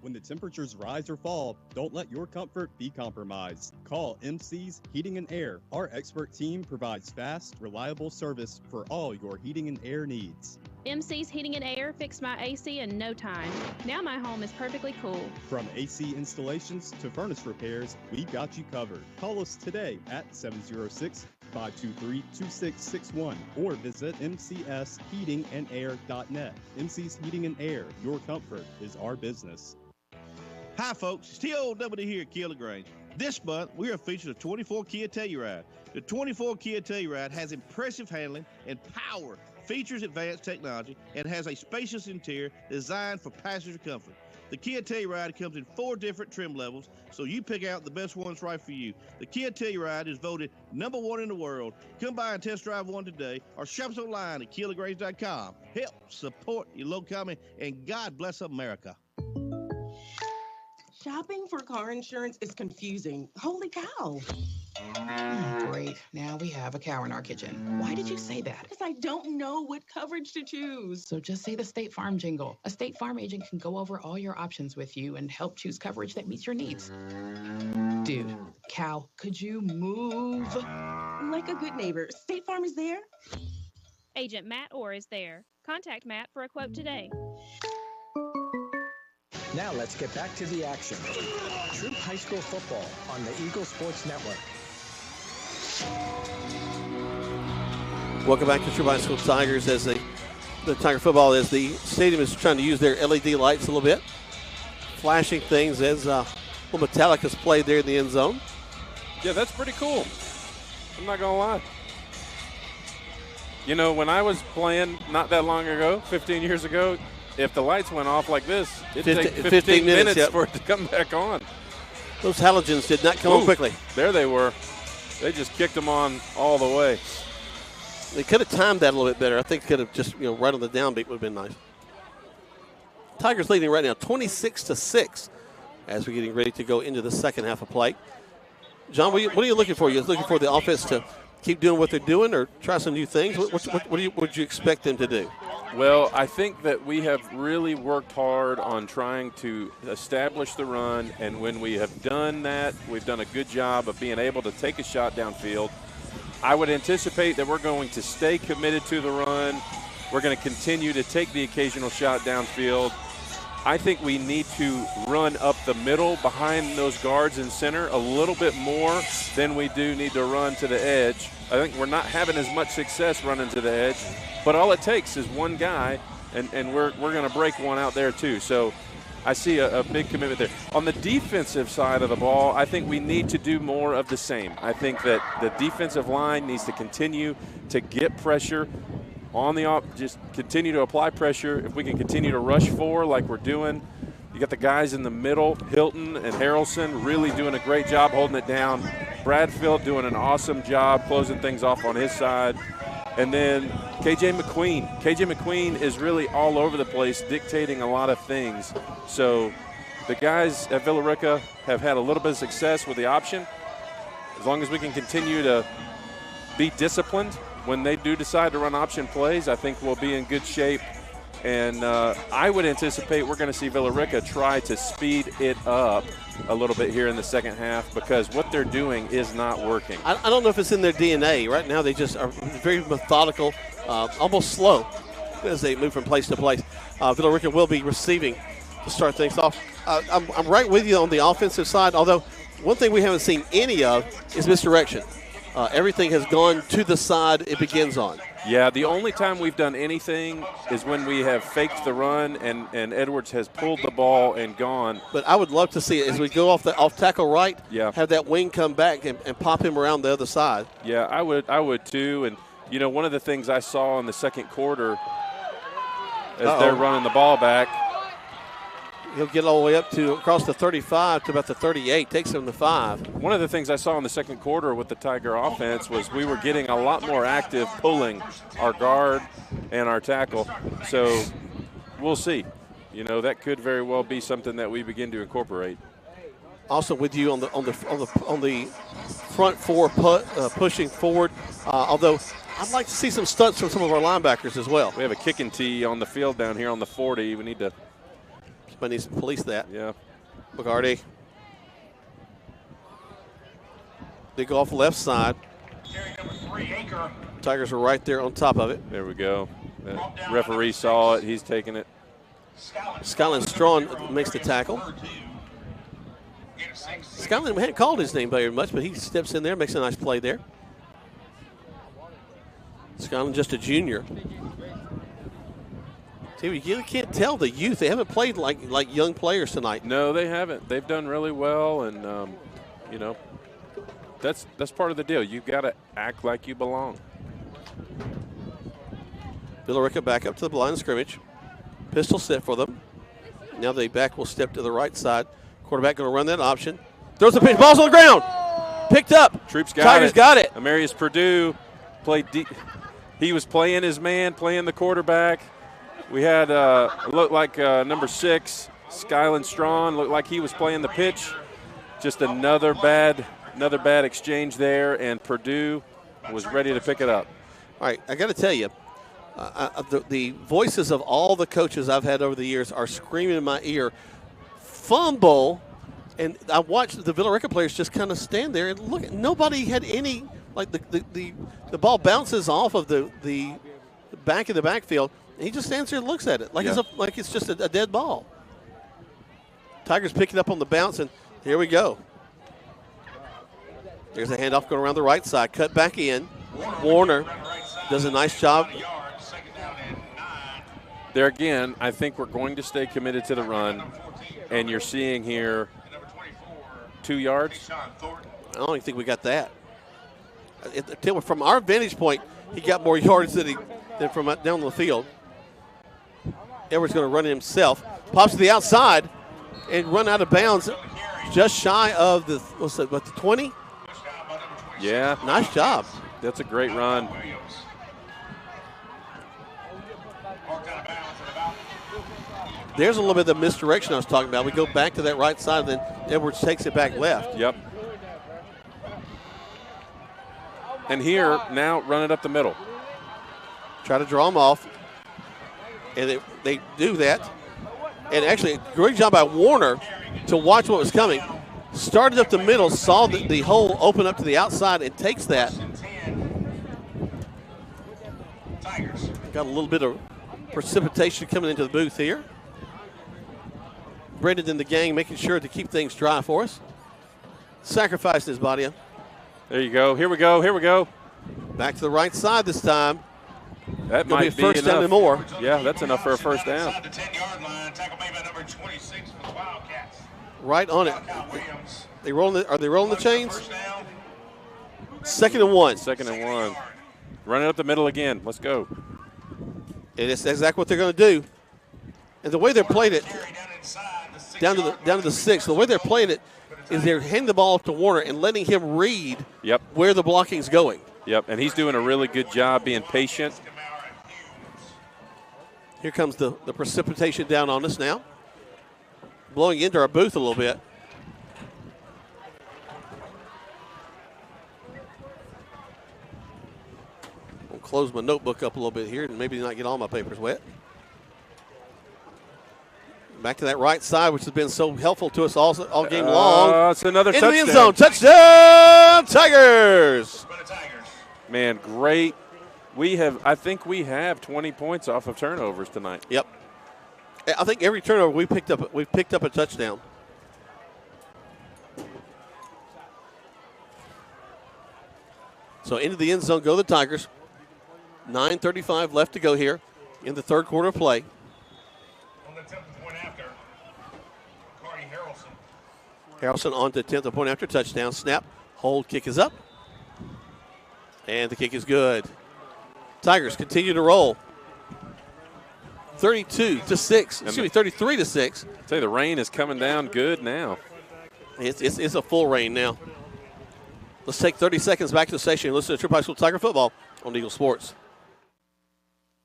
When the temperatures rise or fall, don't let your comfort be compromised. Call MC's Heating and Air. Our expert team provides fast, reliable service for all your heating and air needs. MC's Heating and Air fixed my AC in no time. Now my home is perfectly cool. From AC installations to furnace repairs, we've got you covered. Call us today at 706-523-2661 or visit mcsheatingandair.net. MC's Heating and Air, your comfort is our business. Hi, folks. It's TOW here at Kia LaGrange. This month, we are featuring a 24 Kia Telluride. The 24 Kia Telluride has impressive handling and power, features advanced technology, and has a spacious interior designed for passenger comfort. The Kia Telluride comes in 4 different trim levels, so you pick out the best ones right for you. The Kia Telluride is voted #1 in the world. Come by and test drive one today or shop us online at KiaLaGrange.com. Help support your local economy, and God bless America. Shopping for car insurance is confusing. Holy cow. Great. Now we have a cow in our kitchen. Why did you say that? Because I don't know what coverage to choose. So just say the State Farm jingle. A State Farm agent can go over all your options with you and help choose coverage that meets your needs. Dude, cow, could you move? Like a good neighbor, State Farm is there. Agent Matt Orr is there. Contact Matt for a quote today. Now let's get back to the action. Troup High School football on the Eagle Sports Network. Welcome back to Troup High School Tigers as the Tiger football, as the stadium is trying to use their LED lights a little bit. Flashing things as little Metallica's played there in the end zone. Yeah, that's pretty cool. I'm not going to lie. You know, when I was playing not that long ago, 15 years ago, if the lights went off like this, it'd take 15 minutes yep. for it to come back on. Those halogens did not come on quickly. There they were. They just kicked them on all the way. They could have timed that a little bit better. I think could have just, right on the downbeat would have been nice. Tigers leading right now 26-6 as we're getting ready to go into the second half of play. John, what are you looking for? You're looking for the offense to keep doing what they're doing or try some new things? What would you expect them to do? Well, I think that we have really worked hard on trying to establish the run, and when we have done that, we've done a good job of being able to take a shot downfield. I would anticipate that we're going to stay committed to the run. We're going to continue to take the occasional shot downfield. I think we need to run up the middle behind those guards in center a little bit more than we do need to run to the edge. I think we're not having as much success running to the edge, but all it takes is one guy, and we're going to break one out there too. So I see a big commitment there. On the defensive side of the ball, I think we need to do more of the same. I think that the defensive line needs to continue to get pressure on the just continue to apply pressure. If we can continue to rush 4 like we're doing, you got the guys in the middle, Hilton and Harrelson, really doing a great job holding it down. Bradfield doing an awesome job closing things off on his side. And then KJ McQueen. KJ McQueen is really all over the place, dictating a lot of things. So the guys at Villa Rica have had a little bit of success with the option. As long as we can continue to be disciplined when they do decide to run option plays, I think we'll be in good shape. And I would anticipate we're going to see Villa Rica try to speed it up a little bit here in the second half, because what they're doing is not working. I don't know if it's in their DNA. Right now they just are very methodical, almost slow as they move from place to place. Villa Rica will be receiving to start things off. I'm right with you on the offensive side, although one thing we haven't seen any of is misdirection. Everything has gone to the side it begins on. Yeah, the only time we've done anything is when we have faked the run and Edwards has pulled the ball and gone. But I would love to see it as we go off tackle right, yeah, have that wing come back and pop him around the other side. Yeah, I would too. And, you know, one of the things I saw in the second quarter as they're running the ball back. He'll get all the way up to across the 35 to about the 38, takes him to 5. One of the things I saw in the second quarter with the Tiger offense was we were getting a lot more active pulling our guard and our tackle. So we'll see. You know, that could very well be something that we begin to incorporate. Also with you on the front 4 pushing forward, although I'd like to see some stunts from some of our linebackers as well. We have a kicking tee on the field down here on the 40. We need to – somebody needs to police that. Yeah. McCarty. They go off left side. Tigers are right there on top of it. There we go. The referee saw it. He's taking it. Skyland Strawn makes the tackle. Skyland hadn't called his name very much, but he steps in there, makes a nice play there. Skyland just a junior. See, you can't tell the youth. They haven't played like young players tonight. No, they haven't. They've done really well, and, you know, that's part of the deal. You've got to act like you belong. Villa Rica back up to the line of scrimmage. Pistol set for them. Now the back will step to the right side. Quarterback going to run that option. Throws the pitch. Ball's on the ground. Picked up. Troup's got Tigers it. got it. Amarius Purdue played deep. He was playing his man, playing the quarterback. We had looked like number 6, Skyland Strawn, looked like he was playing the pitch. Just another bad exchange there, and Purdue was ready to pick it up. All right, I got to tell you, the voices of all the coaches I've had over the years are screaming in my ear, fumble, and I watched the Villa Rica players just kind of stand there and look. Nobody had any, like the ball bounces off of the back of the backfield. He just stands there and looks at it like it's just a dead ball. Tigers pick it up on the bounce, and here we go. There's a handoff going around the right side. Cut back in. Warner does a nice job. There again, I think we're going to stay committed to the run, and you're seeing here 2 yards. I don't even think we got that. From our vantage point, he got more yards than from down the field. Edwards going to run it himself. Pops to the outside and run out of bounds just shy of the 20? Yeah. Nice job. That's a great run. There's a little bit of the misdirection I was talking about. We go back to that right side, then Edwards takes it back left. Yep. And here, now run it up the middle. Try to draw them off. And they do that. And actually, a great job by Warner to watch what was coming. Started up the middle, saw the hole open up to the outside, and takes that. Got a little bit of precipitation coming into the booth here. Brendan and the gang making sure to keep things dry for us. Sacrificed his body. There you go. Here we go. Here we go. Back to the right side this time. That might be first down and more. Yeah, that's enough for a first down. Right on it. Are they rolling the chains? 2nd and 1. 2nd and 1. Running up the middle again. Let's go. And it's exactly what they're going to do. And the way they're playing it, down to the 6, the way they're playing it is they're handing the ball to Warner and letting him read where the blocking's going. Yep, and he's doing a really good job being patient. Here comes the precipitation down on us now. Blowing into our booth a little bit. I'll close my notebook up a little bit here and maybe not get all my papers wet. Back to that right side, which has been so helpful to us all game long. It's another touchdown. In the end zone. Touchdown, Tigers. Man, great. I think we have 20 points off of turnovers tonight. Yep. I think every turnover we've picked up a touchdown. So into the end zone go the Tigers. 9:35 left to go here in the third quarter of play. Harrelson on to 10th point after touchdown. Snap, hold, kick is up. And the kick is good. Tigers continue to roll. 33 to 6. I'd say the rain is coming down good now. It's a full rain now. Let's take 30 seconds back to the station and listen to Troup High School Tiger football on Eagle Sports.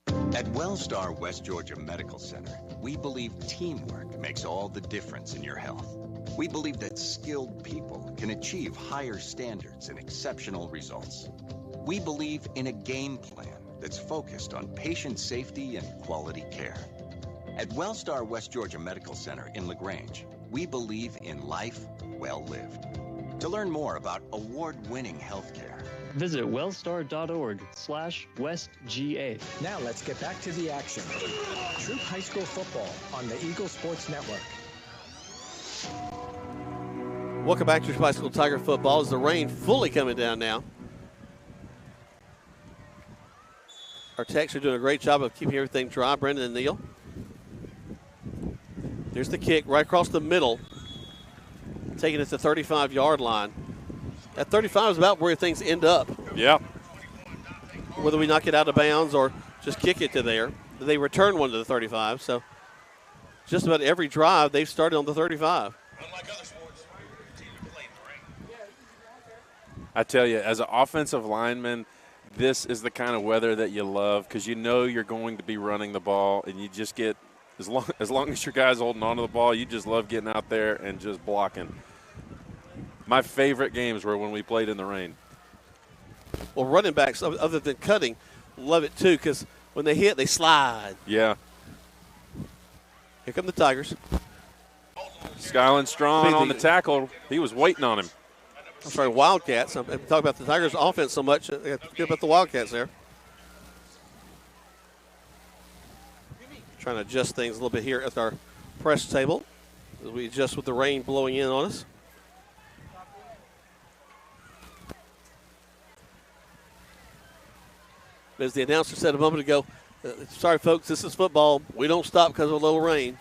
At Wellstar West Georgia Medical Center, we believe teamwork makes all the difference in your health. We believe that skilled people can achieve higher standards and exceptional results. We believe in a game plan that's focused on patient safety and quality care. At Wellstar West Georgia Medical Center in LaGrange, we believe in life well lived. To learn more about award-winning healthcare, visit wellstar.org/WestGA. Now let's get back to the action. Troup High School football on the Eagle Sports Network. Welcome back to Troup High School Tiger football as the rain fully coming down now. Our techs are doing a great job of keeping everything dry, Brendan and Neil. There's the kick right across the middle, taking it to the 35-yard line. That 35 is about where things end up. Yeah. Whether we knock it out of bounds or just kick it to there. They return one to the 35, so just about every drive they've started on the 35. I tell you, as an offensive lineman, this is the kind of weather that you love because you know you're going to be running the ball, and you just get as long as your guy's holding onto the ball, you just love getting out there and just blocking. My favorite games were when we played in the rain. Well, running backs, other than cutting, love it too because when they hit, they slide. Yeah. Here come the Tigers. Skyland Strong on the tackle. He was waiting on him. I'm sorry, Wildcats. I'm talking about the Tigers' offense so much. Good about the Wildcats there. Trying to adjust things a little bit here at our press table as we adjust with the rain blowing in on us. As the announcer said a moment ago, sorry, folks, this is football. We don't stop because of a little rain.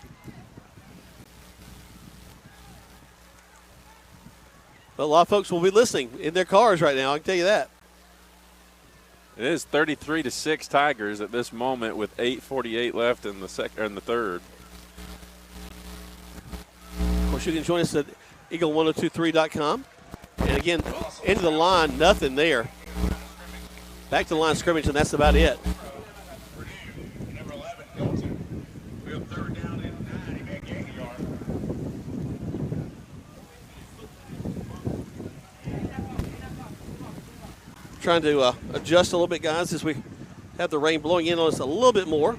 But a lot of folks will be listening in their cars right now, I can tell you that. It is 33-6 Tigers at this moment with 8:48 left in the third. Of course, you can join us at eagle1023.com. And again, into the line, nothing there. Back to the line of scrimmage, and that's about it. Trying to adjust a little bit, guys, as we have the rain blowing in on us a little bit more.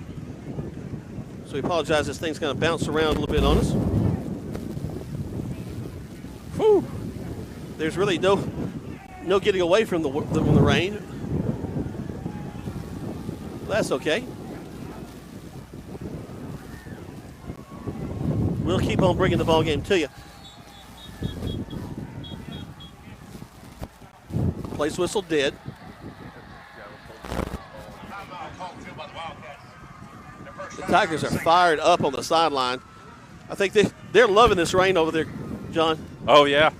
So we apologize as things kind of bounce around a little bit on us. Whew. There's really no getting away from the rain. That's okay. We'll keep on bringing the ball game to you. Place whistle dead. The Tigers are fired up on the sideline. I think they're loving this rain over there John? Oh, yeah.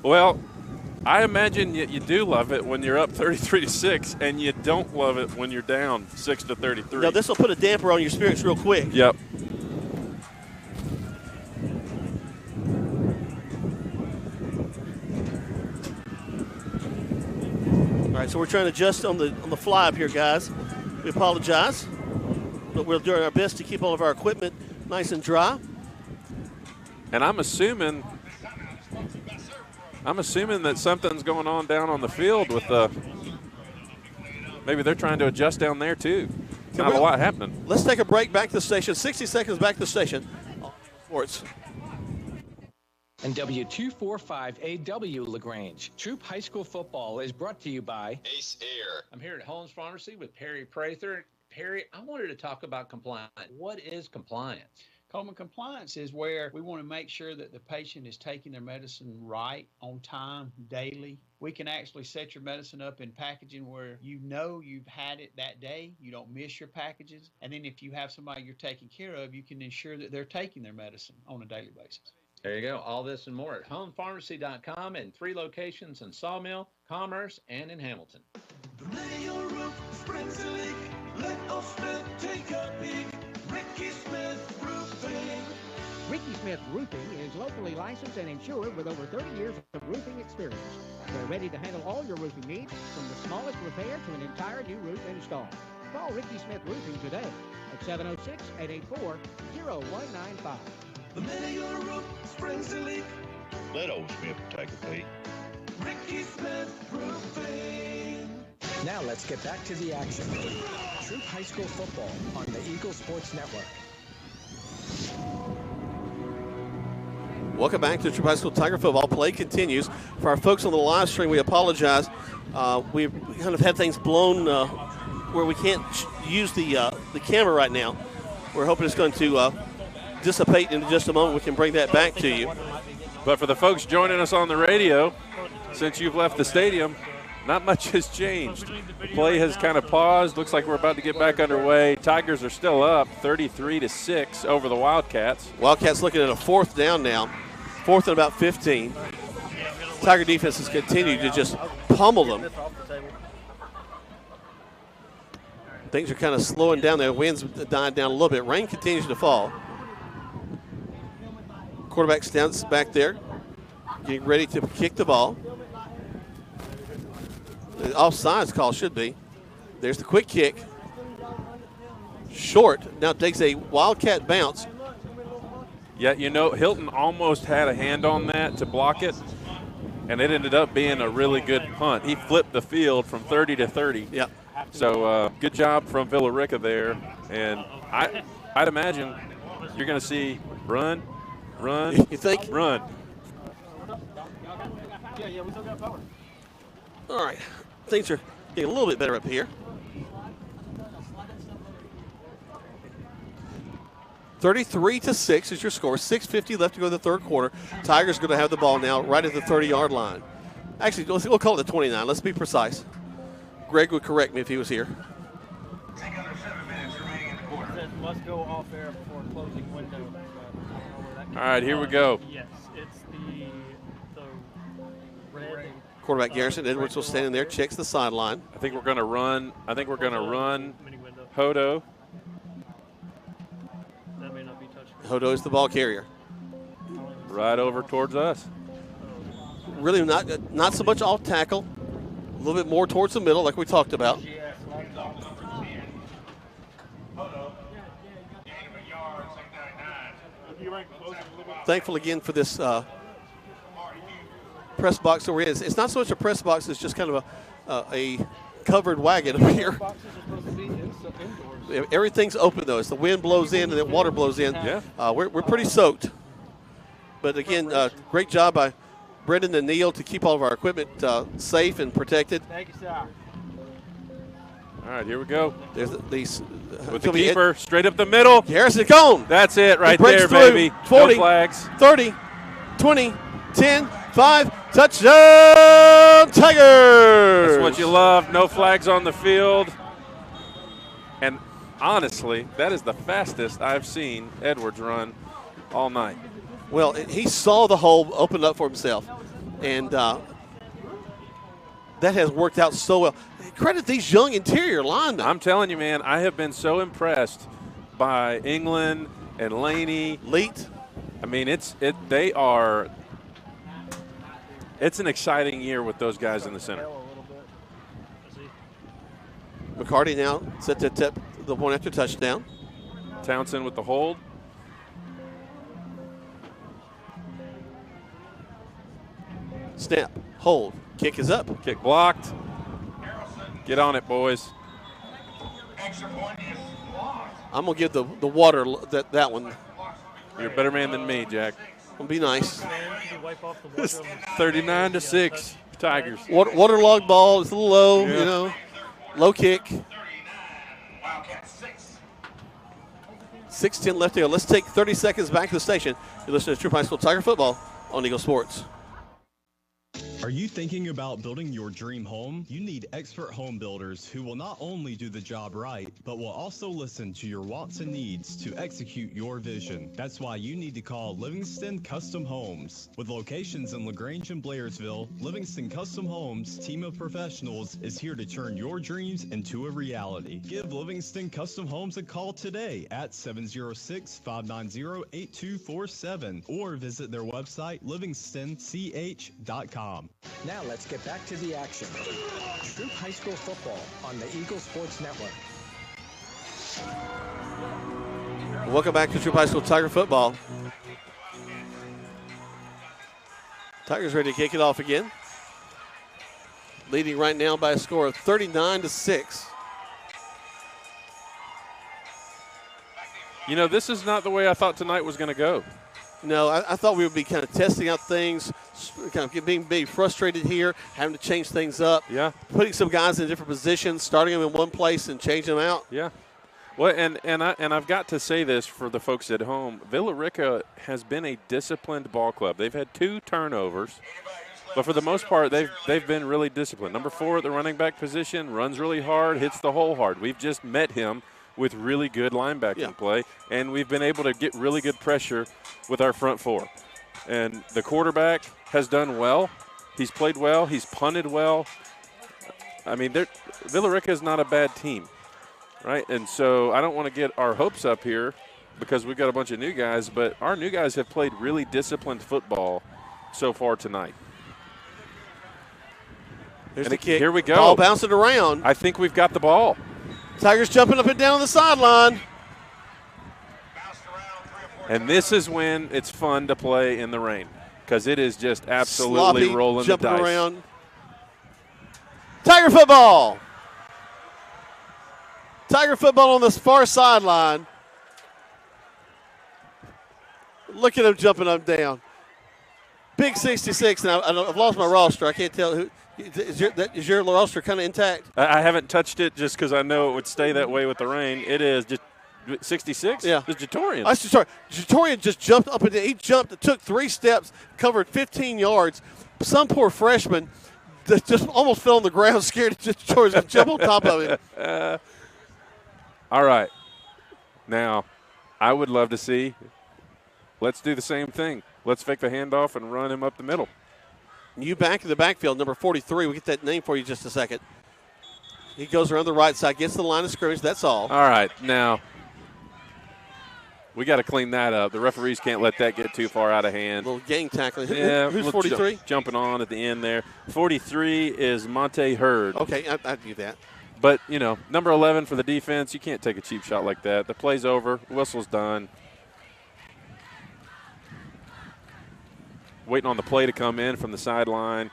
Well, I imagine you do love it when you're up 33-6, and you don't love it when you're down 6-33. No, this will put a damper on your spirits real quick. Yep. All right, so we're trying to adjust on the fly up here, guys. We apologize, but we're doing our best to keep all of our equipment nice and dry. And I'm assuming that something's going on down on the field with maybe they're trying to adjust down there too. Not a lot happening. Let's take a break back to the station. 60 seconds back to the station. Sports. And W245AW LaGrange. Troup High School football is brought to you by Ace Air. I'm here at Holmes Pharmacy with Perry Prather. Perry, I wanted to talk about compliance. What is compliance? Coleman, compliance is where we want to make sure that the patient is taking their medicine right, on time, daily. We can actually set your medicine up in packaging where you know you've had it that day. You don't miss your packages. And then if you have somebody you're taking care of, you can ensure that they're taking their medicine on a daily basis. There you go. All this and more at homepharmacy.com and 3 locations in Sawmill, Commerce, and in Hamilton. Ricky Smith Roofing is locally licensed and insured with over 30 years of roofing experience. They're ready to handle all your roofing needs, from the smallest repair to an entire new roof install. Call Ricky Smith Roofing today at 706-884-0195. The minute your roof springs a leak, Let old Smith take a peek. Ricky Smith Roofing. Now let's get back to the action. Troup High School football on the Eagle Sports Network. Welcome back to Troup High School Tiger football. Play continues. For our folks on the live stream, we apologize. We kind of had things blown where we can't use the camera right now. We're hoping it's going to dissipate in just a moment. We can bring that back to you. But for the folks joining us on the radio, since you've left the stadium, not much has changed. Play has kind of paused. Looks like we're about to get back underway. Tigers are still up 33-6 over the Wildcats. Wildcats looking at a 4th down now. 4th and about 15. Tiger defense has continued to just pummel them. Things are kind of slowing down there. Wind's dying down a little bit. Rain continues to fall. Quarterback stands back there, getting ready to kick the ball. The offsides call should be. There's the quick kick. Short. Now takes a Wildcat bounce. Yeah, you know, Hilton almost had a hand on that to block it, and it ended up being a really good punt. He flipped the field from 30 to 30. Yep. So good job from Villa Rica there. And I'd imagine you're going to see run, you think? Run. Yeah, we still got power. All right. Things are getting a little bit better up here. 33-6 is your score. 6:50 left to go in the third quarter. Tigers going to have the ball now right at the 30-yard line. Actually, we'll call it the 29. Let's be precise. Greg would correct me if he was here. Must go off air before closing window. All right, here we go. Yes, it's the red. Quarterback Garrison Edwards will stand in there, checks the sideline. I think we're going to run. Hodo. That may not be touched. Hodo is the ball carrier. Right over towards us. Really not so much off tackle. A little bit more towards the middle like we talked about. Thankful again for this press box that we're in. It's not so much a press box, it's just kind of a covered wagon up here. Everything's open though. As the wind blows in and the water blows in, we're pretty soaked. But again, great job by Brendan and Neil to keep all of our equipment safe and protected. Thank you, sir. All right, here we go. There's with the keeper straight up the middle. Harrison Cone. That's it right there, baby. 40, no flags. 30, 20, 10, 5, touchdown Tigers. That's what you love. No flags on the field. And honestly, that is the fastest I've seen Edwards run all night. Well, he saw the hole open up for himself, and that has worked out so well. Credit these young interior linemen. I'm telling you, man, I have been so impressed by England and Laney. Leet. I mean, it's an exciting year with those guys in the center. McCarty now set to tip the point after touchdown. Townsend with the hold. Snap, hold, kick is up. Kick blocked. Get on it, boys. I'm going to give the water that one. You're a better man than me, Jack. I'll be nice. 39-6, Tigers. Waterlogged ball. It's a little low, Yeah. you know. Low kick. 6:10 left to go. Let's take 30 seconds back to the station. You're listening to Troup High School Tiger Football on Eagle Sports. Are you thinking about building your dream home? You need expert home builders who will not only do the job right, but will also listen to your wants and needs to execute your vision. That's why you need to call Livingston Custom Homes. With locations in LaGrange and Blairsville, Livingston Custom Homes' team of professionals is here to turn your dreams into a reality. Give Livingston Custom Homes a call today at 706-590-8247 or visit their website livingstonych.com. Now let's get back to the action. Troup High School football on the Eagle Sports Network. Welcome back to Troup High School Tiger Football. Tigers ready to kick it off again. Leading right now by a score of 39-6. You know, this is not the way I thought tonight was going to go. No, I thought we would be kind of testing out things, kind of being frustrated here, having to change things up. Yeah. Putting some guys in different positions, starting them in one place and changing them out. Yeah. Well, and I've got to say this for the folks at home. Villa Rica has been a disciplined ball club. They've had 2 turnovers, but for the most part, they've been really disciplined. Number 4 at the running back position, runs really hard, hits the hole hard. We've just met him with really good linebacking play, and we've been able to get really good pressure with our front 4. And the quarterback has done well. He's played well. He's punted well. I mean, Villa Rica is not a bad team, right? And so I don't want to get our hopes up here because we've got a bunch of new guys, but our new guys have played really disciplined football so far tonight. Here's the kick. Here we go. Ball bouncing around. I think we've got the ball. Tigers jumping up and down on the sideline. And this is when it's fun to play in the rain because it is just absolutely Sloppy, rolling the dice. Jumping around. Tiger football. Tiger football on this far sideline. Look at him jumping up and down. Big 66, and I've lost my roster. I can't tell who. Is your roster kind of intact? I haven't touched it just because I know it would stay that way with the rain. It is just 66? Yeah. It's Jatorian. Jatorian just jumped up and down. He jumped, it took 3 steps, covered 15 yards. Some poor freshman that just almost fell on the ground scared Jatorian's going to jump on top of him. All right. Now, I would love to see, let's do the same thing. Let's fake the handoff and run him up the middle. You back in the backfield, number 43. We'll get that name for you in just a second. He goes around the right side, gets to the line of scrimmage. That's all. All right. Now, we got to clean that up. The referees can't let that get too far out of hand. A little gang tackling. Yeah, Who's 43? Jumping on at the end there. 43 is Monte Hurd. Okay, I do that. But, you know, number 11 for the defense, you can't take a cheap shot like that. The play's over. Whistle's done. Waiting on the play to come in from the sideline.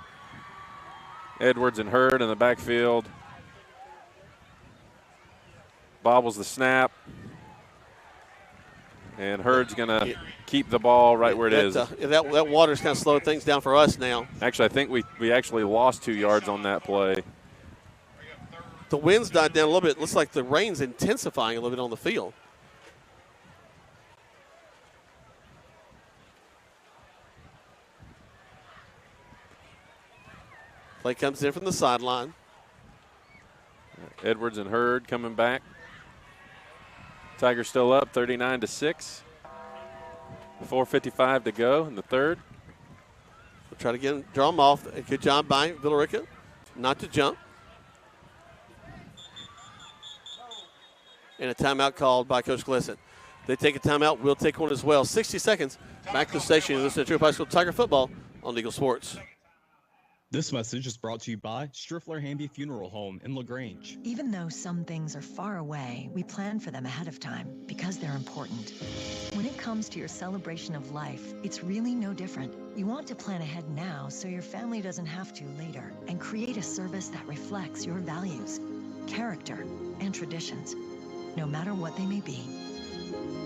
Edwards and Hurd in the backfield. Bobbles the snap. And Hurd's going to keep the ball right where it is. That water's kind of slowed things down for us now. Actually, I think we actually lost 2 yards on that play. The wind's died down a little bit. It looks like the rain's intensifying a little bit on the field. Play comes in from the sideline. Edwards and Hurd coming back. Tigers still up 39-6. 4:55 to go in the third. We'll try to get him, draw him off. Good job by Villarica not to jump. And a timeout called by Coach Glissett. They take a timeout. We'll take one as well. 60 seconds. Back to the station. Listen to Troup High School Tiger football on Eagle Sports. This message is brought to you by Striffler Hamby Funeral Home in LaGrange. Even though some things are far away, we plan for them ahead of time because they're important. When it comes to your celebration of life, it's really no different. You want to plan ahead now so your family doesn't have to later, and create a service that reflects your values, character, and traditions, no matter what they may be.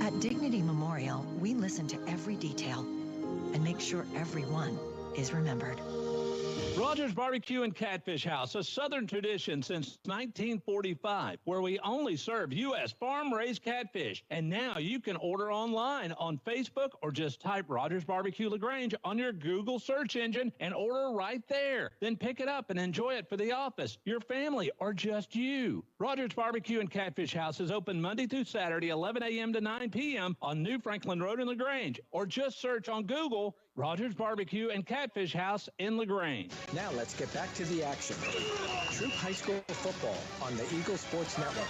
At Dignity Memorial, we listen to every detail and make sure everyone is remembered. Rogers Barbecue and Catfish House, a Southern tradition since 1945, where we only serve U.S. farm-raised catfish. And now you can order online on Facebook or just type Rogers Barbecue LaGrange on your Google search engine and order right there. Then pick it up and enjoy it for the office, your family, or just you. Rogers Barbecue and Catfish House is open Monday through Saturday, 11 a.m. to 9 p.m. on New Franklin Road in LaGrange, or just search on Google Rogers Barbecue and Catfish House in LaGrange. Now let's get back to the action. Troup High School football on the Eagle Sports Network.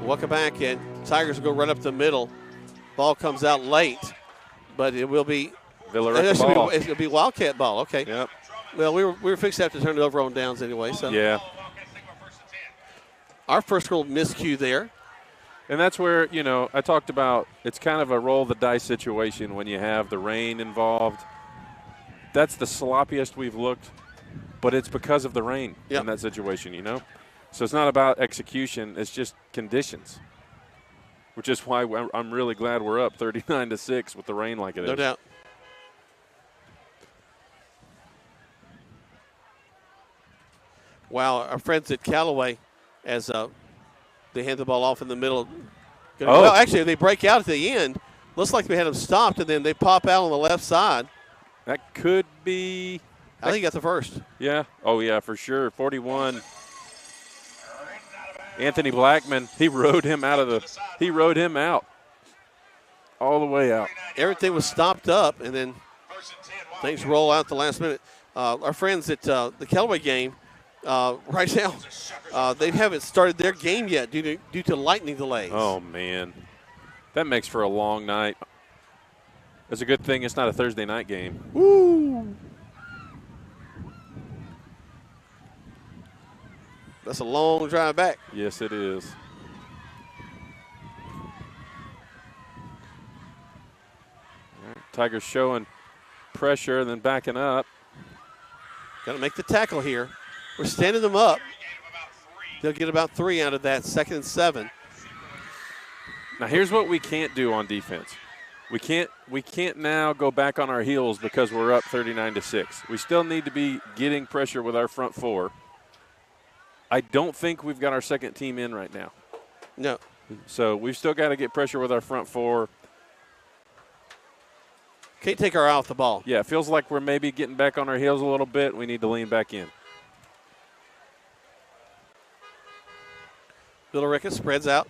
Welcome back, and Tigers will go right up the middle. Ball comes out late, but it will be Villarica ball. It'll be Wildcat ball. Okay. Yep. Well, we were fixed to have to turn it over on downs anyway. So yeah. Our first little miscue there. And that's where, I talked about it's kind of a roll the dice situation when you have the rain involved. That's the sloppiest we've looked, but it's because of the rain in that situation, So it's not about execution, it's just conditions, which is why I'm really glad we're up 39-6 with the rain like it is. No doubt. Wow, our friends at Callaway, as they hand the ball off in the middle. Well, actually, they break out at the end. Looks like we had them stopped, and then they pop out on the left side. That could be. I think he got the first. Yeah. Oh, yeah, for sure. 41. Anthony Blackman, he rode him out all the way out. Everything was stopped up, and then things roll out the last minute. Our friends at the Callaway game, right now, they haven't started their game yet due to lightning delays. Oh, man. That makes for a long night. It's a good thing it's not a Thursday night game. Woo! That's a long drive back. Yes, it is. Tigers showing pressure and then backing up. Got to make the tackle here. We're standing them up. They'll get about 3 out of that, 2nd and 7. Now here's what we can't do on defense. We can't now go back on our heels because we're up 39-6. We still need to be getting pressure with our front four. I don't think we've got our second team in right now. No. So we've still got to get pressure with our front four. Can't take our eye off the ball. Yeah, it feels like we're maybe getting back on our heels a little bit. We need to lean back in. Villarica spreads out.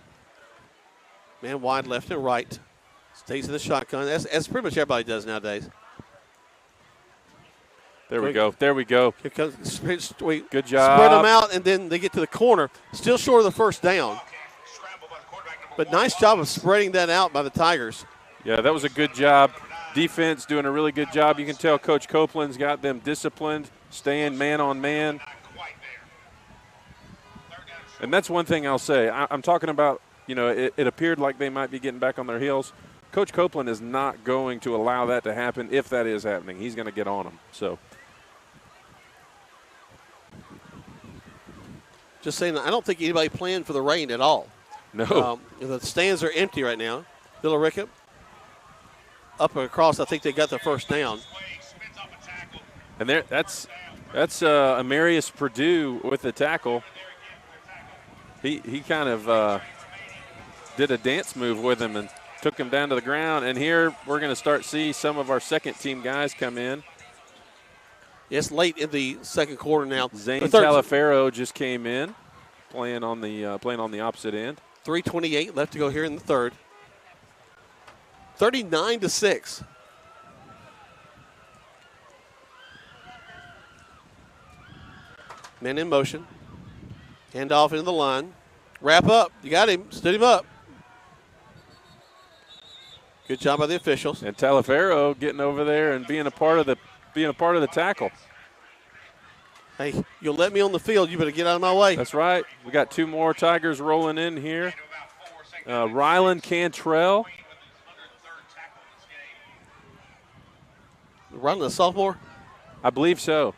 Man wide left and right. Stays in the shotgun, as pretty much everybody does nowadays. There we go. There we go. Here comes, good job. Spread them out, and then they get to the corner. Still short of the first down. But nice job of spreading that out by the Tigers. Yeah, that was a good job. Defense doing a really good job. You can tell Coach Copeland's got them disciplined, staying man on man. And that's one thing I'll say. I'm talking about, it appeared like they might be getting back on their heels. Coach Copeland is not going to allow that to happen if that is happening. He's going to get on them. So, just saying, I don't think anybody planned for the rain at all. No. The stands are empty right now. Villarica up and across. I think they got the first down. And that's Amarius Purdue with the tackle. He kind of did a dance move with him and took him down to the ground. And here we're going to start see some of our second-team guys come in. It's late in the second quarter now. Zane Talaferro just came in, playing on the opposite end. 3:28 left to go here in the third. 39-6. Men in motion. Hand off into the line. Wrap up. You got him. Stood him up. Good job by the officials. And Talifero getting over there and being a part of the tackle. Hey, you'll let me on the field, you better get out of my way. That's right. We got 2 more Tigers rolling in here. Rylan Cantrell. Rylan, a sophomore? I believe so.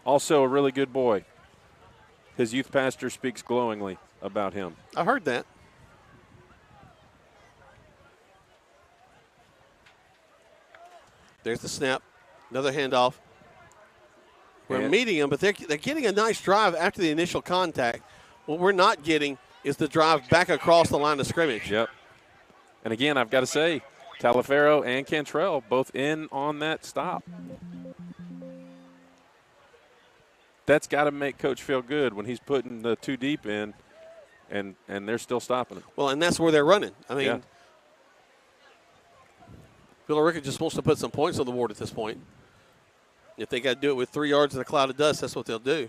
Also a really good boy. His youth pastor speaks glowingly about him. I heard that. There's the snap. Another handoff. We're meeting them, but they're getting a nice drive after the initial contact. What we're not getting is the drive back across the line of scrimmage. Yep. And again, I've got to say, Talifero and Cantrell both in on that stop. That's got to make Coach feel good when he's putting the 2 deep in, and they're still stopping him. Well, and that's where they're running. I mean, yeah. Villa Rica just wants to put some points on the board at this point. If they got to do it with 3 yards in a cloud of dust, that's what they'll do.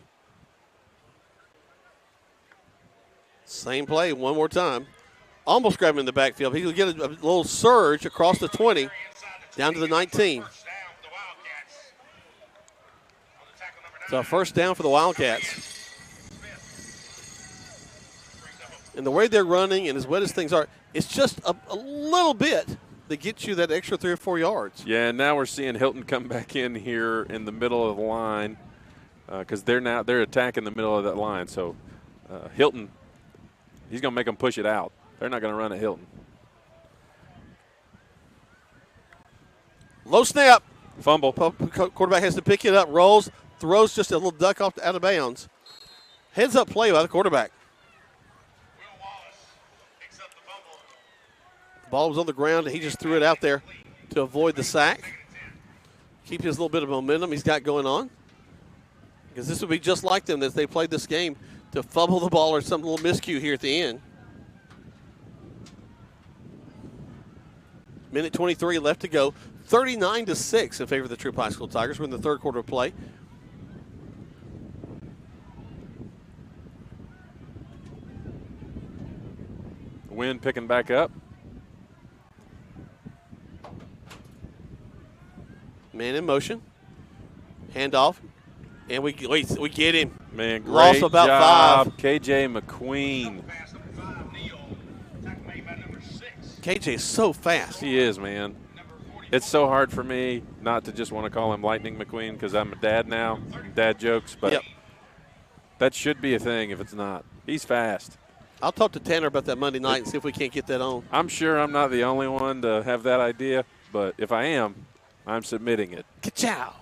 Same play one more time. Almost grabbing in the backfield. He'll get a little surge across the 20 down to the 19. So a first down for the Wildcats. And the way they're running and as wet as things are, it's just a little bit that gets you that extra 3 or 4 yards. Yeah, and now we're seeing Hilton come back in here in the middle of the line because they're attacking the middle of that line. So Hilton, he's going to make them push it out. They're not going to run at Hilton. Low snap. Fumble. Quarterback has to pick it up, rolls, throws just a little duck off out of bounds. Heads up play by the quarterback. The ball was on the ground, and he just threw it out there to avoid the sack. Keep his little bit of momentum he's got going on. Because this would be just like them as they played this game to fumble the ball or some little miscue here at the end. Minute 23 left to go. 39-6 in favor of the Troup High School Tigers. We're in the third quarter of play. Wind picking back up. Man in motion. Handoff. And we get him. Man, great Loss about job. 5. KJ McQueen. KJ is so fast. He is, man. It's so hard for me not to just want to call him Lightning McQueen because I'm a dad now. Dad jokes, but that should be a thing if it's not. He's fast. I'll talk to Tanner about that Monday night and see if we can't get that on. I'm sure I'm not the only one to have that idea, but if I am, I'm submitting it. Ka-chow.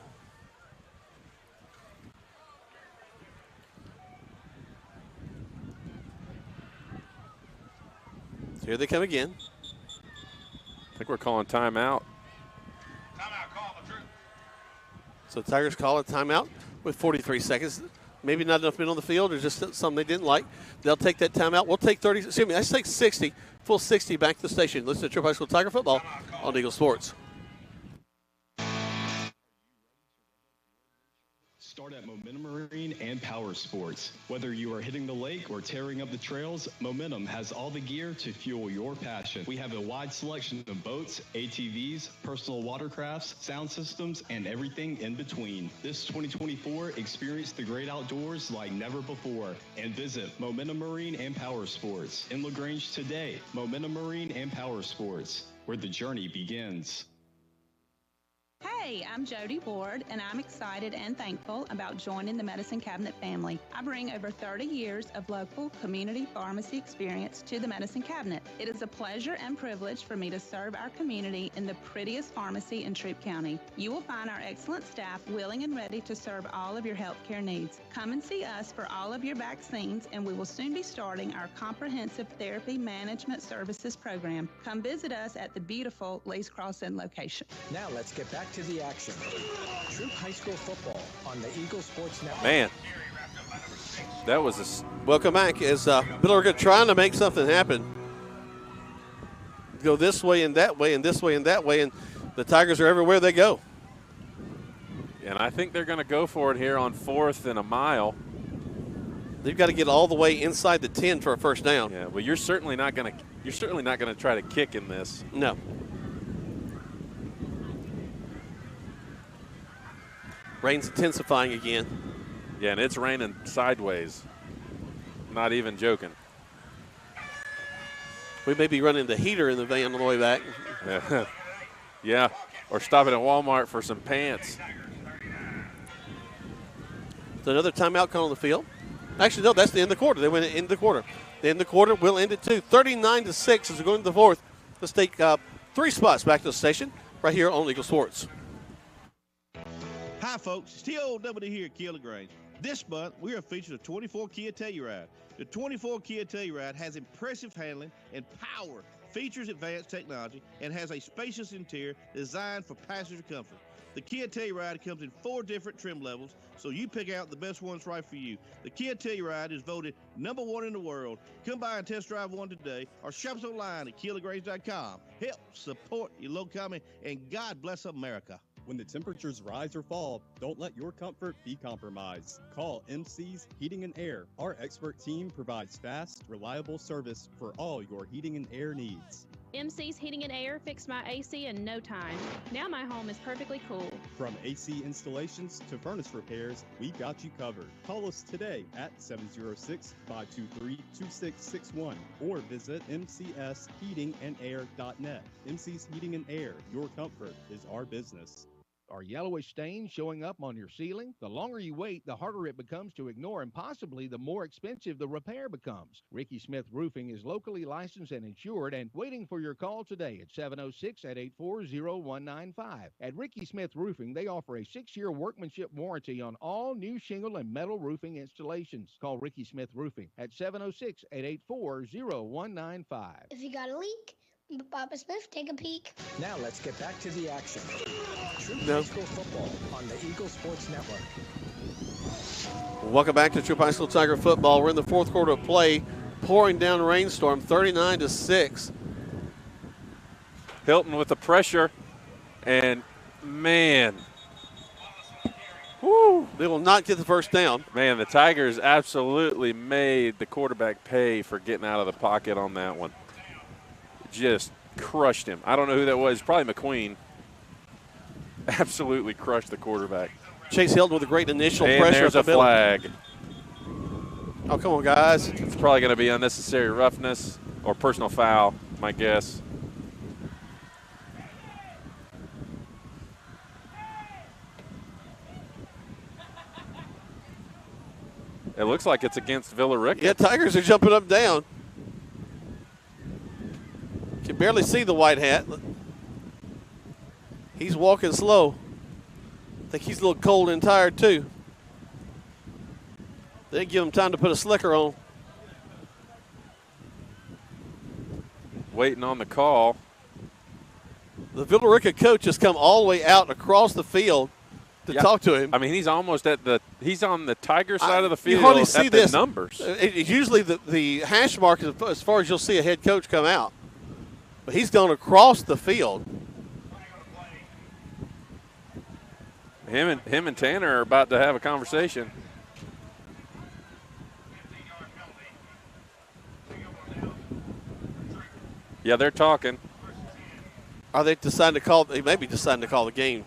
So here they come again. I think we're calling timeout. So the Tigers call a timeout with 43 seconds. Maybe not enough men on the field or just something they didn't like. They'll take that timeout. We'll take 30. Excuse me, let's take 60. Full 60 back to the station. Listen to Troup High School Tiger Football on Eagle Sports. Start at Momentum Marine and Power Sports. Whether you are hitting the lake or tearing up the trails, Momentum has all the gear to fuel your passion. We have a wide selection of boats, ATVs, personal watercrafts, sound systems, and everything in between. This 2024, experience the great outdoors like never before and visit Momentum Marine and Power Sports in LaGrange today. Momentum Marine and Power Sports, where the journey begins. Hey, I'm Jody Ward, and I'm excited and thankful about joining the Medicine Cabinet family. I bring over 30 years of local community pharmacy experience to the Medicine Cabinet. It is a pleasure and privilege for me to serve our community in the prettiest pharmacy in Troup County. You will find our excellent staff willing and ready to serve all of your healthcare needs. Come and see us for all of your vaccines, and we will soon be starting our comprehensive therapy management services program. Come visit us at the beautiful Lee's Crossing location. Now let's get back to the action. Troup High School football on the Eagle Sports Network. Man, That was Welcome back as Billerica trying to make something happen. Go this way and that way and this way and that way, and the Tigers are everywhere they go. And I think they're going to go for it here on 4th and a mile. They've got to get all the way inside the 10 for a first down. Yeah, well, you're certainly not going to try to kick in this. No. Rain's intensifying again. Yeah, and it's raining sideways. Not even joking. We may be running the heater in the van on the way back. Yeah, or stopping at Walmart for some pants. So another timeout call on the field. Actually, no, that's the end of the quarter. They went in the quarter. The end of the quarter will end at 2. 39-6 as we go into the fourth. Let's take 3 spots back to the station right here on Eagle Sports. Hi, folks. It's TOW here at Kia LaGrange. This month, we are featuring a 24 Kia Telluride. The 24 Kia Telluride has impressive handling and power, features advanced technology, and has a spacious interior designed for passenger comfort. The Kia Telluride comes in 4 different trim levels, so you pick out the best ones right for you. The Kia Telluride is voted #1 in the world. Come by and test drive one today, or shop us online at KiaLaGrange.com. Help support your local company, and God bless America. When the temperatures rise or fall, don't let your comfort be compromised. Call MC's Heating and Air. Our expert team provides fast, reliable service for all your heating and air needs. MC's Heating and Air fixed my AC in no time. Now my home is perfectly cool. From AC installations to furnace repairs, we've got you covered. Call us today at 706-523-2661 or visit mcsheatingandair.net. MC's Heating and Air, your comfort is our business. Are yellowish stains showing up on your ceiling? The longer you wait, the harder it becomes to ignore, and possibly the more expensive the repair becomes. Ricky Smith Roofing is locally licensed and insured and waiting for your call today at 706-884-0195. At Ricky Smith Roofing, they offer a 6-year workmanship warranty on all new shingle and metal roofing installations. Call Ricky Smith Roofing at 706-884-0195. If you got a leak, Papa Smith, take a peek. Now let's get back to the action. Troup No. High School football on the Eagle Sports Network. Welcome back to Troup High School Tiger football. We're in the fourth quarter of play. Pouring down rainstorm, 39-6. Hilton with the pressure, and man, whoo, they will not get the first down. Man, the Tigers absolutely made the quarterback pay for getting out of the pocket on that one. Just crushed him. I don't know who that was. Probably McQueen. Absolutely crushed the quarterback. Chase Hilton with a great initial and pressure. There's a flag. Oh, come on, guys. It's probably going to be unnecessary roughness or personal foul, my guess. It looks like it's against Villarica. Yeah, Tigers are jumping up and down. Can barely see the white hat. He's walking slow. I think he's a little cold and tired too. They didn't give him time to put a slicker on. Waiting on the call. The Villarica coach has come all the way out across the field to talk to him. I mean, he's almost at he's on the Tiger side of the field. You hardly see at this. The numbers. Usually the hash mark is as far as you'll see a head coach come out. But he's gone across the field. Him and Tanner are about to have a conversation. Yeah, they're talking. Are they deciding to call? They may be deciding to call the game.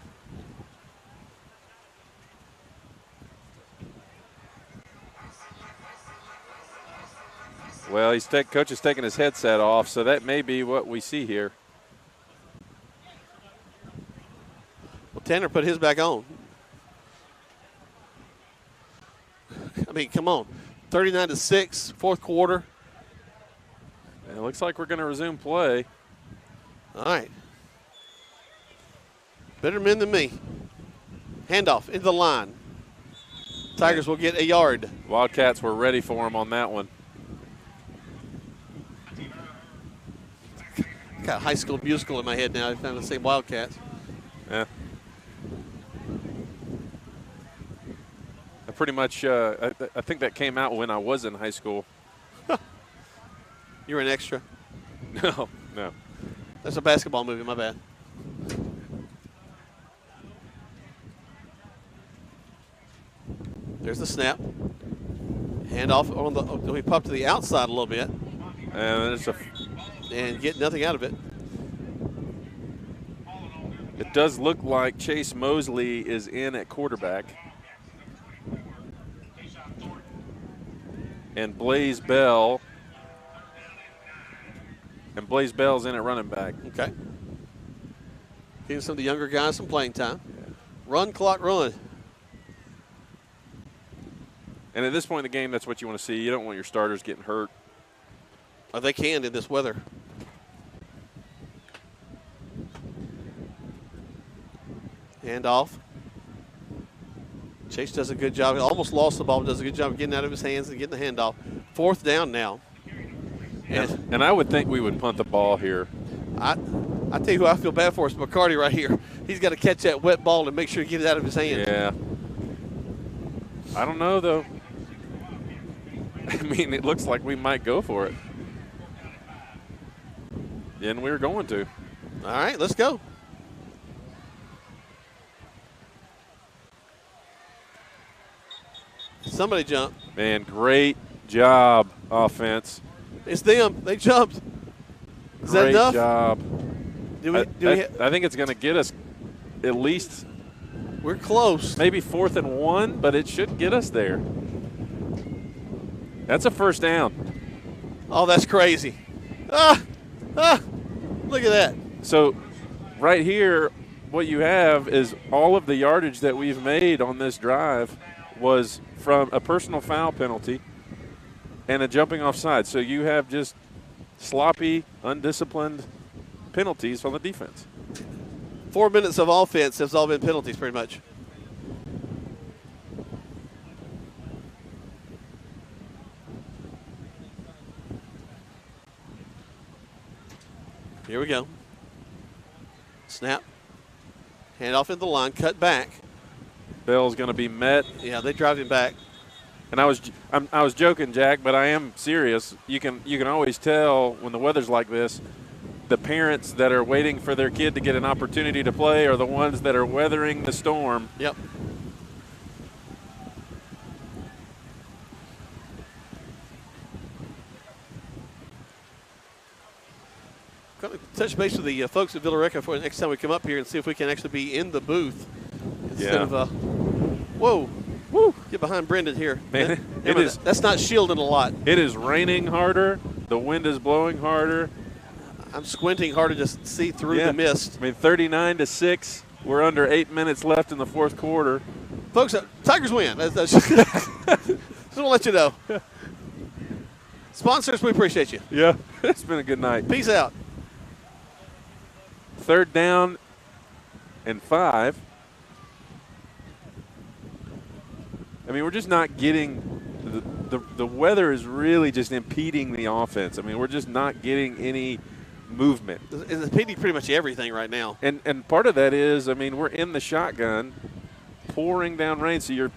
Well, coach is taking his headset off, so that may be what we see here. Well, Tanner put his back on. I mean, come on. 39-6, fourth quarter. And it looks like we're going to resume play. All right. Better men than me. Handoff into the line. Tigers will get a yard. Wildcats were ready for him on that one. Got a High School Musical in my head now. I'm trying to say Wildcats. Yeah. pretty much, I think that came out when I was in high school. You were an extra? No. That's a basketball movie, my bad. There's the snap. Handoff on the. We pop to the outside a little bit. And get nothing out of it. It does look like Chase Mosley is in at quarterback. And Blaze Bell's in at running back. Okay. Giving some of the younger guys some playing time. Run, clock, run. And at this point in the game, that's what you want to see. You don't want your starters getting hurt. Oh, they can in this weather. Hand off. Chase does a good job. He almost lost the ball, but does a good job of getting out of his hands and getting the handoff. 4th down now. And I would think we would punt the ball here. I tell you who I feel bad for is McCarty right here. He's got to catch that wet ball and make sure he gets it out of his hands. Yeah. I don't know, though. I mean, it looks like we might go for it. And we're going to. All right, let's go. Somebody jump. Man, great job, offense. It's them. They jumped. Is that enough? Great job. I think it's going to get us at least. We're close. Maybe 4th and 1, but it should get us there. That's a first down. Oh, that's crazy. Look at that. So right here, what you have is all of the yardage that we've made on this drive was from a personal foul penalty and a jumping offside. So you have just sloppy, undisciplined penalties on the defense. 4 minutes of offense has all been penalties pretty much. Here we go. Snap. Hand off into the line, cut back. Bell's going to be met. Yeah, they drive him back. And I was joking, Jack, but I am serious. You can always tell when the weather's like this, the parents that are waiting for their kid to get an opportunity to play are the ones that are weathering the storm. Yep. Going to touch base with the folks at Villa Rica for the next time we come up here and see if we can actually be in the booth instead of whoa. Woo! Get behind Brendan here. Man, that's not shielding a lot. It is raining harder. The wind is blowing harder. I'm squinting harder to see through the mist. I mean, 39-6. We're under 8 minutes left in the fourth quarter. Folks, Tigers win. Just want to let you know. Sponsors, we appreciate you. Yeah, it's been a good night. Peace out. 3rd down and 5. I mean, we're just not getting the weather is really just impeding the offense. I mean, we're just not getting any movement. It's impeding pretty much everything right now. And part of that is, I mean, we're in the shotgun, pouring down rain, so you're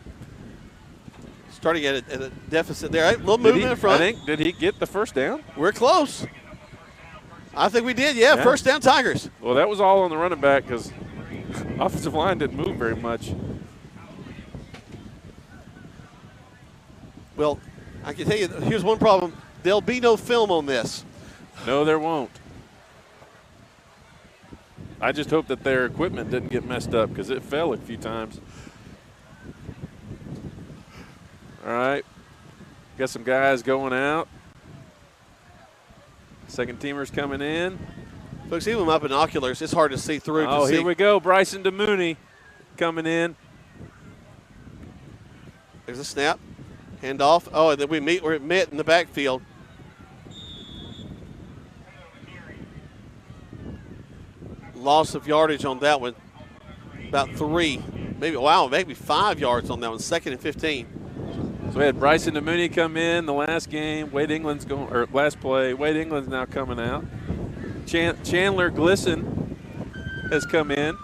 starting at a deficit there. Right, a little movement in front. Did he get the first down? We're close. I think we did, yeah. First down, Tigers. Well, that was all on the running back because offensive line didn't move very much. Well, I can tell you, here's one problem. There'll be no film on this. No, there won't. I just hope that their equipment didn't get messed up because it fell a few times. All right. Got some guys going out. Second teamers coming in. Folks, even with my binoculars, it's hard to see through. Oh, here we go. Bryson DeMooney coming in. There's a snap. Hand off. Oh, and then we're met in the backfield. Loss of yardage on that one. About 3. Maybe 5 yards on that one. 2nd and 15. So we had Bryson DeMooney come in the last game. Last play. Wade England's now coming out. Chandler Glisson has come in.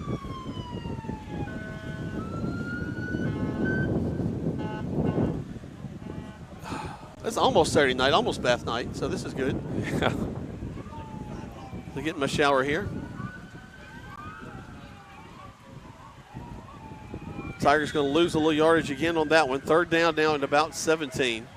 It's almost Saturday night, almost bath night, so this is good. Yeah. They're getting my shower here. Tigers going to lose a little yardage again on that one. Third down now at about 17.